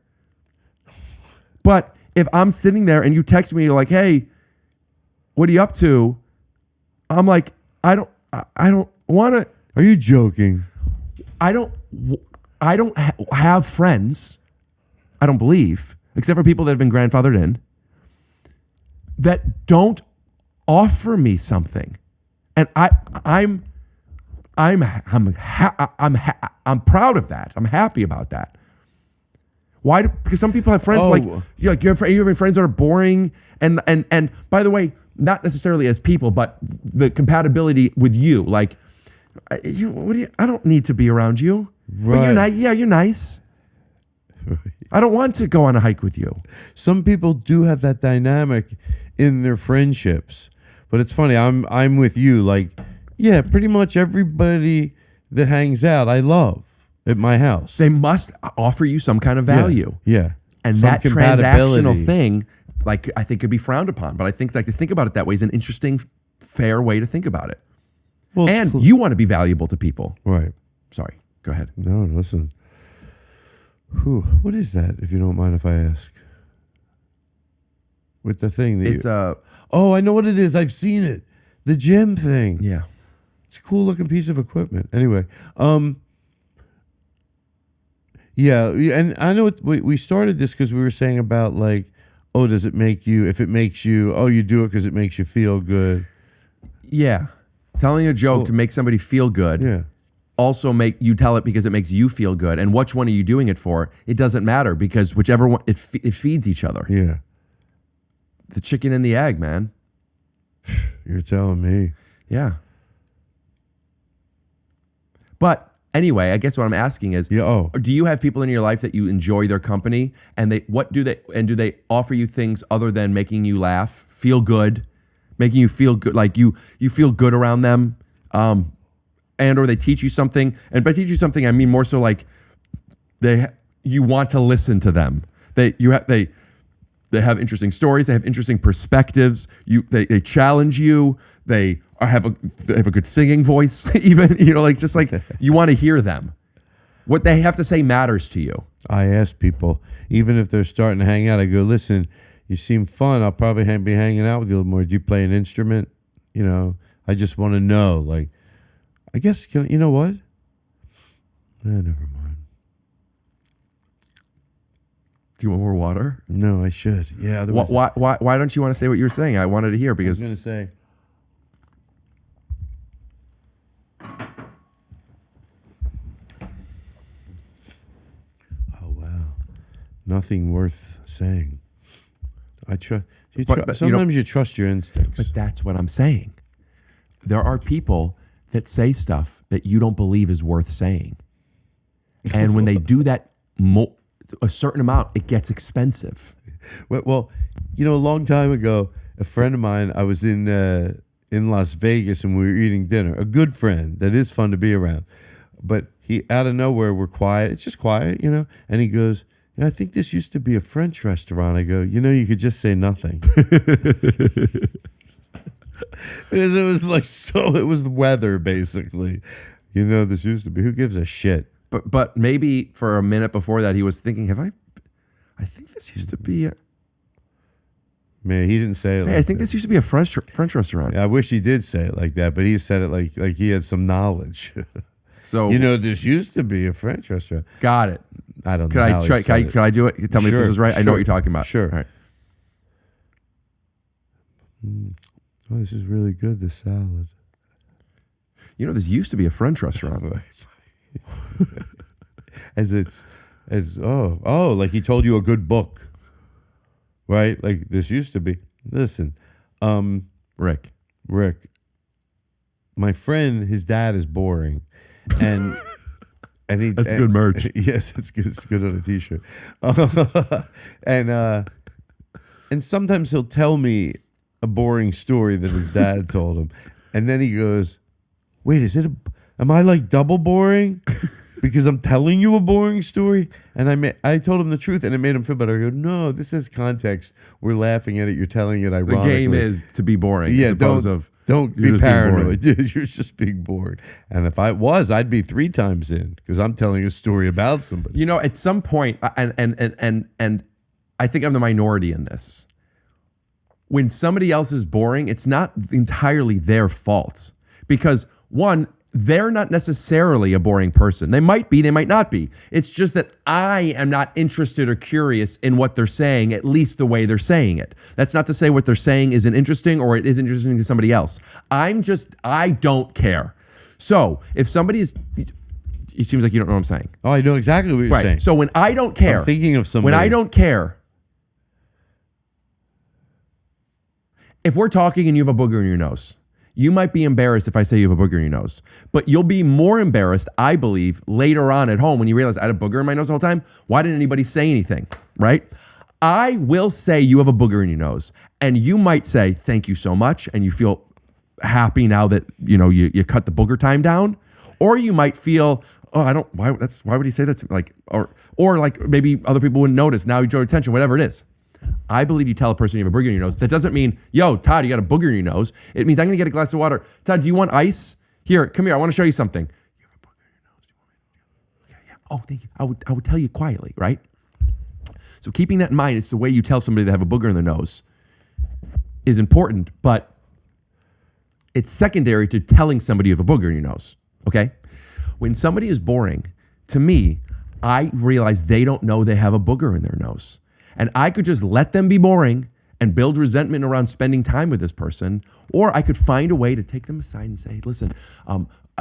But if I'm sitting there and you text me, you're like, "Hey, what are you up to?" I'm like, I don't want to. Are you joking? I don't have friends. I don't believe, except for people that have been grandfathered in, that don't offer me something, and I'm proud of that. I'm happy about that. Why? Because some people have friends you have friends that are boring, and by the way, not necessarily as people, but the compatibility with you. Like, I don't need to be around you. Right. But you're nice. Yeah, you're nice. I don't want to go on a hike with you. Some people do have that dynamic in their friendships, but it's funny. I'm with you. Like, yeah, pretty much everybody that hangs out, I love at my house. They must offer you some kind of value. Yeah. And some that transactional thing, like, I think could be frowned upon. But I think like to think about it that way is an interesting, fair way to think about it. Well, and you want to be valuable to people. Right. Sorry. Go ahead. No, listen. What is that, if you don't mind if I ask? With the thing that I know what it is. I've seen it. The gym thing. Yeah. It's a cool looking piece of equipment. Anyway, yeah, and I know we started this because we were saying about like, does it make you, if it makes you, you do it because it makes you feel good. Yeah. Telling a joke to make somebody feel good. Yeah. also you tell it because it makes you feel good. And which one are you doing it for? It doesn't matter because whichever one, it feeds each other. Yeah. The chicken and the egg, man. You're telling me. Yeah. But anyway, I guess what I'm asking is, do you have people in your life that you enjoy their company, and do they offer you things other than making you laugh, feel good, making you feel good, like you feel good around them, and or they teach you something? And by teach you something, I mean more so like you want to listen to them. They have interesting stories. They have interesting perspectives. They challenge you. They have a good singing voice. Even like you want to hear them. What they have to say matters to you. I ask people, even if they're starting to hang out, I go, listen, you seem fun. I'll probably be hanging out with you a little more. Do you play an instrument? I just want to know. Like, I guess you know what? Never mind. Do you want more water? No, I should. Yeah. Why don't you want to say what you were saying? I wanted to hear because I was going to say. Oh wow, nothing worth saying. I trust. Sometimes you trust your instincts. But that's what I'm saying. There are people that say stuff that you don't believe is worth saying, and when they do that, a certain amount, it gets expensive. Well, a long time ago, a friend of mine, I was in Las Vegas and we were eating dinner. A good friend that is fun to be around, but he out of nowhere, we're quiet. It's just quiet, and he goes, I think this used to be a French restaurant. I go, you could just say nothing. Because it was it was the weather basically. This used to be, who gives a shit? But maybe for a minute before that, he was thinking, I think this used to be a... Man, he didn't say it I think this used to be a French restaurant. I wish he did say it like that, but he said it like he had some knowledge. So this used to be a French restaurant. Got it. I don't know. Can I do it? Tell me if this is right. I know what you're talking about. Sure. All right. Oh, this is really good, the salad. This used to be a French restaurant. Like he told you a good book, right? Like this used to be. Listen, Rick, my friend, his dad is boring, and he that's good merch. Yes, it's good. It's good on a t-shirt. And sometimes he'll tell me a boring story that his dad told him, and then he goes, "Wait, am I like double boring?" Because I'm telling you a boring story, and I told him the truth, and it made him feel better. I go, no, this has context. We're laughing at it. You're telling it ironically. The game is to be boring. Yeah, don't be paranoid. You're just being bored. And if I was, I'd be 3 times in because I'm telling a story about somebody. At some point, and I think I'm the minority in this. When somebody else is boring, it's not entirely their fault because one, they're not necessarily a boring person. They might be, they might not be. It's just that I am not interested or curious in what they're saying, at least the way they're saying it. That's not to say what they're saying isn't interesting or it is interesting to somebody else. I don't care. So if somebody is, it seems like you don't know what I'm saying. Oh, I know exactly what you're saying. So when I don't care, I'm thinking of somebody. When I don't care, if we're talking and you have a booger in your nose, you might be embarrassed if I say you have a booger in your nose, but you'll be more embarrassed, I believe, later on at home when you realize I had a booger in my nose the whole time. Why didn't anybody say anything, right? I will say you have a booger in your nose, and you might say, thank you so much, and you feel happy now that, you cut the booger time down, or you might feel, why would he say that to me? Like, or like maybe other people wouldn't notice, now you draw attention, whatever it is. I believe you tell a person you have a booger in your nose. That doesn't mean, yo, Todd, you got a booger in your nose. It means I'm going to get a glass of water. Todd, do you want ice? Here, come here. I want to show you something. You have a booger in your nose. Do you want me to? Okay, yeah. Oh, thank you. I would tell you quietly, right? So keeping that in mind, it's the way you tell somebody they have a booger in their nose is important, but it's secondary to telling somebody you have a booger in your nose, okay? When somebody is boring, to me, I realize they don't know they have a booger in their nose. And I could just let them be boring and build resentment around spending time with this person, or I could find a way to take them aside and say, listen,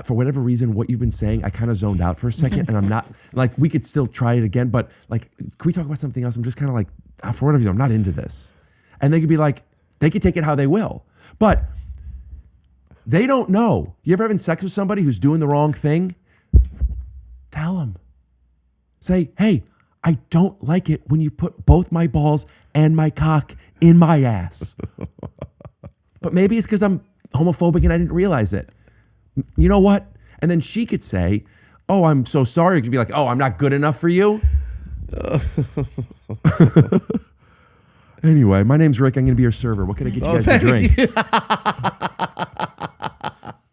for whatever reason, what you've been saying, I kind of zoned out for a second, and I'm not, like, we could still try it again, but, like, can we talk about something else? I'm just kind of like, for whatever reason, I'm not into this. And they could be like, they could take it how they will. But they don't know. You ever having sex with somebody who's doing the wrong thing? Tell them. Say, hey, I don't like it when you put both my balls and my cock in my ass. But maybe it's because I'm homophobic and I didn't realize it. You know what? And then she could say, oh, I'm so sorry. It could be like, oh, I'm not good enough for you. Anyway, my name's Rick. I'm going to be your server. What can I get you guys to drink?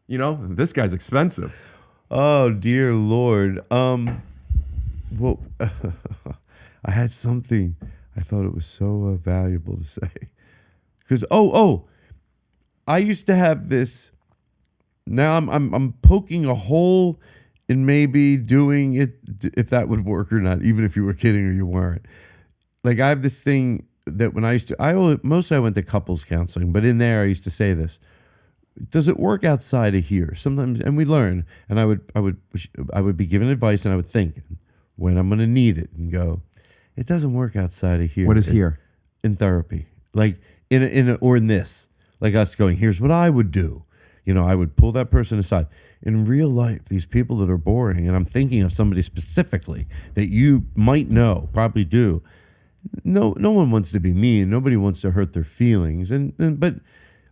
You know, this guy's expensive. Oh, dear Lord. Well, I had something I thought it was so valuable to say. Because, I used to have this. Now I'm poking a hole in maybe doing it, if that would work or not, even if you were kidding or you weren't. Like, I have this thing that when I used to, mostly I went to couples counseling, but in there I used to say this. Does it work outside of here? Sometimes, and we learn, and I would be given advice, and I would think when I'm going to need it, and go, it doesn't work outside of here. What is here? In therapy, like in this, like us going, here's what I would do. You know, I would pull that person aside. In real life, these people that are boring, and I'm thinking of somebody specifically that you might know, probably do. No one wants to be mean. Nobody wants to hurt their feelings, but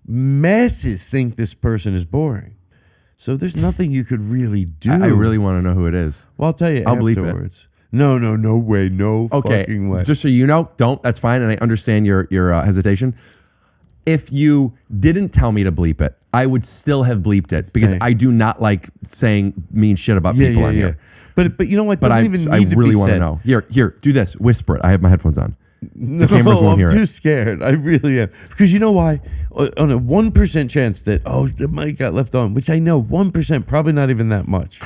masses think this person is boring. So there's nothing you could really do. I really want to know who it is. Well, I'll tell you afterwards. No way, no fucking way. Just so you know, don't. That's fine, and I understand your hesitation. If you didn't tell me to bleep it, I would still have bleeped it because I do not like saying mean shit about people on here. But you know what? But I really want to know. Here, do this. Whisper it. I have my headphones on. The cameras won't hear it. I'm too scared. I really am. Because you know why? On a 1% chance that, the mic got left on, which I know 1%, probably not even that much.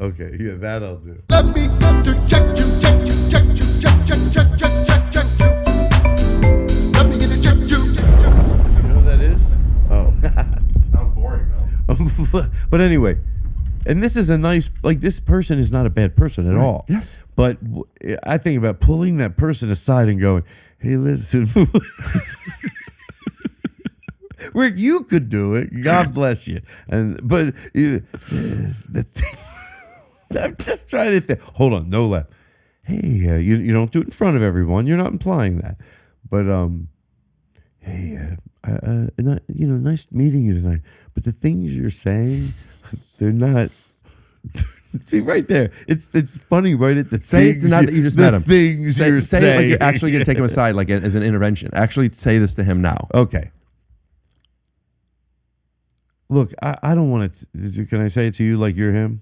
Okay, yeah, that I'll do. Let me to check you. Let me get to check you. You know who that is? Oh. Sounds boring, though. But anyway, and this is a nice, like, this person is not a bad person at all. Yes. But I think about pulling that person aside and going, hey, listen. Rick, you could do it. God bless you. But the thing, I'm just trying to think. Hold on, no laugh. Hey, you don't do it in front of everyone. You're not implying that. But hey, nice meeting you tonight. But the things you're saying, they're not. See right there, it's funny right at the say it's not that you just met him. Things you're say saying, it like you're actually going to take him aside, like as an intervention. Actually, say this to him now. Okay. Look, I don't want to. Can I say it to you like you're him?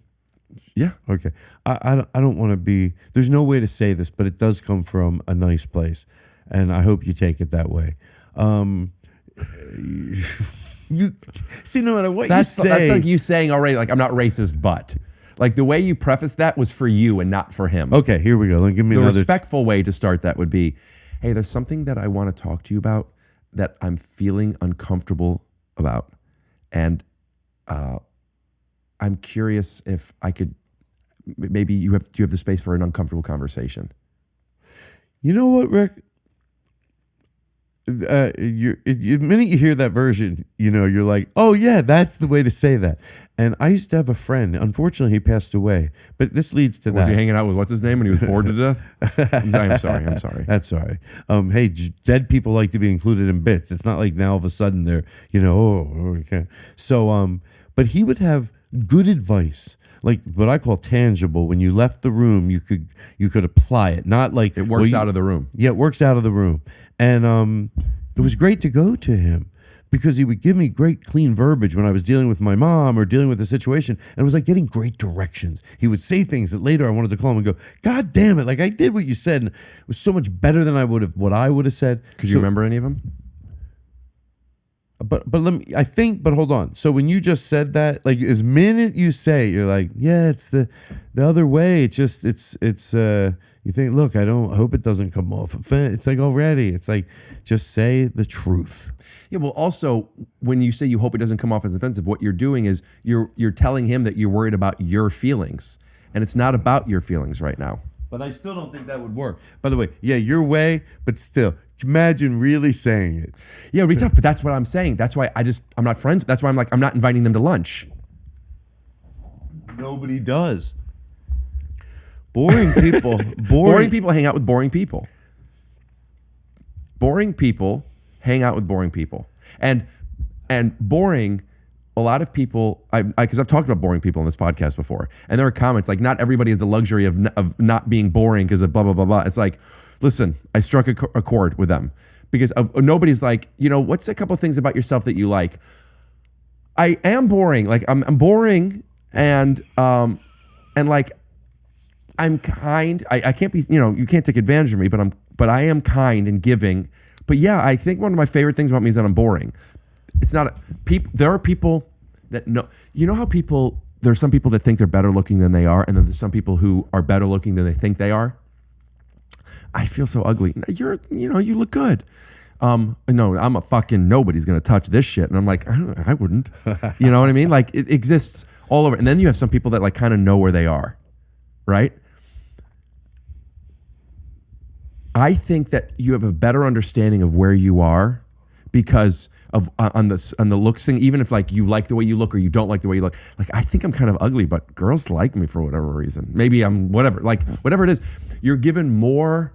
Yeah. Okay. I don't want to be. There's no way to say this, but it does come from a nice place, and I hope you take it that way. You see, no matter what you say, that's like you saying already. Like, I'm not racist, but like the way you preface that was for you and not for him. Okay, here we go. Give me the another. Respectful way to start that would be, hey, there's something that I want to talk to you about that I'm feeling uncomfortable about, and I'm curious if I could. Maybe do you have the space for an uncomfortable conversation? You know what, Rick? The minute you hear that version, you're like, oh yeah, that's the way to say that. And I used to have a friend. Unfortunately, he passed away. But this leads to that. Was he hanging out with what's his name when he was bored to death? I'm sorry. That's all right. Hey, dead people like to be included in bits. It's not like now all of a sudden they're, you can't. So, but he would have good advice, like what I call tangible. When you left the room, you could apply it. Not like it works out of the room. Yeah, it works out of the room. And it was great to go to him because he would give me great clean verbiage when I was dealing with my mom or dealing with a situation. And it was like getting great directions. He would say things that later I wanted to call him and go, God damn it, like I did what you said. And it was so much better than what I would have said. Could you remember any of them? But let me. I think. But hold on. So when you just said that, like, as minute you say, it, you're like, yeah, it's the other way. It's just it's. You think, look, I hope it doesn't come off. It's like already. It's like, just say the truth. Yeah, well, also, when you say you hope it doesn't come off as offensive, what you're doing is you're telling him that you're worried about your feelings, and it's not about your feelings right now. But I still don't think that would work. By the way, yeah, your way, but still, imagine really saying it. Yeah, it'd be tough, but that's what I'm saying. That's why I'm not friends. That's why I'm not inviting them to lunch. Nobody does. Boring people. Boring people hang out with boring people. Boring people hang out with boring people. And boring, a lot of people, because I've talked about boring people on this podcast before, and there are comments like, not everybody has the luxury of not being boring because of blah, blah, blah, blah. It's like, listen, I struck a chord with them because nobody's like, what's a couple of things about yourself that you like? I am boring. Like, I'm boring and like, I'm kind. I can't be, you can't take advantage of me, but I am kind and giving. But yeah, I think one of my favorite things about me is that I'm boring. It's not people. There are people that know. You know how there are some people that think they're better looking than they are, and then there's some people who are better looking than they think they are. I feel so ugly. You look good. No, I'm a fucking nobody's gonna touch this shit, and I'm like, I wouldn't. You know what I mean? Like, it exists all over. And then you have some people that like kind of know where they are, right? I think that you have a better understanding of where you are because of on the looks thing. Even if like you like the way you look or you don't like the way you look, like I think I'm kind of ugly, but girls like me for whatever reason. Maybe I'm whatever it is. You're given more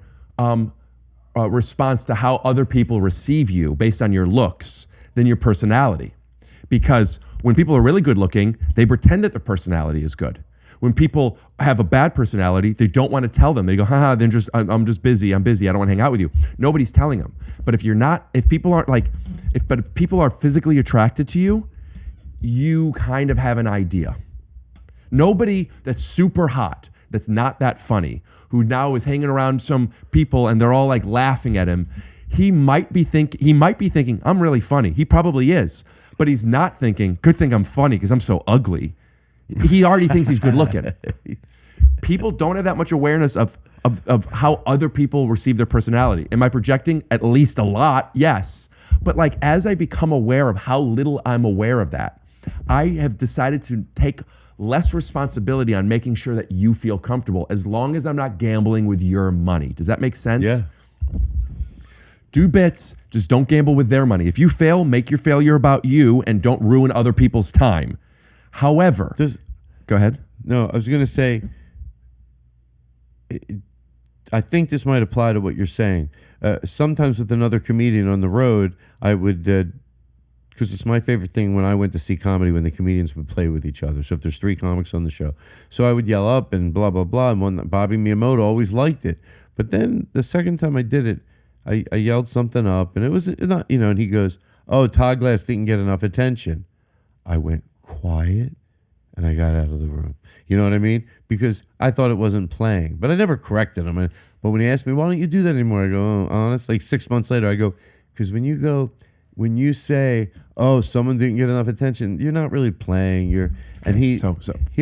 response to how other people receive you based on your looks than your personality, because when people are really good looking, they pretend that their personality is good. When people have a bad personality, they don't want to tell them. They go, haha, I'm just busy. I'm busy. I don't want to hang out with you. Nobody's telling them. But if people are physically attracted to you, you kind of have an idea. Nobody that's super hot, that's not that funny, who now is hanging around some people and they're all like laughing at him, he might be thinking, I'm really funny. He probably is. But he's not thinking, good thing I'm funny because I'm so ugly. He already thinks he's good looking. People don't have that much awareness of how other people receive their personality. Am I projecting? At least a lot, yes. But like, as I become aware of how little I'm aware of that, I have decided to take less responsibility on making sure that you feel comfortable, as long as I'm not gambling with your money. Does that make sense? Yeah. Do bits, just don't gamble with their money. If you fail, make your failure about you and don't ruin other people's time. However, go ahead. No, I was going to say, I think this might apply to what you're saying. Sometimes with another comedian on the road, I would, because it's my favorite thing when I went to see comedy, when the comedians would play with each other. So if there's 3 comics on the show, so I would yell up and blah, blah, blah. And Bobby Miyamoto always liked it. But then the second time I did it, I yelled something up, and it was not, and he goes, oh, Todd Glass didn't get enough attention. I went quiet and I got out of the room. You know what I mean? Because I thought it wasn't playing, but I never corrected him. But when he asked me, why don't you do that anymore? I go, oh, honest, like 6 months later, I go, because when you say, oh, someone didn't get enough attention, you're not really playing. He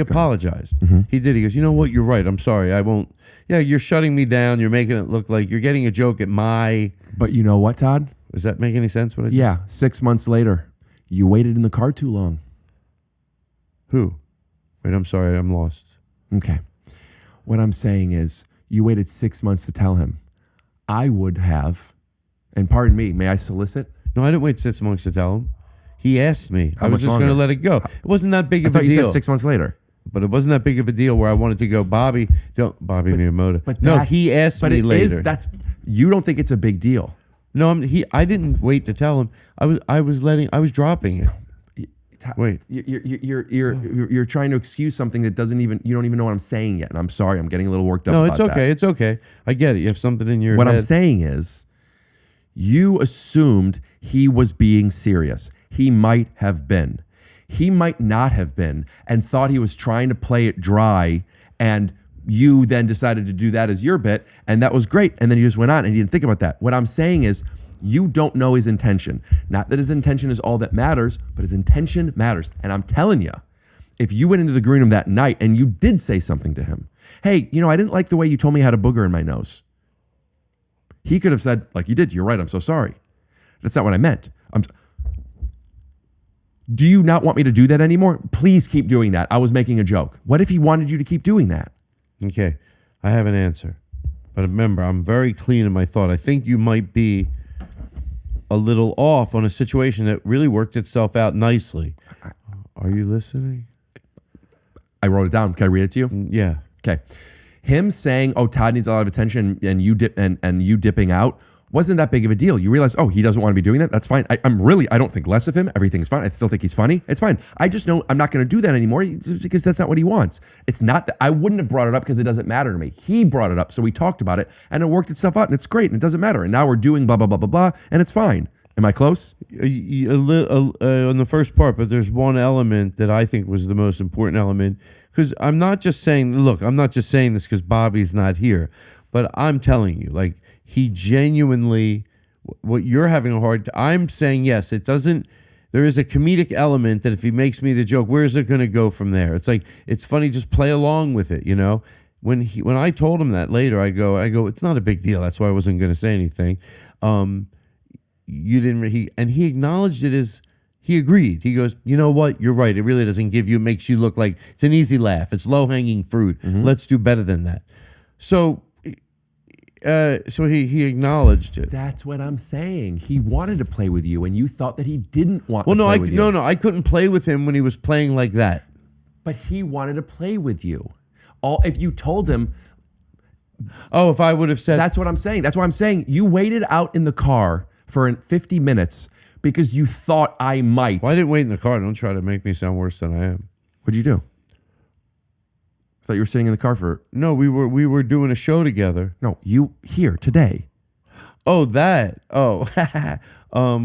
apologized. Mm-hmm. He did. He goes, you know what? You're right. I'm sorry. I won't. Yeah, you're shutting me down. You're making it look like you're getting a joke at my. But you know what, Todd? Does that make any sense? What I just... Yeah, 6 months later, you waited in the car too long. Who? Wait, I'm sorry. I'm lost. Okay. What I'm saying is, you waited 6 months to tell him. I would have, and pardon me, may I solicit? No, I didn't wait 6 months to tell him. He asked me. How I was much just going to longer? let it go. It wasn't that big of I a thought deal. you said 6 months later. But it wasn't that big of a deal where I wanted to go, Bobby Miyamoto. But no, he asked me later. You don't think it's a big deal? No, I didn't wait to tell him. I was dropping it. Wait, you're trying to excuse something that you don't even know what I'm saying yet, and I'm sorry, I'm getting a little worked up. No, about it's okay. that. It's okay. I get it. You have something in your What head. I'm saying is, you assumed he was being serious. He might have been. He might not have been, and thought he was trying to play it dry, and you then decided to do that as your bit, and that was great, and then you just went on and you didn't think about that. What I'm saying is, You don't know his intention. Not that his intention is all that matters, but his intention matters. And I'm telling you, if you went into the green room that night and you did say something to him, hey, I didn't like the way you told me I had a booger in my nose. He could have said, like you did, you're right, I'm so sorry. That's not what I meant. Do you not want me to do that anymore? Please keep doing that. I was making a joke. What if he wanted you to keep doing that? Okay, I have an answer. But remember, I'm very clean in my thought. I think you might be a little off on a situation that really worked itself out nicely. Are you listening? I wrote it down. Can I read it to you? Yeah. Okay. Him saying, "Oh, Todd needs a lot of attention," and you dipping out wasn't that big of a deal. You realize, oh, he doesn't want to be doing that. That's fine. I don't think less of him. Everything's fine. I still think he's funny. It's fine. I just know I'm not going to do that anymore because that's not what he wants. It's not that I wouldn't have brought it up because it doesn't matter to me. He brought it up, so we talked about it, and it worked itself out, and it's great, and it doesn't matter. And now we're doing blah blah blah blah blah, and it's fine. Am I close? On the first part, but there's one element that I think was the most important element. Because I'm not just saying this because Bobby's not here, but I'm telling you, like, he genuinely, what you're having a hard time, I'm saying, yes, it doesn't, there is a comedic element that if he makes me the joke, where is it going to go from there? It's like, it's funny, just play along with it, When I told him that later, I go, it's not a big deal. That's why I wasn't going to say anything. He acknowledged it as, he agreed. He goes, you know what? You're right. It really doesn't makes you look like it's an easy laugh. It's low hanging fruit. Mm-hmm. Let's do better than that. So he acknowledged it. That's what I'm saying. He wanted to play with you, and you thought that he didn't want to play with you. No, I couldn't play with him when he was playing like that. But he wanted to play with you. If you told him. Oh, if I would have said. That's what I'm saying. That's why I'm saying you waited out in the car for 50 minutes because you thought I might. Well, I didn't wait in the car. Don't try to make me sound worse than I am. What'd you do? I thought you were sitting in the car for... No, we were doing a show together. No, you here today. Oh, that. Oh.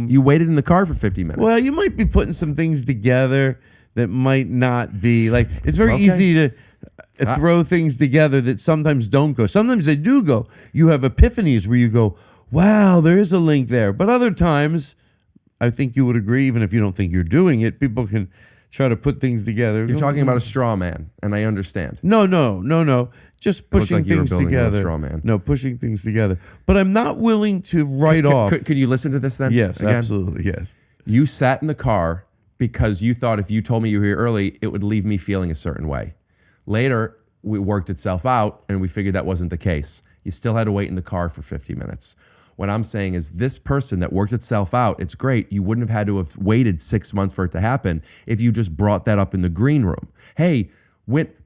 You waited in the car for 50 minutes. Well, you might be putting some things together that might not be... Like, it's very easy to throw things together that sometimes don't go. Sometimes they do go. You have epiphanies where you go, wow, there is a link there. But other times... I think you would agree, even if you don't think you're doing it, people can try to put things together. You're talking about a straw man, and I understand. No. Just pushing things together. A straw man. No, pushing things together. But I'm not willing to write off. Could you listen to this then? Yes, again? absolutely, yes. You sat in the car because you thought if you told me you were here early, it would leave me feeling a certain way. Later, it worked itself out, and we figured that wasn't the case. You still had to wait in the car for 50 minutes. What I'm saying is this person that worked itself out, it's great. You wouldn't have had to have waited 6 months for it to happen if you just brought that up in the green room. Hey,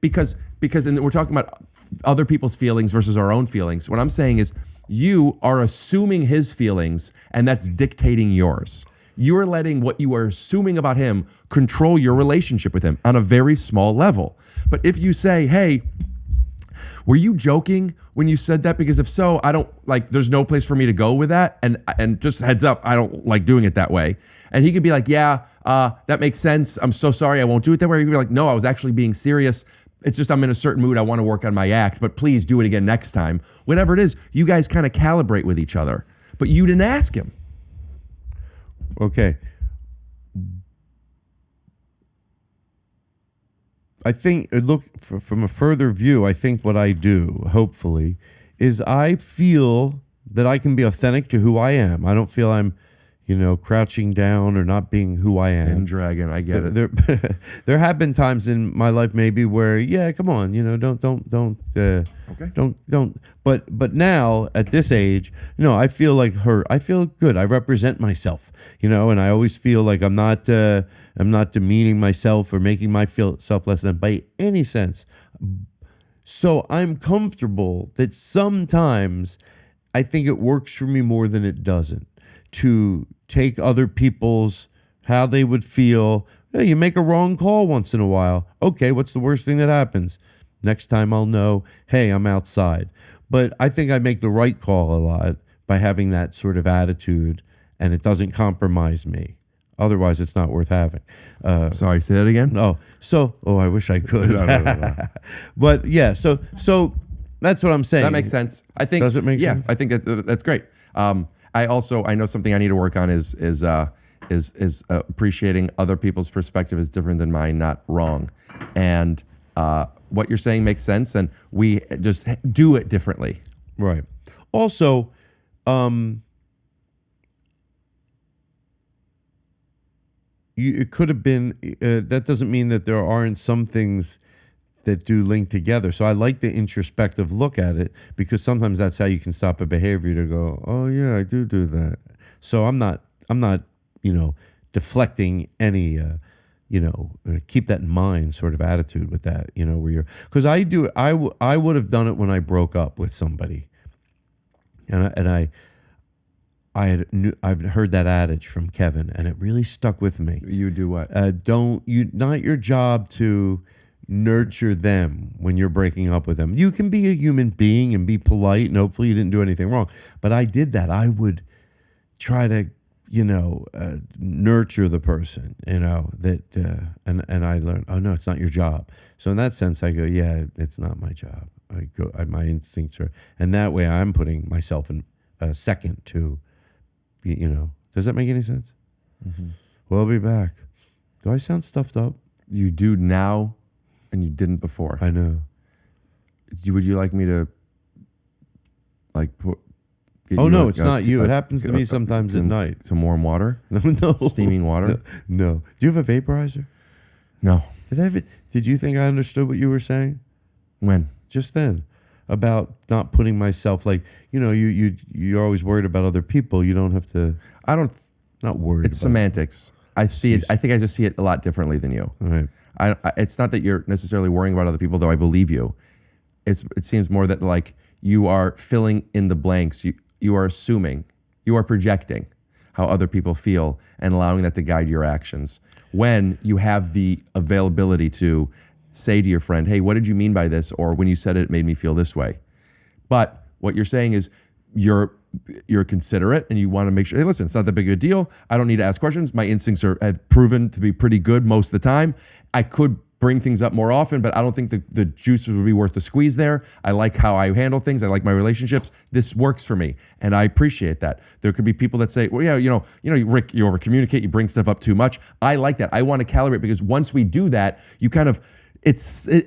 because we're talking about other people's feelings versus our own feelings. What I'm saying is you are assuming his feelings and that's dictating yours. You are letting what you are assuming about him control your relationship with him on a very small level. But if you say, hey, were you joking when you said that? Because if so, I don't there's no place for me to go with that. And just heads up, I don't like doing it that way. And he could be like, yeah, that makes sense. I'm so sorry. I won't do it that way. He could be like, no, I was actually being serious. It's just I'm in a certain mood. I want to work on my act, but please do it again next time. Whatever it is, you guys kind of calibrate with each other. But you didn't ask him. Okay. I think, from a further view, I think what I do, hopefully, is I feel that I can be authentic to who I am. I don't feel I'm, crouching down or not being who I am. And dragging, I get it. There have been times in my life maybe where, yeah, come on, don't. But now at this age, I feel like I feel good. I represent myself, and I always feel like I'm not demeaning myself or making myself less than by any sense. So I'm comfortable that sometimes I think it works for me more than it doesn't to take other people's, how they would feel. Yeah, you make a wrong call once in a while. Okay, what's the worst thing that happens? Next time I'll know, hey, I'm outside. But I think I make the right call a lot by having that sort of attitude, and it doesn't compromise me. Otherwise, it's not worth having. Sorry, say that again? I wish I could. No. But yeah, so that's what I'm saying. That makes sense. I think. Does it make sense? Yeah, I think that's great. I know something I need to work on is appreciating other people's perspective is different than mine, not wrong. And what you're saying makes sense, and we just do it differently. Right. Also, it could have been, that doesn't mean that there aren't some things that do link together. So I like the introspective look at it, because sometimes that's how you can stop a behavior to go, oh yeah, I do that. So I'm not, deflecting any, keep that in mind sort of attitude with that, where you're, because I would have done it when I broke up with somebody. I've heard that adage from Kevin, and it really stuck with me. You do what? Not your job to nurture them when you're breaking up with them. You can be a human being and be polite, and hopefully you didn't do anything wrong. But I did that. I would try to, nurture the person, and I learned, oh no, it's not your job. So in that sense, I go, yeah, it's not my job. My instincts are, and that way I'm putting myself in second to. Does that make any sense? Mm-hmm. We'll be back. Do I sound stuffed up? You do now, and you didn't before. I know. Would you like me to, put? Oh no, it's not you. It happens to me sometimes at night. Some warm water? No. Steaming water? No. Do you have a vaporizer? No. Did you think I understood what you were saying? When? Just then. About not putting myself you're always worried about other people. You don't have to. Not worried. It's semantics. I see it. I think I just see it a lot differently than you. All right. It's not that you're necessarily worrying about other people, though I believe you. It seems more that you are filling in the blanks. You are assuming, you are projecting how other people feel and allowing that to guide your actions. When you have the availability to say to your friend, hey, what did you mean by this? Or when you said it, it made me feel this way. But what you're saying is you're considerate, and you want to make sure, hey, listen, it's not that big of a deal. I don't need to ask questions. My instincts have proven to be pretty good most of the time. I could bring things up more often, but I don't think the juices would be worth the squeeze there. I like how I handle things. I like my relationships. This works for me, and I appreciate that. There could be people that say, well, yeah, Rick, you over communicate, you bring stuff up too much. I like that. I want to calibrate, because once we do that, you kind of, it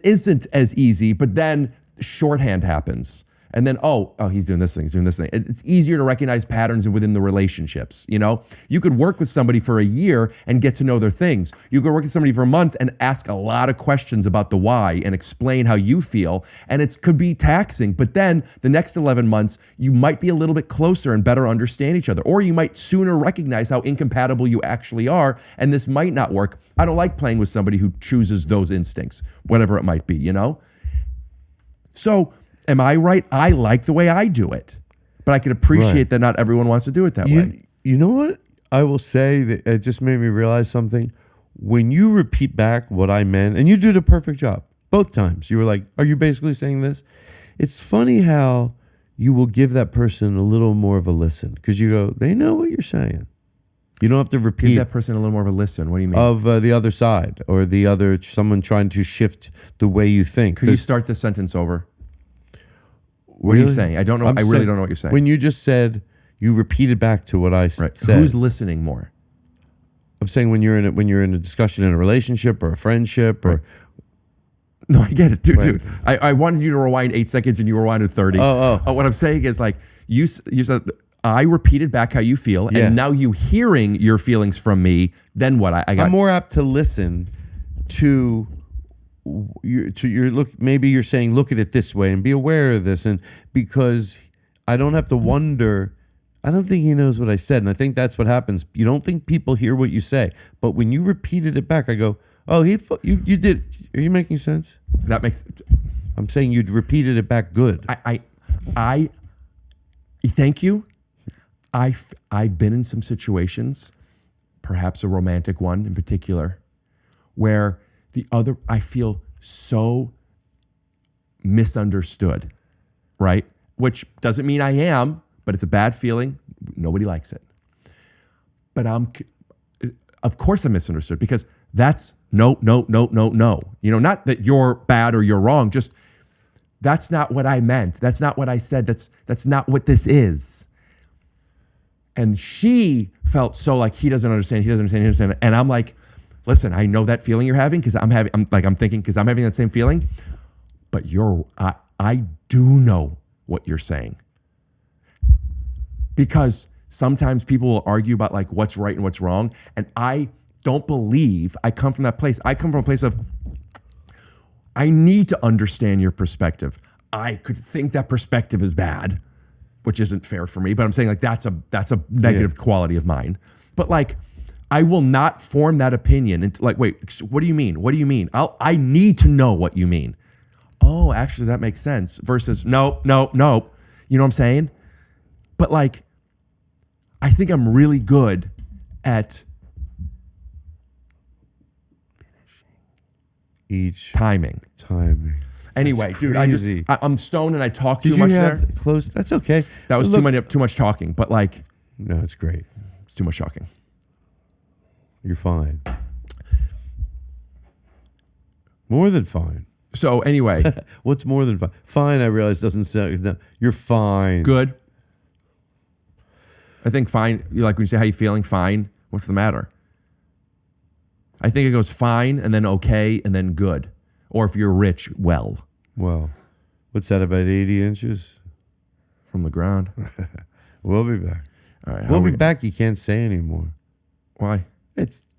isn't as easy, but then shorthand happens. And then, oh, he's doing this thing, he's doing this thing. It's easier to recognize patterns within the relationships, You could work with somebody for a year and get to know their things. You could work with somebody for a month and ask a lot of questions about the why and explain how you feel, and it could be taxing. But then the next 11 months, you might be a little bit closer and better understand each other. Or you might sooner recognize how incompatible you actually are, and this might not work. I don't like playing with somebody who chooses those instincts, whatever it might be, So, am I right? I like the way I do it, but I can appreciate that not everyone wants to do it that way. You know what? I will say that it just made me realize something. When you repeat back what I meant, and you did a perfect job both times, you were like, are you basically saying this? It's funny how you will give that person a little more of a listen, because you go, they know what you're saying. You don't have to repeat. Give that person a little more of a listen. What do you mean? Of the other side, or someone trying to shift the way you think. Could you start the sentence over? What are you saying? I don't know. I really don't know what you're saying. When you just said, you repeated back to what I said. Who's listening more? I'm saying when you're in a discussion in a relationship or a friendship or. No, I get it, dude. I wanted you to rewind 8 seconds and you rewinded 30. What I'm saying is you said, I repeated back how you feel, and now you hearing your feelings from me. Then what? I'm more apt to listen to your look. Maybe you're saying, look at it this way and be aware of this, and because I don't have to wonder. I don't think he knows what I said, and I think that's what happens. You don't think people hear what you say, but when you repeated it back, I go, oh, you did. Are you making sense? That makes. I'm saying you'd repeated it back good. I thank you. I've been in some situations, perhaps a romantic one in particular, where I feel so misunderstood, right? Which doesn't mean I am, but it's a bad feeling. Nobody likes it. But of course I'm misunderstood, because that's no. Not that you're bad or you're wrong, just that's not what I meant. That's not what I said. That's not what this is. And she felt so like he doesn't understand. And I'm like, listen, I know that feeling you're having because I'm thinking because I'm having that same feeling. But I do know what you're saying. Because sometimes people will argue about like what's right and what's wrong. And I don't believe I come from that place. I come from a place of I need to understand your perspective. I could think that perspective is bad, which isn't fair for me, but I'm saying like that's a negative quality of mine. But like I will not form that opinion and like, wait, what do you mean? What do you mean? I need to know what you mean. Oh, actually that makes sense. Versus no. You know what I'm saying? But like I think I'm really good at each timing. Anyway, dude, I'm stoned and I talk too much there. Close. That's okay. That was too much talking, but like, no, it's great. It's too much talking. You're fine. More than fine. So anyway, what's more than fine? Fine, I realize doesn't sound. No, you're fine. Good. I think fine. Like when you say how you feeling, fine. What's the matter? I think it goes fine and then okay and then good. Or if you're rich, well. Well, what's that, about 80 inches? From the ground. We'll be back. All right. We'll be back. You can't say anymore. Why? It's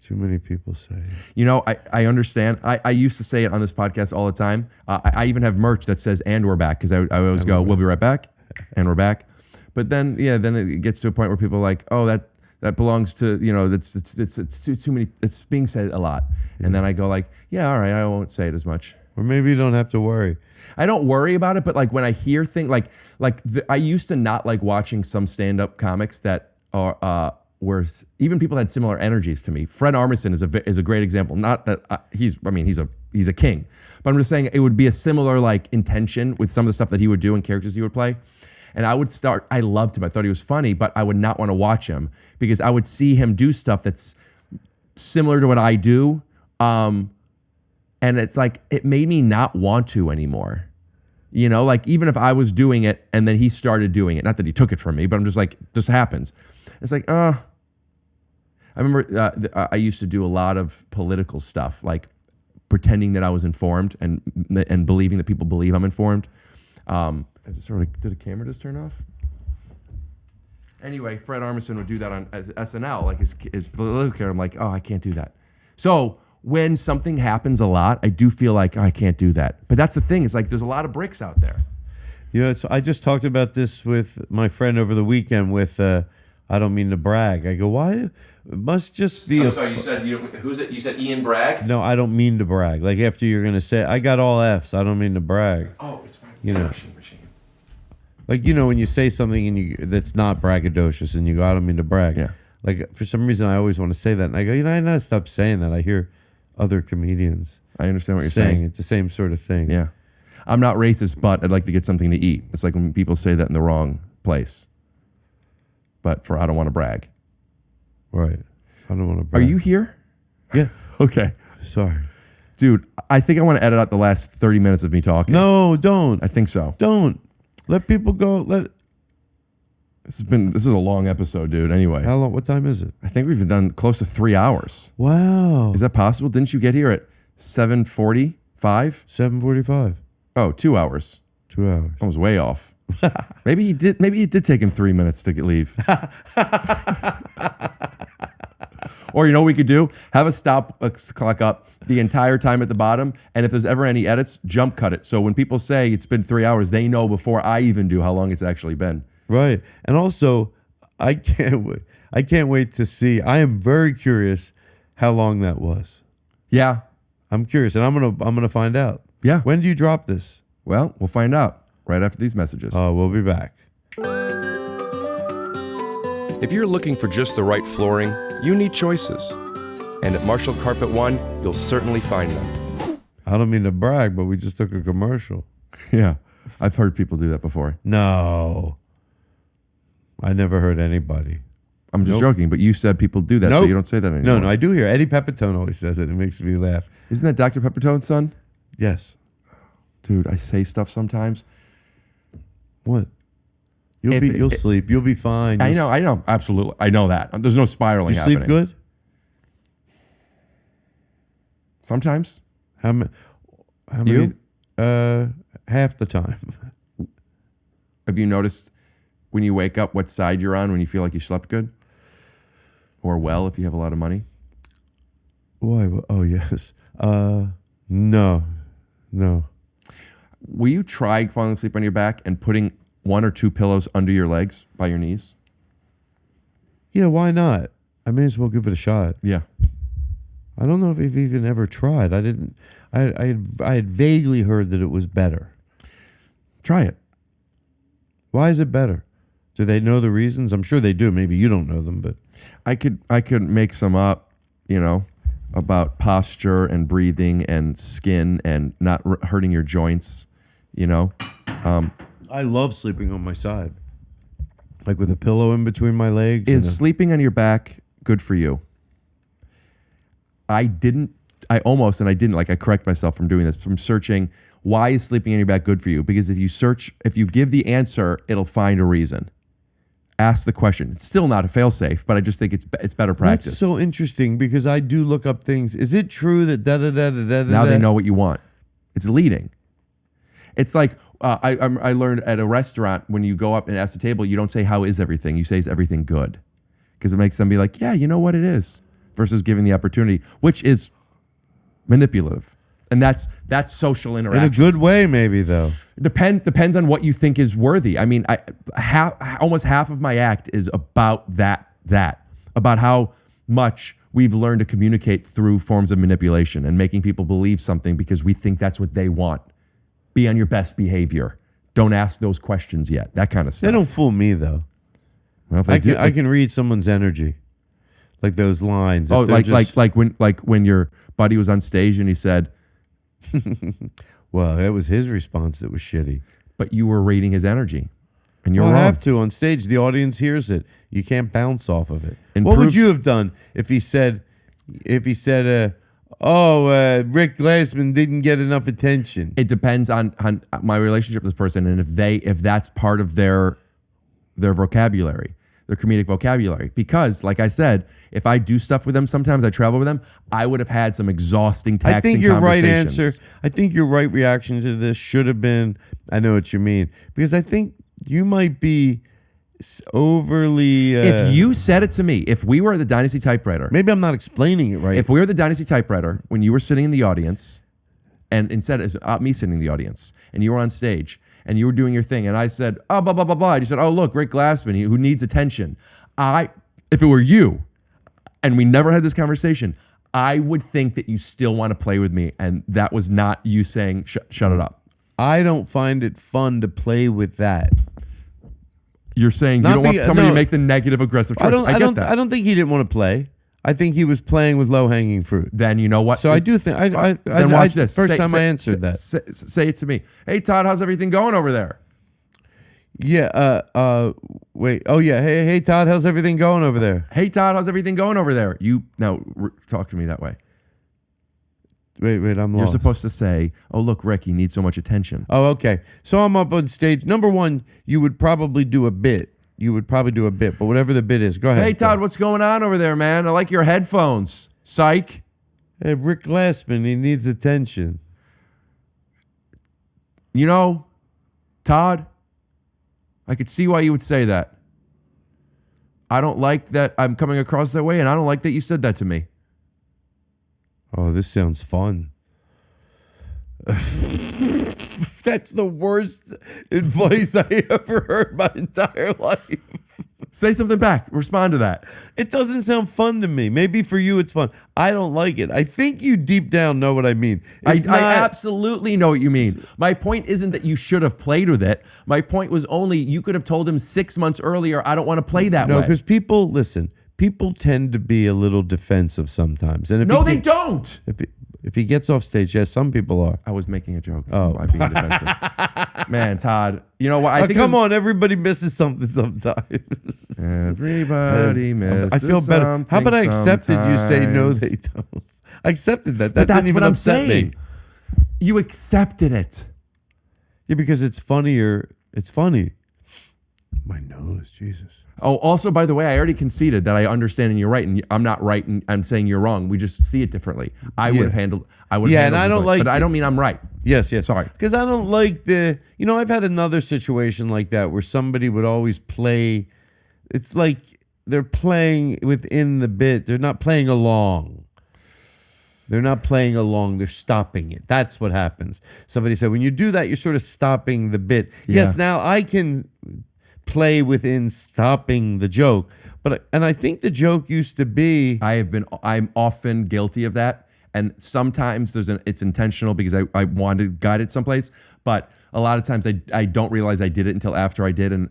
too many people say it. You know, I understand. I used to say it on this podcast all the time. I even have merch that says, and we're back. Because I always go, we'll be right back. And we're back. But then, then it gets to a point where people are like, oh, that belongs to, it's too many, it's being said a lot. Yeah. And then I go like, yeah, all right, I won't say it as much. Or maybe you don't have to worry. I don't worry about it, but like when I hear things, I used to not like watching some stand-up comics that are, where even people had similar energies to me. Fred Armisen is a great example. Not that he's a king, but I'm just saying it would be a similar like intention with some of the stuff that he would do and characters he would play. And I loved him. I thought he was funny, but I would not want to watch him because I would see him do stuff that's similar to what I do. And it's like, it made me not want to anymore. You know, like even if I was doing it and then he started doing it, not that he took it from me, but I'm just like, this happens. It's like, I remember I used to do a lot of political stuff, like pretending that I was informed and believing that people believe I'm informed. Did the camera just turn off? Anyway, Fred Armisen would do that on SNL, like his political character. I'm like, oh, I can't do that. So when something happens a lot, I do feel like I can't do that. But that's the thing. It's like there's a lot of bricks out there. I just talked about this with my friend over the weekend with, I don't mean to brag. I go, why? It must just be sorry, you said, who's it? You said Ian Bragg? No, I don't mean to brag. Like after you're going to say, I got all Fs. I don't mean to brag. Oh, it's fine. Machine. Like, when you say something and that's not braggadocious and you go, I don't mean to brag. Yeah. Like, for some reason, I always want to say that. And I go, I gotta stop saying that. I hear other comedians. I understand what you're saying. It's the same sort of thing. Yeah. I'm not racist, but I'd like to get something to eat. It's like when people say that in the wrong place. But I don't want to brag. Right. I don't want to brag. Are you here? Yeah. Okay. Sorry. Dude, I think I want to edit out the last 30 minutes of me talking. No, don't. I think so. Don't. Let people go. This is a long episode, dude. Anyway. How long? What time is it? I think we've done close to 3 hours. Wow. Is that possible? Didn't you get here at 7:45? 7:45. Oh, 2 hours. 2 hours. I was way off. Maybe it did take him 3 minutes to leave. Or you know what we could do? Have a clock up the entire time at the bottom, and if there's ever any edits, jump cut it. So when people say it's been 3 hours, they know before I even do how long it's actually been. Right. And also, I can't wait to see. I am very curious how long that was. Yeah. I'm curious, and I'm gonna find out. Yeah. When do you drop this? Well, we'll find out right after these messages. Oh, we'll be back. If you're looking for just the right flooring, you need choices. And at Marshall Carpet One, you'll certainly find them. I don't mean to brag, but we just took a commercial. Yeah. I've heard people do that before. No. I never heard anybody. I'm just joking, but you said people do that, so you don't say that anymore. No, I do hear. Eddie Pepitone always says it. It makes me laugh. Isn't that Dr. Pepitone's son? Yes. Dude, I say stuff sometimes. What? You'll sleep. You'll be fine. I know, absolutely. I know that. There's no spiraling You happening. sleep good? Sometimes. How many? You? Half the time. Have you noticed when you wake up what side you're on when you feel like you slept good? Or well, if you have a lot of money? Why? Oh, yes. No. Will you try falling asleep on your back and putting 1 or 2 pillows under your legs by your knees? Yeah, why not? I may as well give it a shot. Yeah. I don't know if you've even ever tried. I didn't. I had vaguely heard that it was better. Try it. Why is it better? Do they know the reasons? I'm sure they do. Maybe you don't know them, but I could make some up, about posture and breathing and skin and not hurting your joints, I love sleeping on my side, like with a pillow in between my legs. Is sleeping on your back good for you? I correct myself from doing this, from searching, why is sleeping on your back good for you? Because if you give the answer, it'll find a reason. Ask the question. It's still not a fail-safe, but I just think it's better practice. That's so interesting because I do look up things. Is it true that da-da-da-da-da-da? Now they know what you want. It's leading. It's like I learned at a restaurant, when you go up and ask the table, you don't say, how is everything? You say, is everything good? Because it makes them be like, yeah, you know what it is, versus giving the opportunity, which is manipulative. And that's social interaction. In a good way, maybe, though. Depends on what you think is worthy. I mean, almost half of my act is about that, about how much we've learned to communicate through forms of manipulation and making people believe something because we think that's what they want. Be on your best behavior. Don't ask those questions yet. That kind of stuff. They don't fool me, though. Well, I can read someone's energy, like those lines. Oh, like when your buddy was on stage and he said, well, that was his response that was shitty. But you were reading his energy, and you're wrong. I have to on stage. The audience hears it. You can't bounce off of it. What would you have done if he said, Rick Glassman didn't get enough attention? It depends on my relationship with this person, and if that's part of their vocabulary, their comedic vocabulary. Because, like I said, if I do stuff with them, sometimes I travel with them, I would have had some exhausting, taxing I think your right conversations. answer, I think your right reaction to this should have been, I know what you mean, because I think you might be overly... if you said it to me, if we were at the Dynasty Typewriter... Maybe I'm not explaining it right. If we were at the Dynasty Typewriter, when you were sitting in the audience, and instead of me sitting in the audience, and you were on stage, and you were doing your thing, and I said, oh, blah, blah, blah, blah. And you said, oh, look, Rick Glassman, who needs attention. If it were you, and we never had this conversation, I would think that you still want to play with me, and that was not you saying, shut it up. I don't find it fun to play with that. You're saying you don't want somebody to make the negative, aggressive choice. I get that. I don't think he didn't want to play. I think he was playing with low-hanging fruit. Then you know what? So I do think... then watch this. First time I answered that. Say it to me. Hey, Todd, how's everything going over there? Yeah, wait. Oh, yeah. Hey, Todd, how's everything going over there? Hey, Todd, how's everything going over there? Talk to me that way. Wait, I'm lost. You're supposed to say, oh, look, Rick, you need so much attention. Oh, okay. So I'm up on stage. Number one, you would probably do a bit. But whatever the bit is, go ahead. Hey, Todd, what's going on over there, man? I like your headphones. Psych. Hey, Rick Glassman, he needs attention. Todd, I could see why you would say that. I don't like that I'm coming across that way, and I don't like that you said that to me. Oh, this sounds fun. That's the worst advice I ever heard my entire life. Say something back. Respond to that. It doesn't sound fun to me. Maybe for you it's fun. I don't like it. I think you deep down know what I mean. I absolutely know what you mean. My point isn't that you should have played with it. My point was only you could have told him 6 months earlier, I don't want to play that way. No, because people tend to be a little defensive sometimes. And they don't. If he gets off stage, yes, some people are. I was making a joke by being defensive. Man, Todd, you know what? I think come on, everybody misses something sometimes. Everybody misses. I feel better. How about I accepted you say no, they don't? I accepted that. That didn't even upset me. You accepted it. Yeah, because it's funnier. It's funny. My nose, Jesus. Oh, also, by the way, I already conceded that I understand and you're right, and I'm not right, and I'm saying you're wrong. We just see it differently. I would have handled. I would. Yeah, handled and I it don't differently, like but I it. don't mean I'm right. Yes, yes. Sorry. Because I don't like I've had another situation like that where somebody would always play. It's like they're playing within the bit. They're not playing along. They're not playing along. They're stopping it. That's what happens. Somebody said, when you do that, you're sort of stopping the bit. Yeah. Yes, now I can play within stopping the joke. And I think the joke used to be. I'm often guilty of that. And sometimes it's intentional because I wanted to guide it someplace. But a lot of times I don't realize I did it until after I did. And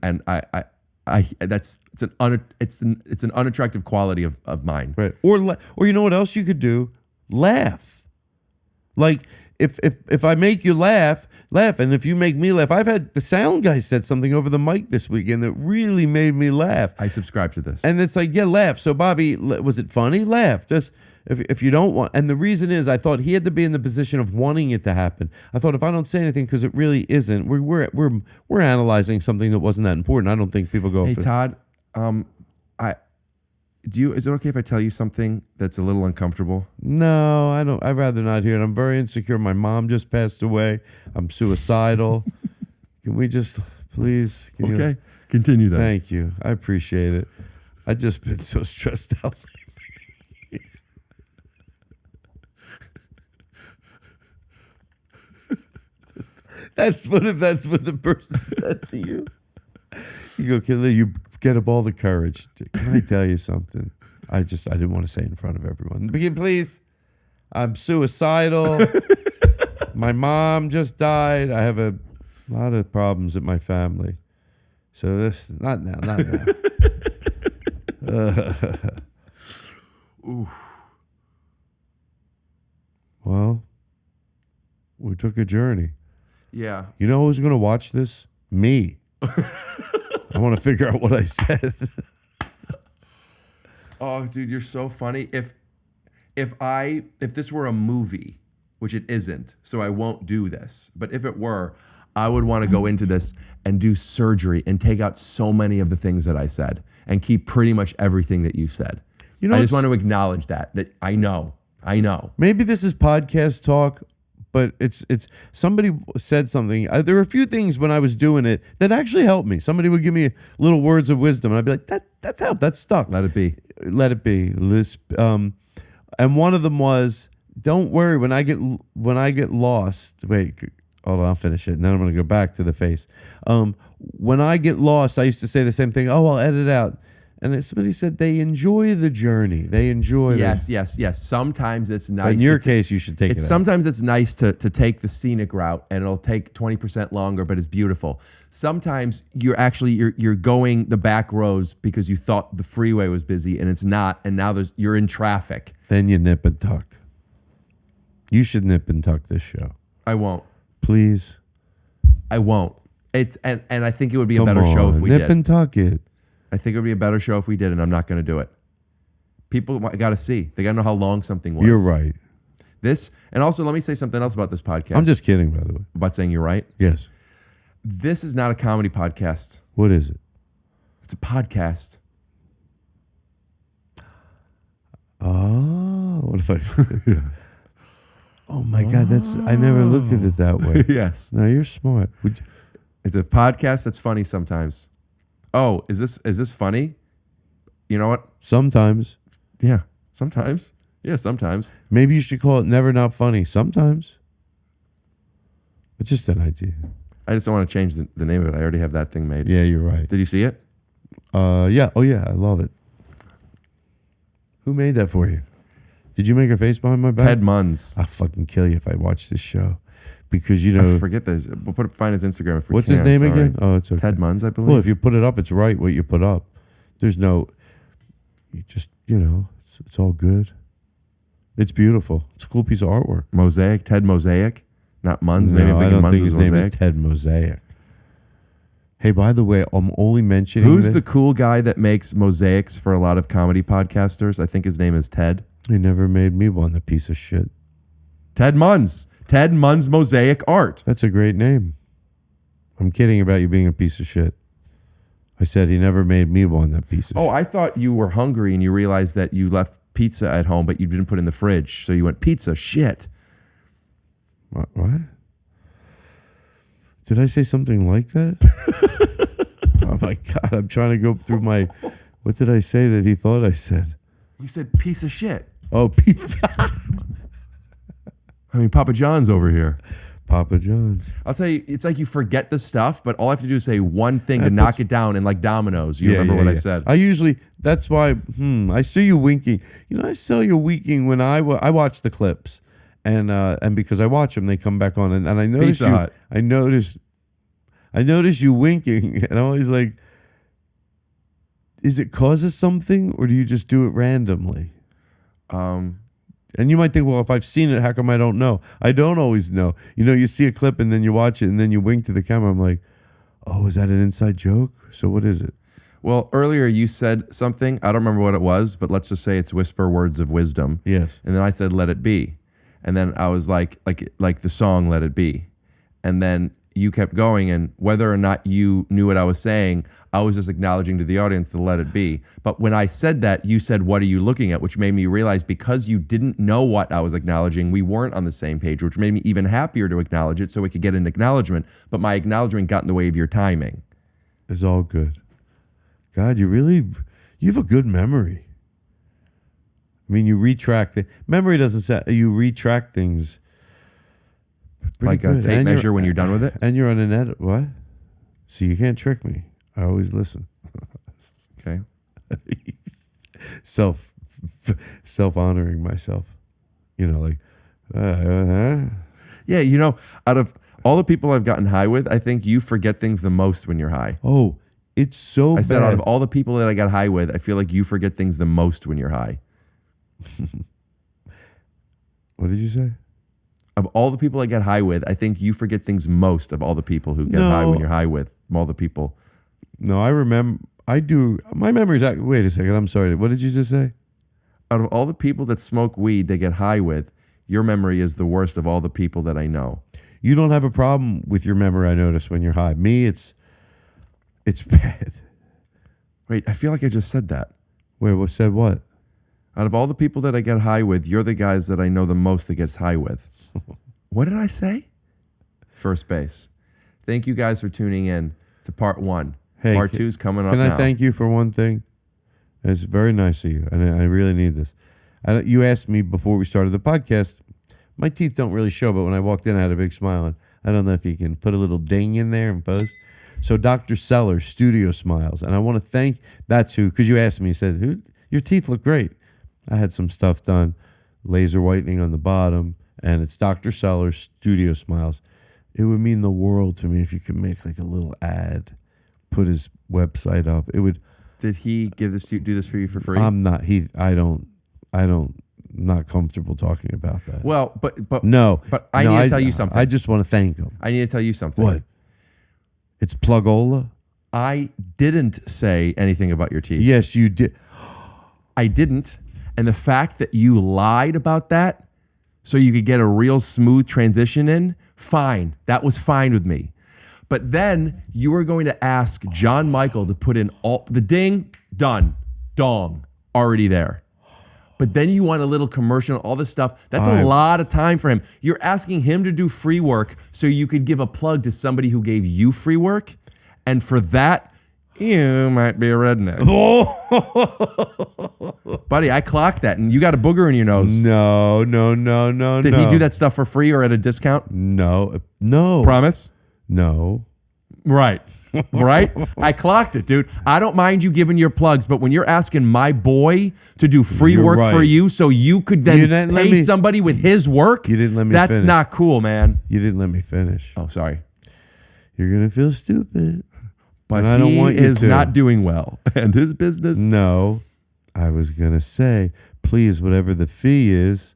it's an unattractive quality of mine. Right. Or you know what else you could do? Laugh. Like if I make you laugh, and if you make me laugh. I've had the sound guy said something over the mic this weekend that really made me laugh. I subscribe to this. And it's like, yeah, laugh. So Bobby, was it funny? Laugh. Just if you don't want, and the reason is I thought he had to be in the position of wanting it to happen. I thought if I don't say anything because it really isn't, we're analyzing something that wasn't that important. I don't think people go. Hey Todd, is it okay if I tell you something that's a little uncomfortable? No, I don't. I'd rather not hear it. I'm very insecure. My mom just passed away. I'm suicidal. Can we just please? Okay, continue that. Thank you. I appreciate it. I just been so stressed out lately. That's what the person said to you. You go, Kelly, you get up all the courage. Can I tell you something? I didn't want to say it in front of everyone. Begin, please. I'm suicidal. My mom just died. I have a lot of problems in my family. So this, not now. Well, we took a journey. Yeah. You know who's going to watch this? Me. I want to figure out what I said. Oh, dude, you're so funny. If this were a movie, which it isn't, so I won't do this. But if it were, I would want to go into this and do surgery and take out so many of the things that I said and keep pretty much everything that you said. I just want to acknowledge that I know. Maybe this is podcast talk, but it's somebody said something. There were a few things when I was doing it that actually helped me. Somebody would give me little words of wisdom, and I'd be like, that's helped. That's stuck. Let it be. And one of them was, don't worry when I get lost. Wait, hold on, I'll finish it, and then I'm going to go back to the face. When I get lost, I used to say the same thing. Oh, I'll edit out. And then somebody said they enjoy the journey. They enjoy. Yes. Sometimes it's nice. In your case, you should take it. Sometimes it's nice to take the scenic route, and it'll take 20% longer, but it's beautiful. Sometimes you're going the back roads because you thought the freeway was busy, and it's not, and now you're in traffic. Then you nip and tuck. You should nip and tuck this show. I won't. Please. I won't. And I think it would be a better show if we did. Nip and tuck it. I think it would be a better show if we did, and I'm not going to do it. People got to see. They got to know how long something was. You're right. And also, let me say something else about this podcast. I'm just kidding, by the way. About saying you're right? Yes. This is not a comedy podcast. What is it? It's a podcast. Oh, what if I... Oh, my God. I never looked at it that way. Yes. No, you're smart. It's a podcast that's funny sometimes. Oh, is this funny? You know what? Sometimes. Yeah, sometimes. Yeah, sometimes. Maybe you should call it Never Not Funny. Sometimes. But just an idea. I just don't want to change the name of it. I already have that thing made. Yeah, you're right. Did you see it? Yeah. Oh, yeah. I love it. Who made that for you? Did you make a face behind my back? Ted Munns. I'll fucking kill you if I watch this show. Because, you know... I forget this. We'll find his Instagram if we What's can. his name again? Oh, it's okay. Ted Munns, I believe. Well, if you put it up, it's right what you put up. There's no... You just, it's all good. It's beautiful. It's a cool piece of artwork. Mosaic. Ted Mosaic. Not Munns. Maybe No, I'm I thinking don't Munns think his name is Ted Mosaic. Hey, by the way, I'm only mentioning... Who's the cool guy that makes mosaics for a lot of comedy podcasters? I think his name is Ted. He never made me one, the piece of shit. Ted Munns. Ted Munns Mosaic Art. That's a great name. I'm kidding about you being a piece of shit. I said he never made me one, that piece of Oh, I thought you were hungry and you realized that you left pizza at home, but you didn't put it in the fridge. So you went, pizza, shit. What? Did I say something like that? Oh my God, I'm trying to go through my... What did I say that he thought I said? You said piece of shit. Oh, pizza. I mean, Papa John's over here. Papa John's. I'll tell you, it's like you forget the stuff, but all I have to do is say one thing to knock it down, and like dominoes, you remember what I said. I usually, that's why, I see you winking. You know, I saw you winking when I watch the clips. And because I watch them, they come back on. And I noticed Pizza Hut. I noticed you winking. And I'm always like, is it cause of something, or do you just do it randomly? And you might think, well, if I've seen it, how come I don't know? I don't always know. You know, you see a clip and then you watch it and then you wink to the camera. I'm like, oh, is that an inside joke? So what is it? Well, earlier you said something. I don't remember what it was, but let's just say it's whisper words of wisdom. Yes. And then I said, let it be. And then I was like the song, Let It Be. And then you kept going, and whether or not you knew what I was saying, I was just acknowledging to the audience to let it be. But when I said that, you said, what are you looking at? Which made me realize, because you didn't know what I was acknowledging, we weren't on the same page, which made me even happier to acknowledge it so we could get an acknowledgement. But my acknowledgement got in the way of your timing. It's all good. God, you have a good memory. I mean, you retract it. Memory doesn't say, you retract things. Like a tape measure when you're done with it? And you're on an edit. What? See, you can't trick me. I always listen. Okay. Self-honoring myself. You know, like, Yeah, you know, out of all the people I've gotten high with, I think you forget things the most when you're high. Oh, it's so bad. I said out of all the people that I got high with, I feel like you forget things the most when you're high. What did you say? Of all the people I get high with, I think you forget things most of all the people who get high when you're high with. All the people. No, I remember. I do. My memory's. Wait a second. I'm sorry. What did you just say? Out of all the people that smoke weed they get high with, your memory is the worst of all the people that I know. You don't have a problem with your memory, I notice, when you're high. Me, it's bad. Wait, I feel like I just said that. Wait, what said what? Out of all the people that I get high with, you're the guys that I know the most that gets high with. What did I say? First base. Thank you guys for tuning in to part 1. Hey, part 2's coming up now. Can I now. thank you for one thing? It's very nice of you, and I really need this. You asked me before we started the podcast. My teeth don't really show, but when I walked in, I had a big smile. And I don't know if you can put a little ding in there and post. So Dr. Sellers, Studio Smiles. And I want to thank, that's who, because you asked me, you said, your teeth look great. I had some stuff done, laser whitening on the bottom, and it's Dr. Sellers, Studio Smiles. It would mean the world to me if you could make like a little ad, put his website up. It would. Did he do this for you for free? I'm not. Not comfortable talking about that. Well, but no. But I need to tell you something. I just want to thank him. I need to tell you something. What? It's Plugola? I didn't say anything about your teeth. Yes, you did. I didn't. And the fact that you lied about that so you could get a real smooth transition in, fine. That was fine with me. But then you were going to ask JonMichael to put in all the ding, done, dong, already there. But then you want a little commercial, all this stuff. That's a lot of time for him. You're asking him to do free work so you could give a plug to somebody who gave you free work. And for that, you might be a redneck. Buddy, I clocked that, and you got a booger in your nose. No. Did he do that stuff for free or at a discount? No. Promise? No. Right. Right? I clocked it, dude. I don't mind you giving your plugs, but when you're asking my boy to do free work for you so you could then pay somebody with his work, you didn't let me that's finish. Not cool, man. You didn't let me finish. Oh, sorry. You're going to feel stupid. But I don't want you is to. Not doing well. And his business. No. I was going to say, please, whatever the fee is,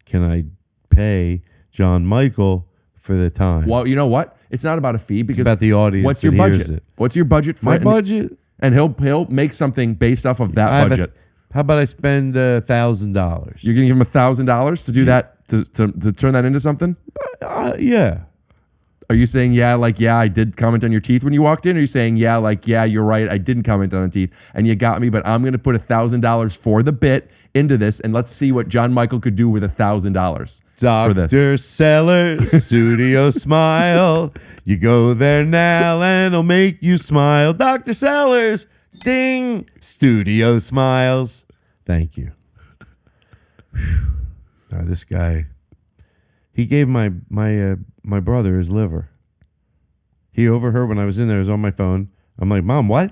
can I pay JonMichael for the time? Well, you know what? It's not about a fee because it's about the audience. What's your budget? What's your budget for my it? budget? And he'll make something based off of that budget. How about I spend $1,000? You're gonna give him $1,000 to do that to turn that into something? Yeah. Are you saying yeah, I did comment on your teeth when you walked in? Or are you saying yeah, you're right, I didn't comment on the teeth and you got me, but I'm gonna put $1,000 for the bit into this and let's see what JonMichael could do with $1,000 for this. Dr. Sellers, Studio Smile. You go there now and it'll make you smile. Dr. Sellers, ding, Studio Smiles. Thank you. Now this guy, he gave my brother his liver. He overheard when I was in there. It was on my phone. I'm like, Mom, what?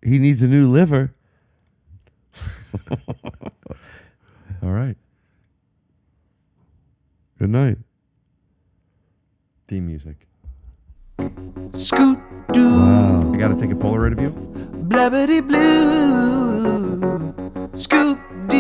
He needs a new liver. All right. Good night. Theme music. Scoot doo. Wow. I got to take a Polaroid of you. Blabbity blue. Scoop dee.